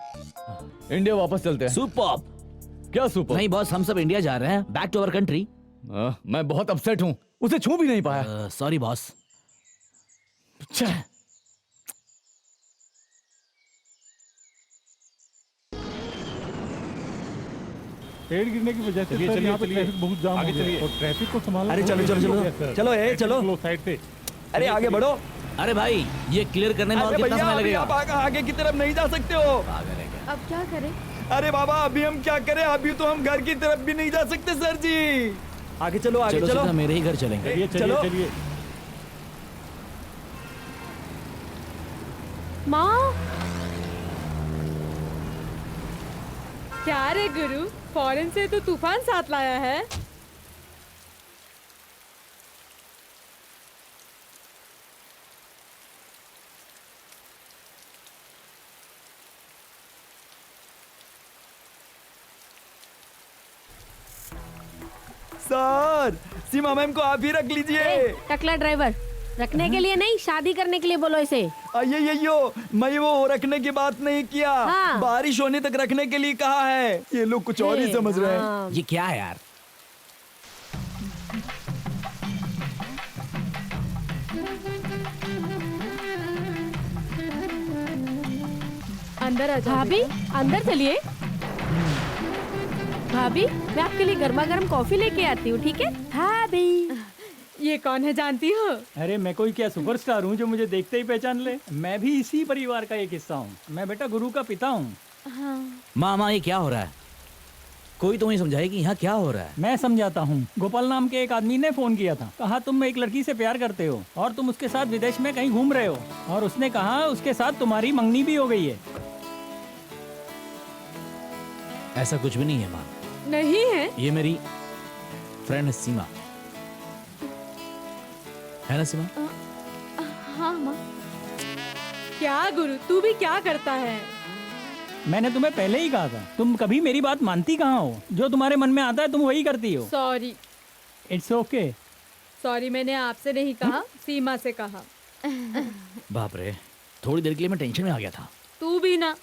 I: इंडिया वापस चलते हैं।
B: सुपर।
I: क्या सुपर?
B: नहीं बॉस, हम सब इंडिया जा रहे हैं, बैक टू अवर कंट्री।
I: मैं बहुत अपसेट हूँ, उसे छू भी नहीं पाया।
B: Sorry boss.
C: पेड़ गिरने की वजह से सर यहाँ पे ट्रैफिक बहुत जाम हो गया और ट्रैफिक को संभालना।
A: अरे चलो चलो चलो चलो ए चलो
C: साइड से।
A: अरे आगे बढ़ो।
B: अरे भाई, ये क्लियर करने में और
A: अरे
B: कितना
A: भैया
B: समय
A: अभी
B: लगेगा?
A: आप आगे की तरफ नहीं जा सकते हो।
J: अब क्या करें?
A: अरे बाबा अभी हम क्या करें, अभी तो हम घर की तरफ भी नहीं जा सकते सर जी। आगे चलो आगे
B: चलो
A: चलो।
B: सीधा मेरे ही घर चलेंगे।
C: चलिए चलिए चलिए।
D: माँ,
F: क्या रे गुरु, फॉरेन से तो तूफान साथ लाया है।
A: सर सीमा मैम को आप ही रख लीजिए।
D: टकला ड्राइवर, रखने के लिए नहीं, शादी करने के लिए बोलो इसे।
A: ये मैं वो रखने की बात नहीं किया,
D: हाँ।
A: बारिश होने तक रखने के लिए कहा है। ये लोग कुछ और ही समझ रहे हैं।
D: हाँ।
B: ये क्या है यार?
F: अंदर आ जाओ।
D: भाभी अंदर चलिए। भाभी मैं आपके लिए गर्मा गर्म कॉफी लेके आती हूँ, ठीक है? भाभी
F: ये कौन है जानती हो?
G: अरे मैं कोई क्या सुपरस्टार हूँ जो मुझे देखते ही पहचान ले? मैं भी इसी परिवार का एक हिस्सा हूँ। मैं बेटा गुरु का पिता हूँ।
B: मामा ये क्या हो रहा है? कोई तो नहीं समझाए कि यहाँ क्या हो रहा है।
G: मैं समझाता हूँ। गोपाल नाम के एक आदमी ने फोन किया था, कहा तुम एक लड़की से प्यार करते हो और तुम उसके साथ विदेश में कहीं घूम रहे हो, और उसने कहा उसके साथ तुम्हारी मंगनी भी हो गई है।
B: ऐसा कुछ भी नहीं है माँ।
F: नहीं है?
B: ये मेरी फ्रेंड है सीमा, है ना सीमा?
J: हाँ माँ।
F: क्या गुरु, तू भी क्या करता है?
G: मैंने तुम्हें पहले ही कहा था, तुम कभी मेरी बात मानती कहाँ हो? जो तुम्हारे मन में आता है तुम वही करती हो।
F: सॉरी।
G: It's okay.
F: सॉरी, मैंने आपसे नहीं कहा, सीमा से कहा।
B: बाप रे, थोड़ी देर के लिए मैं टेंशन में आ गया था।
F: तू भी ना,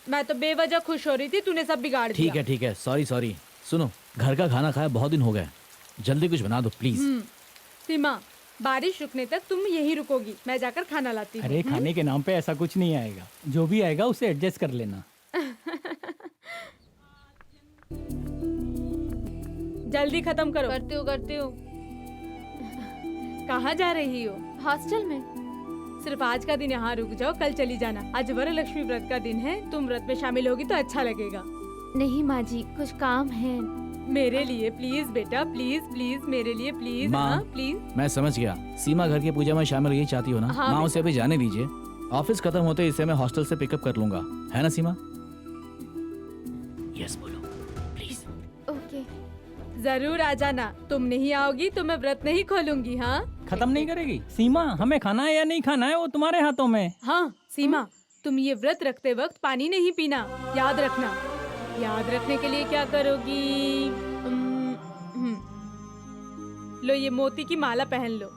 F: मैं तो बेवजह खुश हो रही थी, तूने सब बिगाड़ दिया।
B: ठीक है, सॉरी सॉरी। सुनो, घर का खाना खाया बहुत दिन हो गए, जल्दी कुछ बना दो प्लीज।
F: सीमा, बारिश रुकने तक तुम यहीं रुकोगी, मैं जाकर खाना लाती हूँ।
G: अरे खाने के नाम पे ऐसा कुछ नहीं आएगा, जो भी आएगा उसे एडजस्ट कर लेना।
F: जल्दी खत्म करो।
J: करती हूँ।
F: कहाँ जा रही हो?
J: हॉस्टल में।
F: सिर्फ आज का दिन यहाँ रुक जाओ, कल चली जाना। आज वरलक्ष्मी व्रत का दिन है, तुम व्रत में शामिल होगी तो अच्छा लगेगा।
J: नहीं माँ जी, कुछ काम है।
F: मेरे लिए प्लीज बेटा, प्लीज प्लीज मेरे लिए प्लीज।
B: माँ,
F: हाँ प्लीज।
B: मैं समझ गया, सीमा घर की पूजा में शामिल ये चाहती हो ना?
F: हाँ,
B: माँ उसे अभी जाने दीजिए, ऑफिस खत्म होते इसे मैं हॉस्टल से पिकअप कर लूंगा, है ना सीमा? यस बोलो प्लीज।
J: ओके।
F: जरूर आ जाना, तुम नहीं आओगी तो मैं व्रत नहीं खोलूंगी। हाँ
G: खत्म नहीं करेगी? सीमा, हमें खाना है या नहीं खाना है वो तुम्हारे हाथों में।
F: हाँ सीमा, तुम ये व्रत रखते वक्त पानी नहीं पीना, याद रखना। याद रखने के लिए क्या करोगी? लो ये मोती की माला पहन लो।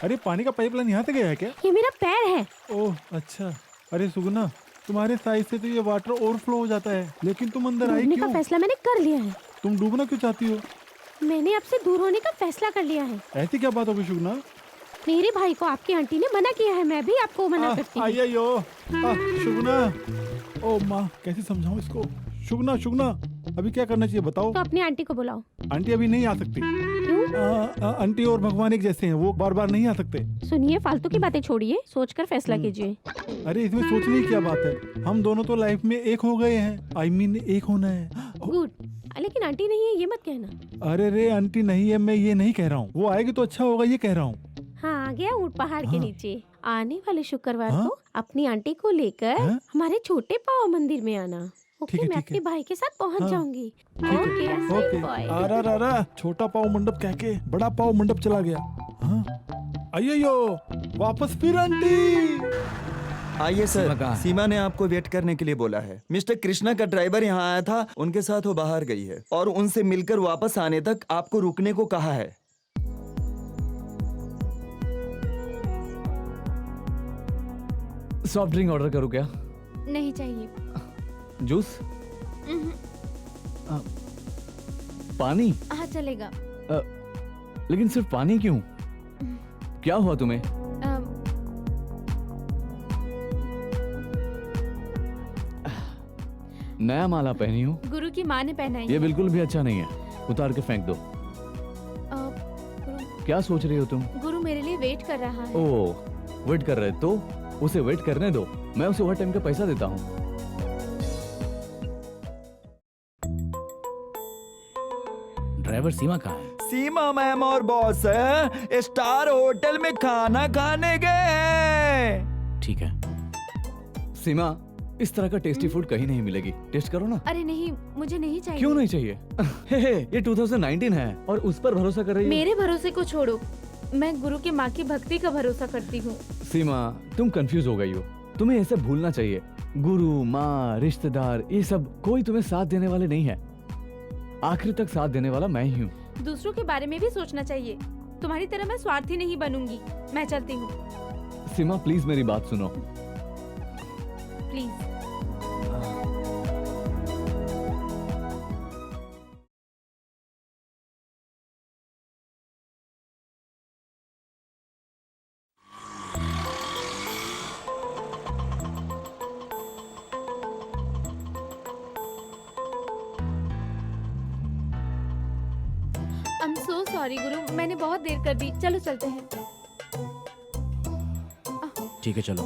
C: अरे पानी का पाइपलाइन यहाँ से गया है क्या?
D: ये मेरा पैर है।
C: ओह अच्छा। अरे सुगुना, तुम्हारे साइज से तो ये वाटर ओवरफ्लो हो जाता है, लेकिन तुम अंदर आई
D: डूबने
C: क्यों?
D: का फैसला मैंने कर लिया है।
C: तुम डूबना क्यों चाहती हो?
D: मैंने आपसे दूर होने का फैसला कर लिया है।
C: ऐसी क्या बात होगी सुगुना?
D: मेरे भाई को आपकी आंटी ने मना किया है, मैं भी आपको मना करती हूँ।
C: आइयो सुगुना, ओ माँ कैसे समझाऊं इसको? सुगुना सुगुना, अभी क्या करना चाहिए बताओ?
D: तो अपनी आंटी को बुलाओ।
C: आंटी अभी नहीं आ सकती।
D: क्यों?
C: आंटी और भगवान एक जैसे हैं, वो बार बार नहीं आ सकते।
D: सुनिए, फालतू की बातें छोड़िए, सोचकर फैसला कीजिए।
C: अरे इसमें सोचने की क्या बात है, हम दोनों तो लाइफ में एक हो गए हैं। I mean, एक होना है।
D: गुड, लेकिन आंटी नहीं है ये मत कहना।
C: अरे रे आंटी नहीं है, मैं ये नहीं कह रहा हूँ, वो आएगी तो अच्छा होगा ये कह रहा हूँ।
D: हाँ आ गया ऊंट पहाड़ के नीचे। आने वाले शुक्रवार
C: हाँ?
D: को अपनी आंटी को लेकर
C: हाँ?
D: हमारे छोटे पाव मंदिर में आना।
C: ठीक
D: ओके
C: है,
D: मैं
C: ठीक
D: अपने
C: है।
D: भाई के साथ पहुंच
C: हाँ।
D: जाऊंगी।
C: Okay
D: okay boy.
C: अरे रा छोटा पाव मंडप कह के बड़ा पाव मंडप चला गया। हाँ? अय्यो वापस फिर आंटी।
A: आइए
B: सीमा
A: सर,
B: कहाँ है?
A: सीमा ने आपको वेट करने के लिए बोला है। मिस्टर कृष्णा का ड्राइवर यहाँ आया था, उनके साथ वो बाहर गई है और उनसे मिलकर वापस आने तक आपको रुकने को कहा है।
I: सॉफ्ट ड्रिंक ऑर्डर करूँ क्या?
J: नहीं चाहिए।
I: जूस?
J: उम्हूं,
I: पानी?
J: हाँ चलेगा।
I: लेकिन सिर्फ पानी क्यों? क्या हुआ तुम्हें?
J: अम,
I: नया माला पहनी हो?
J: गुरु की माँ ने पहनाई
I: ये
J: है।
I: बिल्कुल भी अच्छा नहीं है, उतार के फेंक दो। क्या सोच रही हो तुम?
J: गुरु मेरे लिए वेट कर रहा है।
I: ओह, वेट कर रहे तो उसे वेट करने दो, मैं उसे ओवर टाइम का पैसा देता हूँ।
B: ड्राइवर सीमा कहाँ है?
A: सीमा मैम और बॉस स्टार होटल में खाना खाने गए।
B: ठीक है।
I: सीमा, इस तरह का टेस्टी फूड कहीं नहीं मिलेगी, टेस्ट करो ना।
J: अरे नहीं, मुझे नहीं चाहिए।
I: क्यों नहीं चाहिए? हे, ये 2019 है और उस पर भरोसा कर रही हो?
J: मेरे भरोसे को छोड़ो, मैं गुरु की माँ की भक्ति का भरोसा करती हूँ।
I: सीमा, तुम कंफ्यूज हो गई हो, तुम्हें ऐसे भूलना चाहिए। गुरु, माँ, रिश्तेदार, ये सब कोई तुम्हें साथ देने वाले नहीं है। आखिर तक साथ देने वाला मैं ही हूँ।
J: दूसरों के बारे में भी सोचना चाहिए। तुम्हारी तरह मैं स्वार्थी नहीं बनूंगी। मैं चलती हूँ।
I: सीमा प्लीज मेरी बात सुनो।
J: प्लीज। I'm so sorry गुरु, मैंने बहुत देर कर दी। चलो चलते हैं।
B: ठीक है चलो।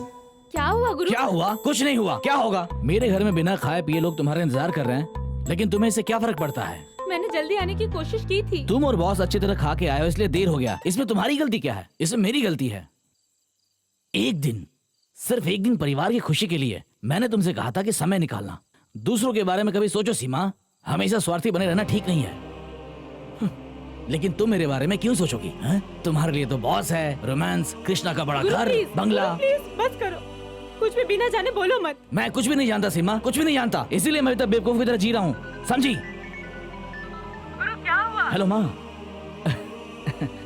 J: क्या हुआ गुरु?
B: क्या हुआ? कुछ नहीं हुआ। क्या होगा? मेरे घर में बिना खाए पिए लोग तुम्हारा इंतजार कर रहे हैं, लेकिन तुम्हें इससे क्या फर्क पड़ता है?
J: मैंने जल्दी आने की कोशिश की थी।
B: तुम और बॉस अच्छी तरह खा के आए हो इसलिए देर हो गया। इसमें तुम्हारी गलती क्या है? इसमें मेरी गलती है। एक दिन, सिर्फ एक दिन परिवार की खुशी के लिए मैंने तुमसे कहा था कि समय निकालना। दूसरों के बारे में कभी सोचो सीमा, हमेशा स्वार्थी बने रहना ठीक नहीं है। लेकिन तुम मेरे बारे में क्यों सोचोगी? तुम्हारे लिए तो बॉस है, रोमांस, कृष्णा का बड़ा घर, बंगला।
F: प्लीज बस करो, कुछ भी बिना जाने बोलो मत।
B: मैं कुछ भी नहीं जानता सीमा, कुछ भी नहीं जानता, इसीलिए मैं अभी तक बेवकूफ की तरह जी रहा हूँ, समझी?
F: गुरु क्या हुआ?
B: हेलो माँ।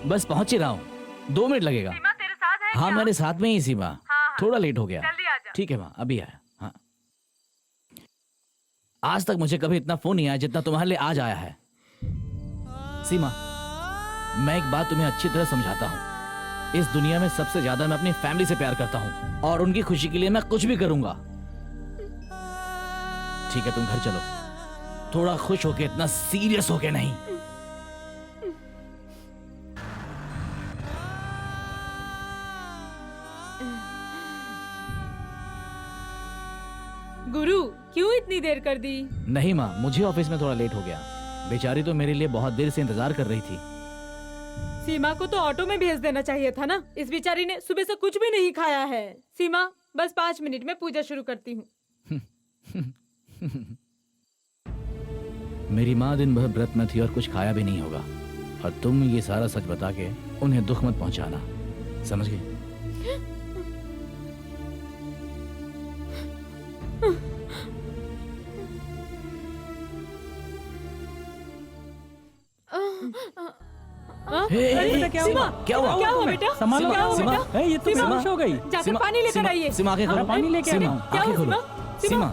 B: बस पहुंच ही रहा हूँ, 2 मिनट लगेगा।
F: सीमा तेरे साथ है
B: हाँ
F: क्या?
B: मेरे साथ में ही सीमा।
F: हाँ।
B: थोड़ा लेट हो गया।
F: जल्दी आ जा।
B: ठीक है माँ, अभी आया। हाँ। आज तक मुझे कभी इतना फोन नहीं आया जितना तुम्हारे लिए आज आया है। सीमा, मैं एक बात तुम्हें अच्छी तरह समझाता हूँ। इस दुनिया में सबसे ज्यादा मैं अपनी फैमिली से प्यार करता हूँ और उनकी खुशी के लिए मैं कुछ भी करूंगा। ठीक है तुम घर चलो, थोड़ा खुश होके, इतना सीरियस होके नहीं।
F: गुरु क्यों इतनी देर कर दी?
B: नहीं माँ, मुझे ऑफिस में थोड़ा लेट हो गया। बेचारी तो मेरे लिए बहुत देर से इंतजार कर रही थी।
F: सीमा को तो ऑटो में भेज देना चाहिए था ना। इस बेचारी ने सुबह से कुछ भी नहीं खाया है। सीमा बस 5 मिनट में पूजा शुरू करती हूँ।
B: मेरी माँ दिन भर व्रत में थी और कुछ खाया भी नहीं होगा, और तुम ये सारा सच बता के उन्हें दुख मत पहुंचाना, समझ गए?
F: अरे,
G: क्या
F: सीमा,
G: हुआ?
B: क्या हुआ?
F: क्या हुआ बेटा?
G: संभालो,
F: क्या हुआ
B: सीमा,
F: बेटा?
G: ये तो
F: सीमा,
G: बेहोश हो गई।
F: जाकर पानी लेकर आइए।
B: सीमा आंखें खोलो।
G: पानी लेके
B: सीमा,
G: आइए।
F: क्या
B: आंखें
F: हुआ,
B: खोलो।
F: सीमा?
B: सीमा,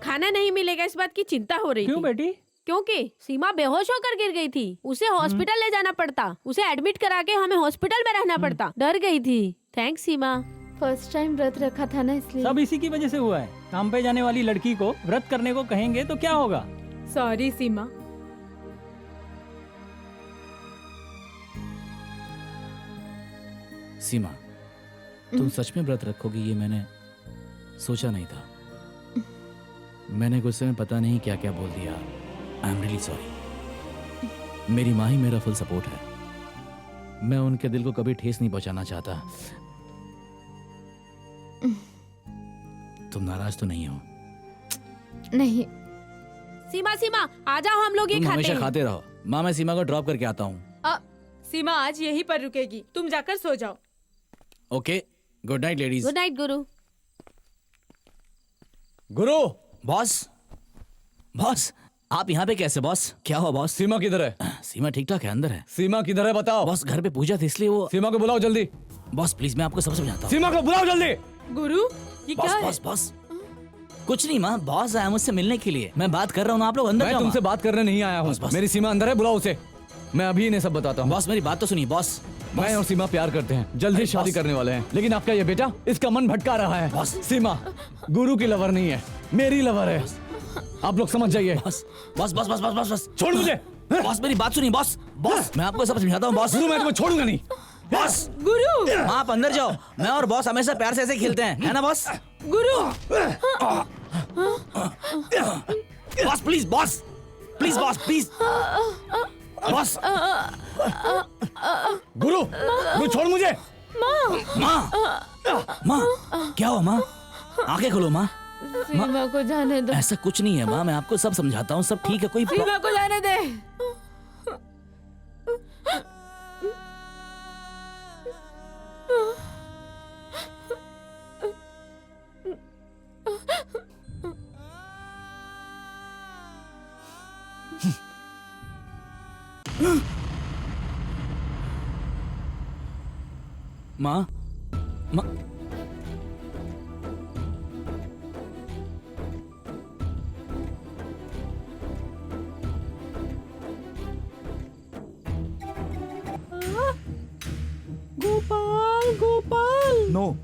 D: खाना नहीं मिलेगा इस बात की चिंता हो रही
G: क्यों
D: थी।
G: बेटी?
D: क्योंकि सीमा बेहोश होकर गिर गई थी। उसे हॉस्पिटल ले जाना पड़ता, उसे एडमिट करा के हमें हॉस्पिटल में रहना पड़ता। डर गई थी। थैंक्स सीमा।
J: फर्स्ट टाइम व्रत रखा था ना इसलिए।
G: सब इसी की वजह से हुआ है। काम पे जाने वाली लड़की को व्रत करने को कहेंगे तो क्या होगा?
F: सॉरी सीमा।
B: सीमा, तुम सच में व्रत रखोगी ये मैंने सोचा नहीं था। मैंने गुस्से में पता नहीं क्या क्या बोल दिया। I am really sorry. मेरी माँ ही मेरा फुल सपोर्ट है। मैं उनके दिल को कभी ठेस नहीं पहुंचाना चाहता। तुम नाराज तो नहीं हो?
J: नहीं।
D: सीमा सीमा आ जाओ, हम लोग ये
B: तुम
D: खाते
B: हमेशा
D: हैं।
B: खाते रहो। माँ मैं सीमा को ड्रॉप करके आता हूँ।
F: सीमा आज यहीं पर रुकेगी, तुम जाकर सो जाओ।
B: Okay, good night ladies.
D: Good night गुरु।
I: गुरु,
B: बॉस, बॉस आप यहाँ पे कैसे बॉस? क्या हुआ बॉस?
I: सीमा किधर है?
B: सीमा ठीक ठाक है, अंदर है।
I: सीमा किधर है बताओ।
B: बॉस घर पे पूजा थी इसलिए वो।
I: सीमा को बुलाओ जल्दी।
B: बॉस प्लीज, मैं आपको सब समझाता हूँ।
I: सीमा को बुलाओ जल्दी।
F: गुरु ये
B: बॉस
F: क्या है?
B: बॉस बॉस कुछ नहीं माँ, बॉस आया मुझसे मिलने के लिए। मैं बात कर रहा हूँ, आप लोग अंदर
I: मैं
B: जाओ।
I: तुमसे बात करने नहीं आया हूँ।
B: बस, बस।
I: मेरी सीमा अंदर है, बुलाओ उसे। मैं अभी इन्हें सब बताता हूँ।
B: बॉस मेरी बात तो सुनिए बॉस।
I: मैं और सीमा प्यार करते हैं, जल्दी
B: अरे
I: शादी
B: बॉस।
I: करने वाले हैं। लेकिन आपका ये बेटा इसका मन भटका रहा है।
B: बॉस।
I: सीमा गुरु की लवर नहीं है, मेरी लवर है। आप लोग समझ जाइए।
B: Boss boss boss boss boss boss boss
I: छोड़ मुझे।
B: बॉस मेरी बात सुनिए बॉस। बॉस मैं आपको सब समझाता हूँ बॉस।
I: गुरु मैं तुम्हें छोड़ूंगा नहीं।
B: बॉस
F: गुरु
B: माँ आप अंदर जाओ। मैं और बॉस हमेशा प्यार से ऐसे खेलते हैं, है ना boss?
F: Guru
B: boss please boss, please boss please boss.
I: गुरु गुरु छोड़ मुझे।
B: माँ माँ क्या हुआ माँ? आंखें खोलो माँ।
J: सीमा को जाने दो।
B: ऐसा कुछ नहीं है माँ, मैं आपको सब समझाता हूँ, सब ठीक है। कोई
F: सीमा को जाने दे।
B: माँ माँ
C: गोपाल गोपाल।
A: नो,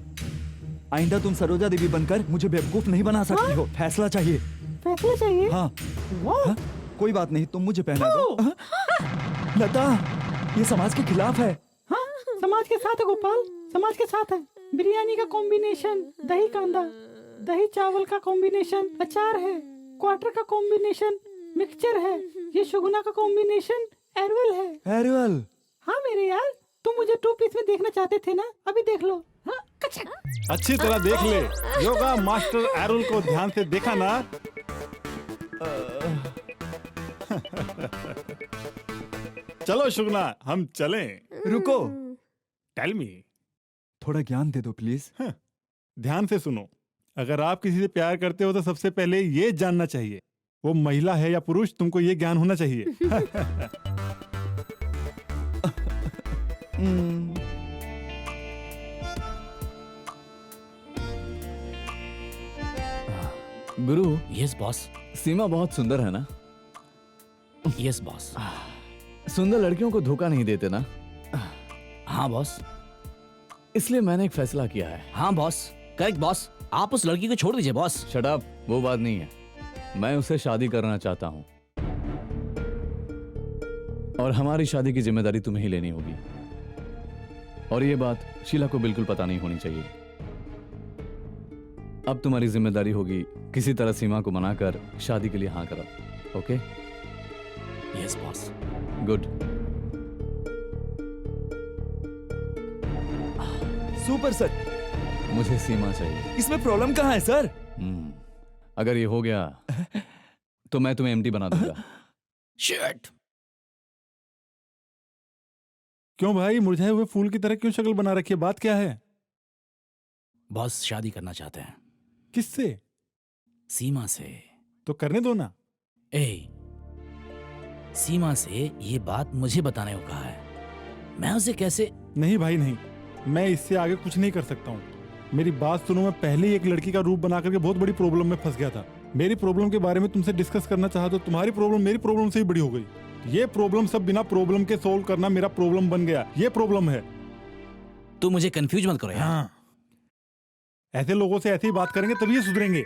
A: आइंदा तुम सरोजा देवी बनकर मुझे बेवकूफ नहीं बना सकती हो। फैसला चाहिए।
C: फैसला चाहिए।
A: हाँ। हाँ? कोई बात नहीं, तुम मुझे पहना दो। हाँ? लता, ये समाज के खिलाफ है।
C: हाँ, समाज के साथ है गोपाल, समाज के साथ है। बिरयानी का कॉम्बिनेशन, दही कांदा, दही चावल का कॉम्बिनेशन, अचार है, क्वार्टर का कॉम्बिनेशन, मिक्सचर है, ये शुगुना का कॉम्बिनेशन एरवल है।
A: एरवल?
C: हाँ मेरे यार, तुम मुझे 2 पीस में देखना चाहते थे ना, अभी देख लो। हाँ? अच्छी तरह देख ले। योगा मास्टर एरवल को ध्यान से देखा ना। चलो शुगना, हम चलें।
A: रुको,
C: टेल मी।
A: थोड़ा ज्ञान दे दो प्लीज।
C: ध्यान से सुनो। अगर आप किसी से प्यार करते हो तो सबसे पहले ये जानना चाहिए वो महिला है या पुरुष। तुमको ये ज्ञान होना चाहिए।
I: गुरु
B: यस बॉस।
I: सीमा बहुत सुंदर है ना?
B: Yes boss.
I: सुंदर लड़कियों को धोखा नहीं देते ना?
B: हाँ बॉस।
I: इसलिए मैंने एक फैसला किया है।
B: हाँ बॉस, करेक्ट बॉस। आप उस लड़की को छोड़ दीजिए बॉस।
I: शट अप, वो बात नहीं है। मैं उससे शादी करना चाहता हूँ और हमारी शादी की जिम्मेदारी तुम्हें ही लेनी होगी। और ये बात शीला को बिल्कुल पता नहीं होनी चाहिए। अब तुम्हारी जिम्मेदारी होगी किसी तरह सीमा को मनाकर शादी के लिए हाँ करो। Okay?
B: Yes boss.
I: Good.
A: Super sir.
I: मुझे सीमा चाहिए।
A: इसमें प्रॉब्लम कहाँ है सर?
I: अगर ये हो गया तो मैं तुम्हें एमडी बना दूंगा।
B: शिट।
C: क्यों भाई, मुरझाए हुए फूल की तरह क्यों शक्ल बना रखी है? बात क्या है?
B: बॉस शादी करना चाहते हैं।
C: किससे?
B: सीमा से।
C: तो करने दो ना।
B: सीमा से ये बात मुझे बताने को कहा है। मैं उसे कैसे?
C: नहीं भाई नहीं, मैं इससे आगे कुछ नहीं कर सकता हूँ। मेरी बात सुनो, मैं पहले ही एक लड़की का रूप बना करके बहुत बड़ी प्रॉब्लम में फंस गया था। मेरी प्रॉब्लम के बारे में तुमसे डिस्कस करना चाहा तो तुम्हारी प्रॉब्लम मेरी प्रॉब्लम से ही बड़ी हो गई। ये प्रॉब्लम सब बिना प्रॉब्लम के सोल्व करना मेरा प्रॉब्लम बन गया। ये प्रॉब्लम है।
B: तू मुझे कंफ्यूज मत करो यार।
C: हाँ, ऐसे लोगों से ऐसे ही बात करेंगे तभी ये सुधरेंगे।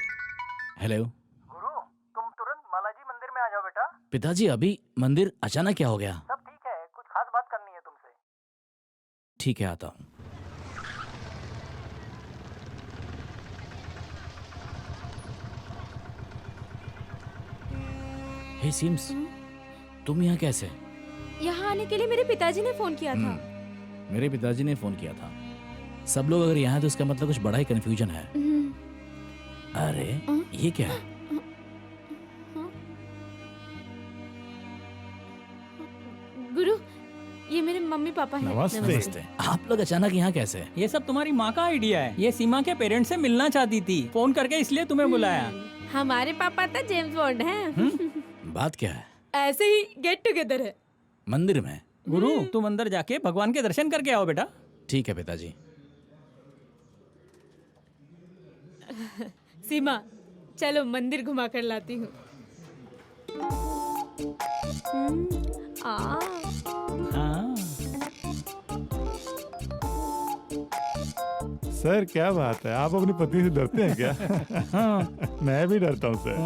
B: हेलो
H: गुरु, तुम तुरंत बालाजी मंदिर में आ जाओ बेटा।
B: पिताजी, अभी मंदिर अचानक क्या हो गया?
H: सब ठीक है, कुछ खास बात करनी है तुमसे।
B: ठीक है, आता हूँ। हे सिम्स, तुम यहाँ कैसे?
J: यहाँ आने के लिए मेरे पिताजी ने फोन किया था।
B: मेरे पिताजी ने फोन किया था। सब लोग अगर यहाँ हैं तो इसका मतलब कुछ बड़ा ही कंफ्यूजन है। अरे ये क्या है?
J: गुरु, ये मेरे मम्मी पापा हैं।
B: नमस्ते। आप लोग अचानक यहाँ कैसे?
G: ये सब तुम्हारी माँ का आइडिया है। ये सीमा के पेरेंट्स से मिलना चाहती थी, फोन करके इसलिए तुम्हें बुलाया।
D: हमारे पापा तो जेम्स बॉन्ड हैं।
B: बात क्या है?
F: ऐसे ही गेट टुगेदर है।
B: मंदिर में?
G: गुरु, तुम अंदर जाके भगवान के दर्शन करके आओ बेटा।
B: ठीक है पिताजी।
F: सीमा, चलो मंदिर घुमा कर लाती हूँ।
G: हाँ।
C: सर क्या बात है, आप अपनी पत्नी से डरते हैं क्या? हाँ। मैं भी डरता हूँ सर।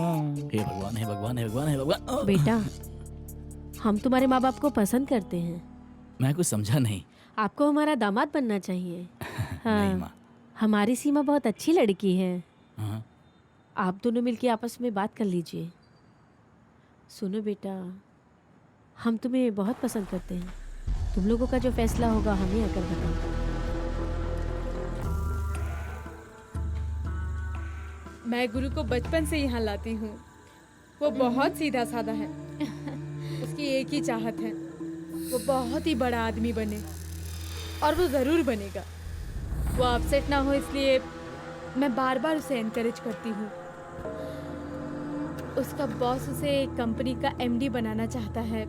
B: हे भगवान, हे भगवान, हे भगवान, हे भगवान।
D: बेटा, हम तुम्हारे माँ बाप को पसंद करते हैं।
B: मैं कुछ समझा नहीं।
D: आपको हमारा दामाद बनना चाहिए।
B: नहीं माँ।
D: हमारी सीमा बहुत अच्छी लड़की है।
B: हाँ।
D: आप दोनों मिलके आपस में बात कर लीजिए। सुनो बेटा, हम तुम्हें बहुत पसंद करते हैं। तुम लोगों का जो फैसला होगा हम ही आकर बताएंगे।
F: मैं गुरु को बचपन से यहाँ लाती हूँ। वो बहुत सीधा साधा है। उसकी एक ही चाहत है, वो बहुत ही बड़ा आदमी बने, और वो जरूर बनेगा। वो अपसेट ना हो इसलिए मैं बार बार उसे एनकरेज करती हूँ। उसका बॉस उसे कंपनी का एमडी बनाना चाहता है।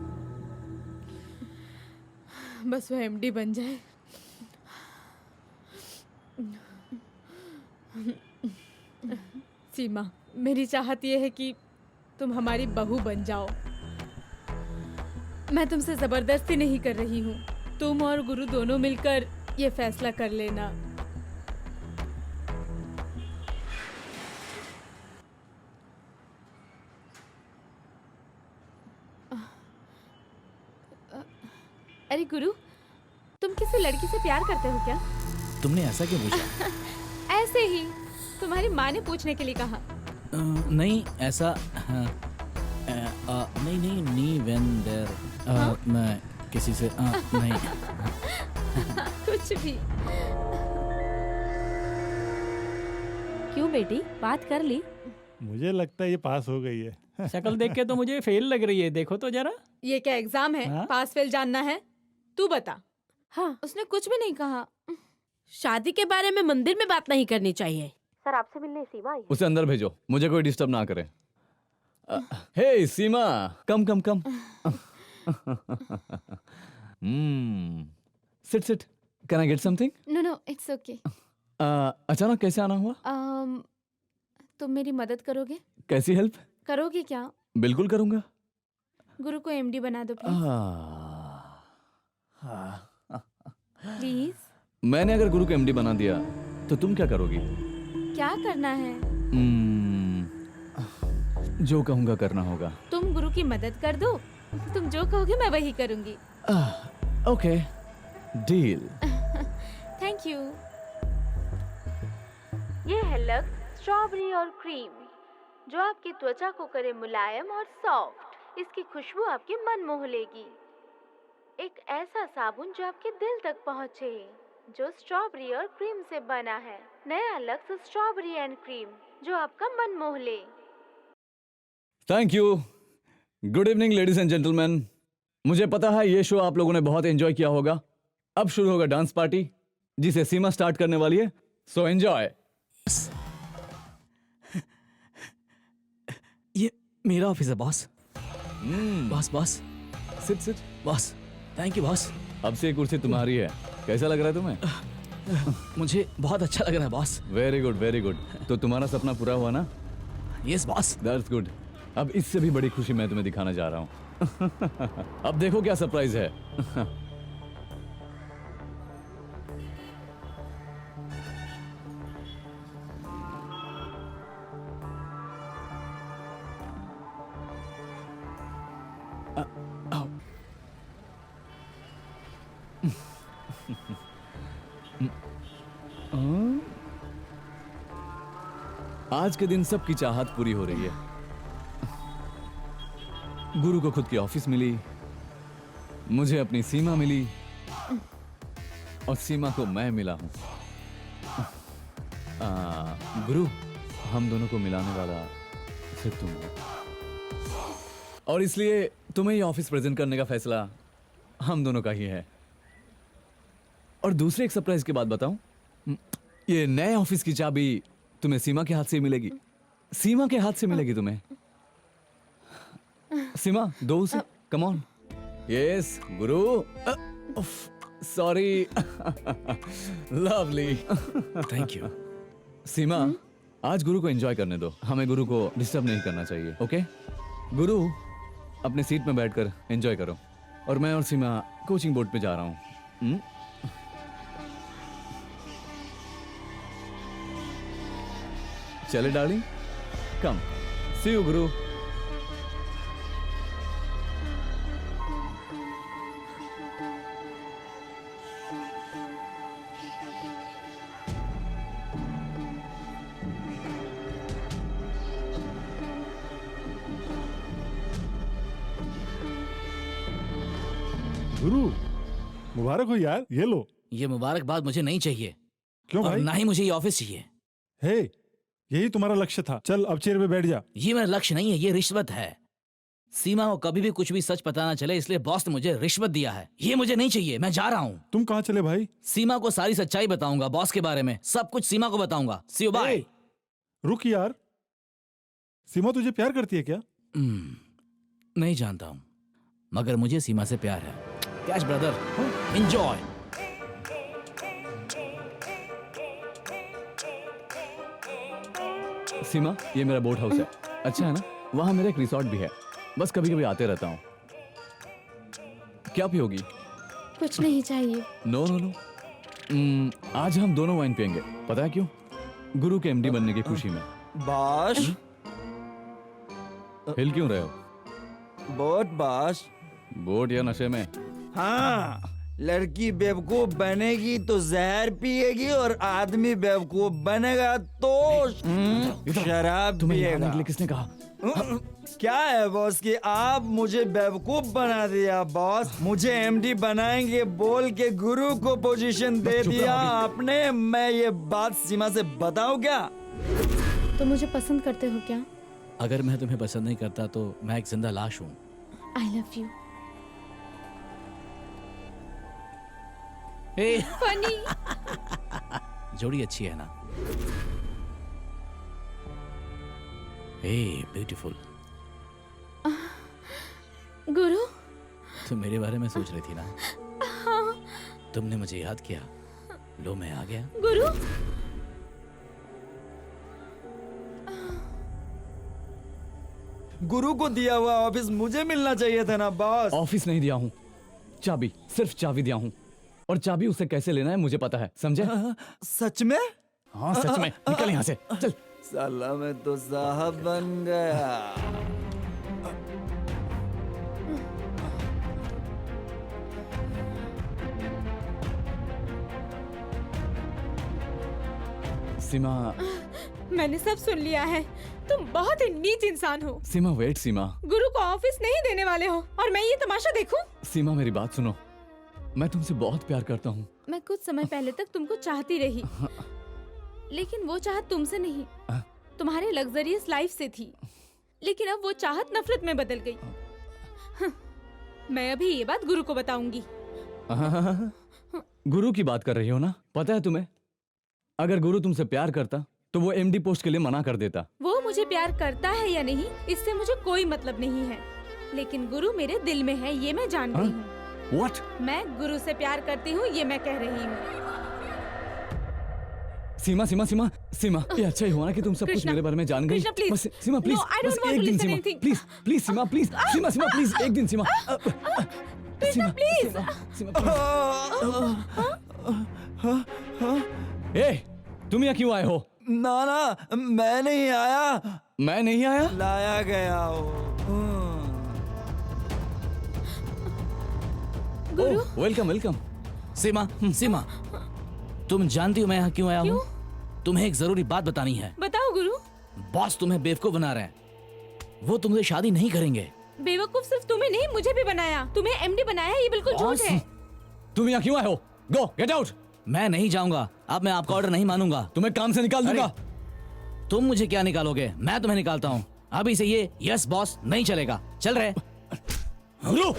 F: बस वो एमडी बन जाए। सीमा, मेरी चाहत ये है कि तुम हमारी बहू बन जाओ। मैं तुमसे जबरदस्ती नहीं कर रही हूँ। तुम और गुरु दोनों मिलकर ये फैसला कर लेना।
J: अरे गुरु, तुम किसी लड़की से प्यार करते हो क्या?
B: तुमने ऐसा क्यों पूछा?
J: ऐसे ही, तुम्हारी माँ ने पूछने के लिए कहा।
B: नहीं ऐसा। नहीं नहीं नी वेन देर। मैं किसी से नहीं।
J: कुछ भी।
D: क्यों बेटी, बात कर ली?
C: मुझे लगता है ये पास हो गई है।
G: शक्ल देख के तो मुझे फेल लग रही है। देखो तो जरा।
F: ये क्या एग्जाम है?
G: हाँ?
F: पास फेल जानना है? तू बता।
J: हाँ, उसने कुछ भी नहीं कहा।
D: शादी के बारे में मंदिर में बात नहीं करनी चाहिए।
H: सर आपसे मिलने सीमा आई।
I: उसे अंदर भेजो, मुझे कोई डिस्टर्ब ना करे। Hey Seema, come come come. Sit sit. Can I get something?
J: No no, it's okay.
I: अचानक कैसे आना हुआ?
J: तुम मेरी मदद करोगे?
I: कैसी हेल्प?
J: करोगे क्या?
I: बिल्कुल करूंगा।
J: गुरु को एमडी बना दो प्लीज। प्लीज।
I: मैंने अगर गुरु को एमडी बना दिया तो तुम क्या करोगी?
J: क्या करना है?
I: जो कहूंगा करना होगा।
J: तुम गुरु की मदद कर दो। तुम जो कहोगे मैं वही करूंगी।
I: Okay, deal.
J: Thank you. ये है लक्स स्ट्रॉबेरी और क्रीम, जो आपकी त्वचा को करे मुलायम और सॉफ्ट। इसकी खुशबू आपके मन मोह लेगी। एक ऐसा साबुन जो आपके दिल तक पहुंचे, जो स्ट्रॉबेरी और क्रीम से बना है। नया लक्स स्ट्रॉबेरी एंड क्रीम, जो आपका मन मोह ले।
I: Thank you. Good evening ladies and gentleman. मुझे पता है ये शो आप लोगों ने बहुत एंजॉय किया होगा। अब शुरू होगा डांस पार्टी, जिसे सीमा स्टार्ट करने वाली है। So enjoy.
B: ये मेरा ऑफिस है boss. Boss boss.
I: Sit sit.
B: Boss thank you boss.
I: अब से ये कुर्सी तुम्हारी है। कैसा लग रहा है तुम्हें?
B: मुझे बहुत अच्छा लग रहा है boss.
I: Very good very good. तो तुम्हारा सपना पूरा हुआ ना?
B: Yes boss.
I: That's good. अब इससे भी बड़ी खुशी मैं तुम्हें दिखाना जा रहा हूँ। अब देखो क्या सरप्राइज है। आज के दिन सबकी चाहत पूरी हो रही है। गुरु को खुद की ऑफिस मिली, मुझे अपनी सीमा मिली और सीमा को मैं मिला हूं। गुरु, हम दोनों को मिलाने वाला सिर्फ तुम हो, और इसलिए तुम्हें ये ऑफिस प्रेजेंट करने का फैसला हम दोनों का ही है। और दूसरे एक सरप्राइज की बात बताऊं, ये नए ऑफिस की चाबी तुम्हें सीमा के हाथ से मिलेगी। सीमा के हाथ से मिलेगी तुम्हें। सीमा, दो उसे, come on. Yes Guru, sorry. Lovely,
B: thank you.
I: Seema, आज गुरु को एंजॉय करने दो, हमें गुरु को डिस्टर्ब नहीं करना चाहिए। ओके गुरु, अपने सीट में बैठकर एंजॉय करो, और मैं और सीमा कोचिंग बोर्ड पे जा रहा हूँ। चले डार्लिंग, कम। सी यू गुरु।
C: गुरु, मुबारक हो यार, ये लो।
B: ये मुबारकबाद मुझे नहीं चाहिए।
C: क्यों
B: और
C: भाई?
B: ना ही मुझे ये ऑफिस चाहिए।
C: हे, यही तुम्हारा लक्ष्य था। चल अब चेयर पे बैठ जा।
B: ये मेरा लक्ष्य नहीं है, ये रिश्वत है। सीमा को कभी भी कुछ भी सच पता ना चले, इसलिए बॉस ने मुझे रिश्वत दिया है। ये मुझे नहीं चाहिए, मैं जा रहा हूँ।
C: तुम कहाँ चले भाई?
B: सीमा को सारी सच्चाई बताऊंगा, बॉस के बारे में सब कुछ सीमा को बताऊंगा। सी यू, बाय।
C: रुक यार, सीमा तुझे प्यार करती है क्या?
B: नहीं जानता हूँ, मगर मुझे सीमा से प्यार है। Cash brother, enjoy.
I: सीमा, ये मेरा बोट हाउस है, अच्छा है ना? वहां मेरा एक रिसोर्ट भी है, बस कभी कभी आते रहता हूँ। क्या पियोगी?
J: कुछ नहीं चाहिए।
I: नो नो नो, आज हम दोनों वाइन पियेंगे। पता है क्यों? गुरु के एमडी बनने की खुशी में।
A: बॉस,
I: हिल क्यों रहे हो?
A: Boat boss.
I: बोट या नशे में?
A: हाँ, लड़की बेवकूफ बनेगी तो जहर पिएगी, और आदमी बेवकूफ बनेगा तो शराब
I: तुम्हें यहाँ
A: पिएगा।
I: आने के लिए किसने कहा?
A: क्या है बॉस कि आप मुझे बेवकूफ बना दिया बॉस। मुझे एमडी बनाएंगे बोल के गुरु को पोजीशन दे दिया आपने। मैं ये बात सीमा से बताऊं क्या?
J: तो मुझे पसंद करते हो क्या?
B: अगर मैं तुम्हें पसंद नहीं करता तो मैं एक जिंदा लाश हूँ।
J: I love you.
D: फनी।
B: जोड़ी अच्छी है ना? Hey beautiful.
J: गुरु,
B: तुम मेरे बारे में सोच रही थी ना?
J: हाँ।
B: तुमने मुझे याद किया, लो मैं आ गया।
J: गुरु,
A: गुरु को दिया हुआ ऑफिस मुझे मिलना चाहिए था ना बॉस।
I: ऑफिस नहीं दिया हूँ, चाबी, सिर्फ चाबी दिया हूँ, और चाबी उसे कैसे लेना है मुझे पता है, समझे?
A: सच में?
I: हाँ सच में। निकल यहाँ से, चल।
A: साला मैं तो साहब बन गया।
I: सीमा,
F: मैंने सब सुन लिया है। तुम बहुत ही नीच इंसान हो।
I: सीमा वेट, सीमा।
F: गुरु को ऑफिस नहीं देने वाले हो और मैं ये तमाशा देखूं?
I: सीमा मेरी बात सुनो, मैं तुमसे बहुत प्यार करता हूँ।
J: मैं कुछ समय पहले तक तुमको चाहती रही, लेकिन वो चाहत तुमसे नहीं, तुम्हारे लग्जरियस लाइफ से थी। लेकिन अब वो चाहत नफरत में बदल गई।
F: मैं अभी ये बात गुरु को बताऊंगी।
I: गुरु की बात कर रही हो ना? पता है तुम्हें, अगर गुरु तुमसे प्यार करता तो वो एमडी पोस्ट के लिए मना कर देता।
F: वो मुझे प्यार करता है या नहीं, इससे मुझे कोई मतलब नहीं है, लेकिन गुरु मेरे दिल में है, ये मैं जान गई हूँ।
I: What?
F: मैं गुरु से प्यार करती हूँ, ये मैं कह रही हूँ।
I: सीमा सीमा सीमा सीमा, ये अच्छा ही हुआ ना कि तुम सब कुछ मेरे बारे में जान गई।
F: कृष्णा, please.
I: बस सीमा प्लीज,
F: No, I don't
I: बस
F: want
I: एक
F: to
I: दिन
F: listen
I: Seema,
F: anything.
I: Please please Seema, please Seema Seema please, एक दिन सीमा।
F: कृष्णा प्लीज।
I: ए, तुम यहाँ क्यों आए हो?
A: ना ना, मैं नहीं आया।
I: मैं नहीं आया?
A: लाया गया हो।
F: गुरु,
I: वेलकम वेलकम।
B: सीमा, सीमा, तुम जानती हो मैं यहाँ क्यों आया हूँ? तुम्हें एक जरूरी बात बतानी है।
F: बताओ गुरु।
B: बॉस तुम्हें बेवकूफ बना रहे हैं, वो तुमसे शादी नहीं करेंगे।
D: बेवकूफ सिर्फ तुम्हें नहीं मुझे भी बनाया। तुम्हें एमडी बनाया ये बिल्कुल झूठ है।
I: तुम यहाँ क्यों आए हो? गो गेट आउट।
B: मैं नहीं जाऊंगा। अब मैं आपका ऑर्डर नहीं मानूंगा।
I: तुम्हें काम से निकाल दूंगा।
B: तुम मुझे क्या निकालोगे? मैं तुम्हें निकालता हूँ। अभी से ये यस बॉस नहीं चलेगा। चल रहे
I: गुरु।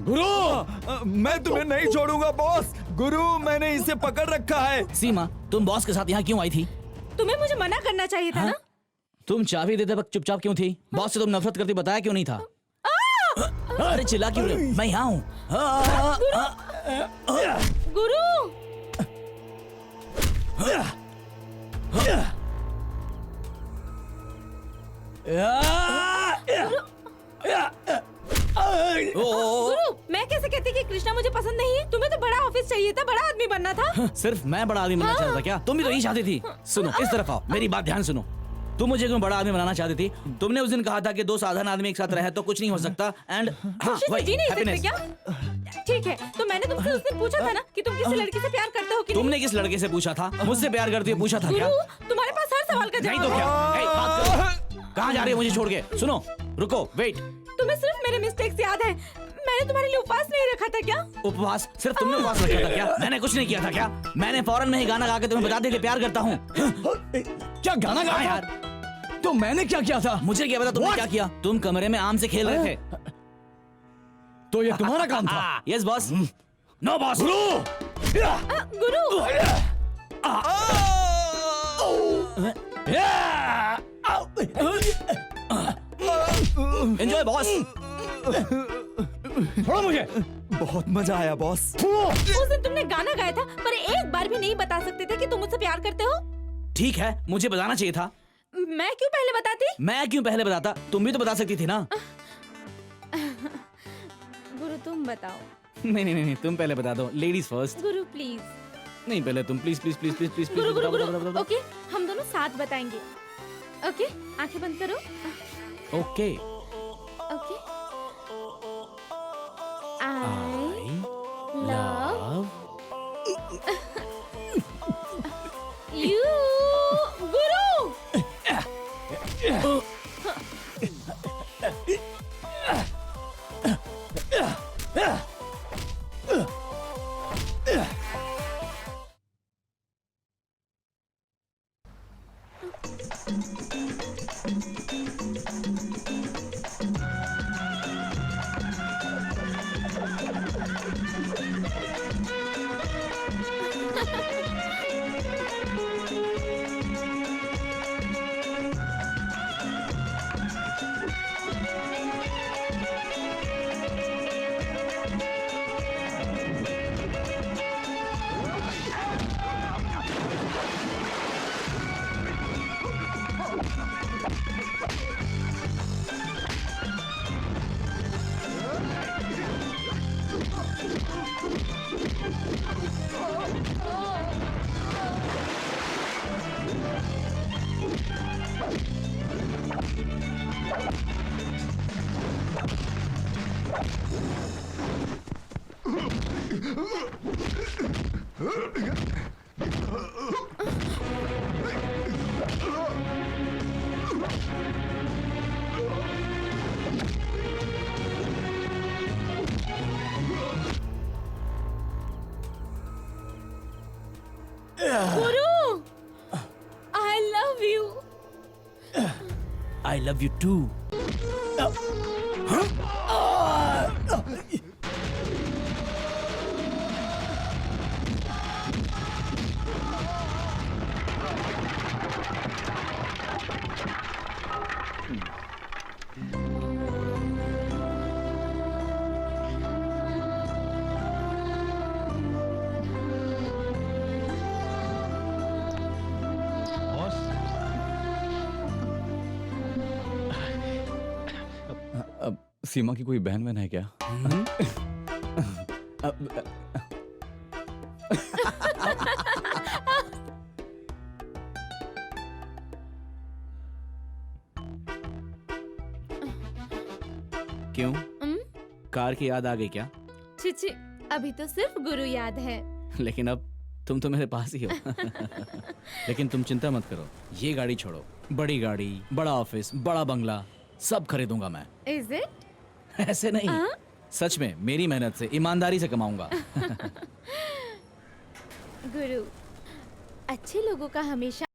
A: गुरु मैं तुम्हें नहीं छोड़ूंगा बॉस। गुरु मैंने इसे पकड़ रखा है।
B: सीमा, तुम बॉस के साथ यहाँ क्यों आई थी?
D: तुम्हें मुझे मना करना चाहिए था ना।
B: तुम चाबी देते वक्त चुपचाप क्यों थी? बॉस से तुम नफरत करती बताया क्यों नहीं था? अरे चिल्ला क्यों रहे हो? मैं यहाँ हूँ।
D: गुरु गुरु मैं कैसे कहती कि कृष्णा मुझे पसंद नहीं है? तुम्हें तो बड़ा ऑफिस चाहिए था, बड़ा आदमी बनना था।
B: सिर्फ मैं बड़ा आदमी बनना चाहता था क्या? तुम भी तो यही चाहती थी। सुनो, इस तरफ आओ, मेरी बात ध्यान सुनो। तुम मुझे क्यों बड़ा आदमी बनाना चाहती थी? तुमने उस दिन कहा था कि दो साधारण आदमी एक साथ रहे तो कुछ नहीं हो सकता। एंड
D: खुशी से जी नहीं सकते क्या? ठीक है, तो मैंने तुमसे उस दिन पूछा था ना कि तुम किसी लड़की से प्यार करते हो कि
B: तुमने किस लड़के से पूछा था? मुझसे प्यार करती हो पूछा था क्या?
D: गुरु तुम्हारे पास हर सवाल का
B: नहीं
D: जवाब
B: तो
D: है।
B: क्या? ए, बात करो। कहाँ जा रही हो मुझे छोड़ के? सुनो, रुको, वेट।
D: तुम्हें सिर्फ मेरे मिस्टेक्स याद है। मैंने तुम्हारे लिए उपवास नहीं रखा था क्या?
B: उपवास? सिर्फ तुमने उपवास रखा था क्या? मैंने कुछ नहीं किया था क्या? मैंने फौरन में ही गाना गा के तुम्हें बता दिया कि प्यार करता हूँ।
I: क्या गाना गाया यार? तो मैंने क्या किया था?
B: मुझे क्या पता तुमने क्या किया? तुम कमरे में आम से खेल रहे थे।
I: तो ये तुम्हारा काम था?
B: Yes boss. No boss.
D: गुरु
B: एंजॉय बॉस।
I: छोड़ो मुझे।
A: बहुत मजा आया बॉस।
D: उस दिन तुमने गाना गाया था पर एक बार भी नहीं बता सकते थे कि तुम मुझसे प्यार करते हो।
B: ठीक है, मुझे बताना चाहिए था।
D: मैं क्यों पहले बताती?
B: मैं क्यों पहले बताता? तुम भी तो बता सकती थी ना।
D: गुरु तुम बताओ।
B: नहीं, तुम पहले बता दो। Ladies first.
D: Guru please.
B: नहीं, पहले तुम please please please please please.
D: Guru Guru Guru okay, हम दोनों साथ बताएंगे। ओके, आंखें बंद करो।
B: Okay.
D: Okay. I love you, Guru. Guru, I love you.
B: I love you too.
I: सीमा की कोई बहन बहन है क्या?
B: क्यों? कार की याद आ गई क्या?
D: चिची, अभी तो सिर्फ गुरु याद है।
B: लेकिन अब तुम तो मेरे पास ही हो। लेकिन तुम चिंता मत करो, ये गाड़ी छोड़ो, बड़ी गाड़ी, बड़ा ऑफिस, बड़ा बंगला सब खरीदूंगा मैं।
J: Is it?
B: ऐसे नहीं, सच में मेरी मेहनत से, ईमानदारी से कमाऊंगा।
J: गुरु, अच्छे लोगों का हमेशा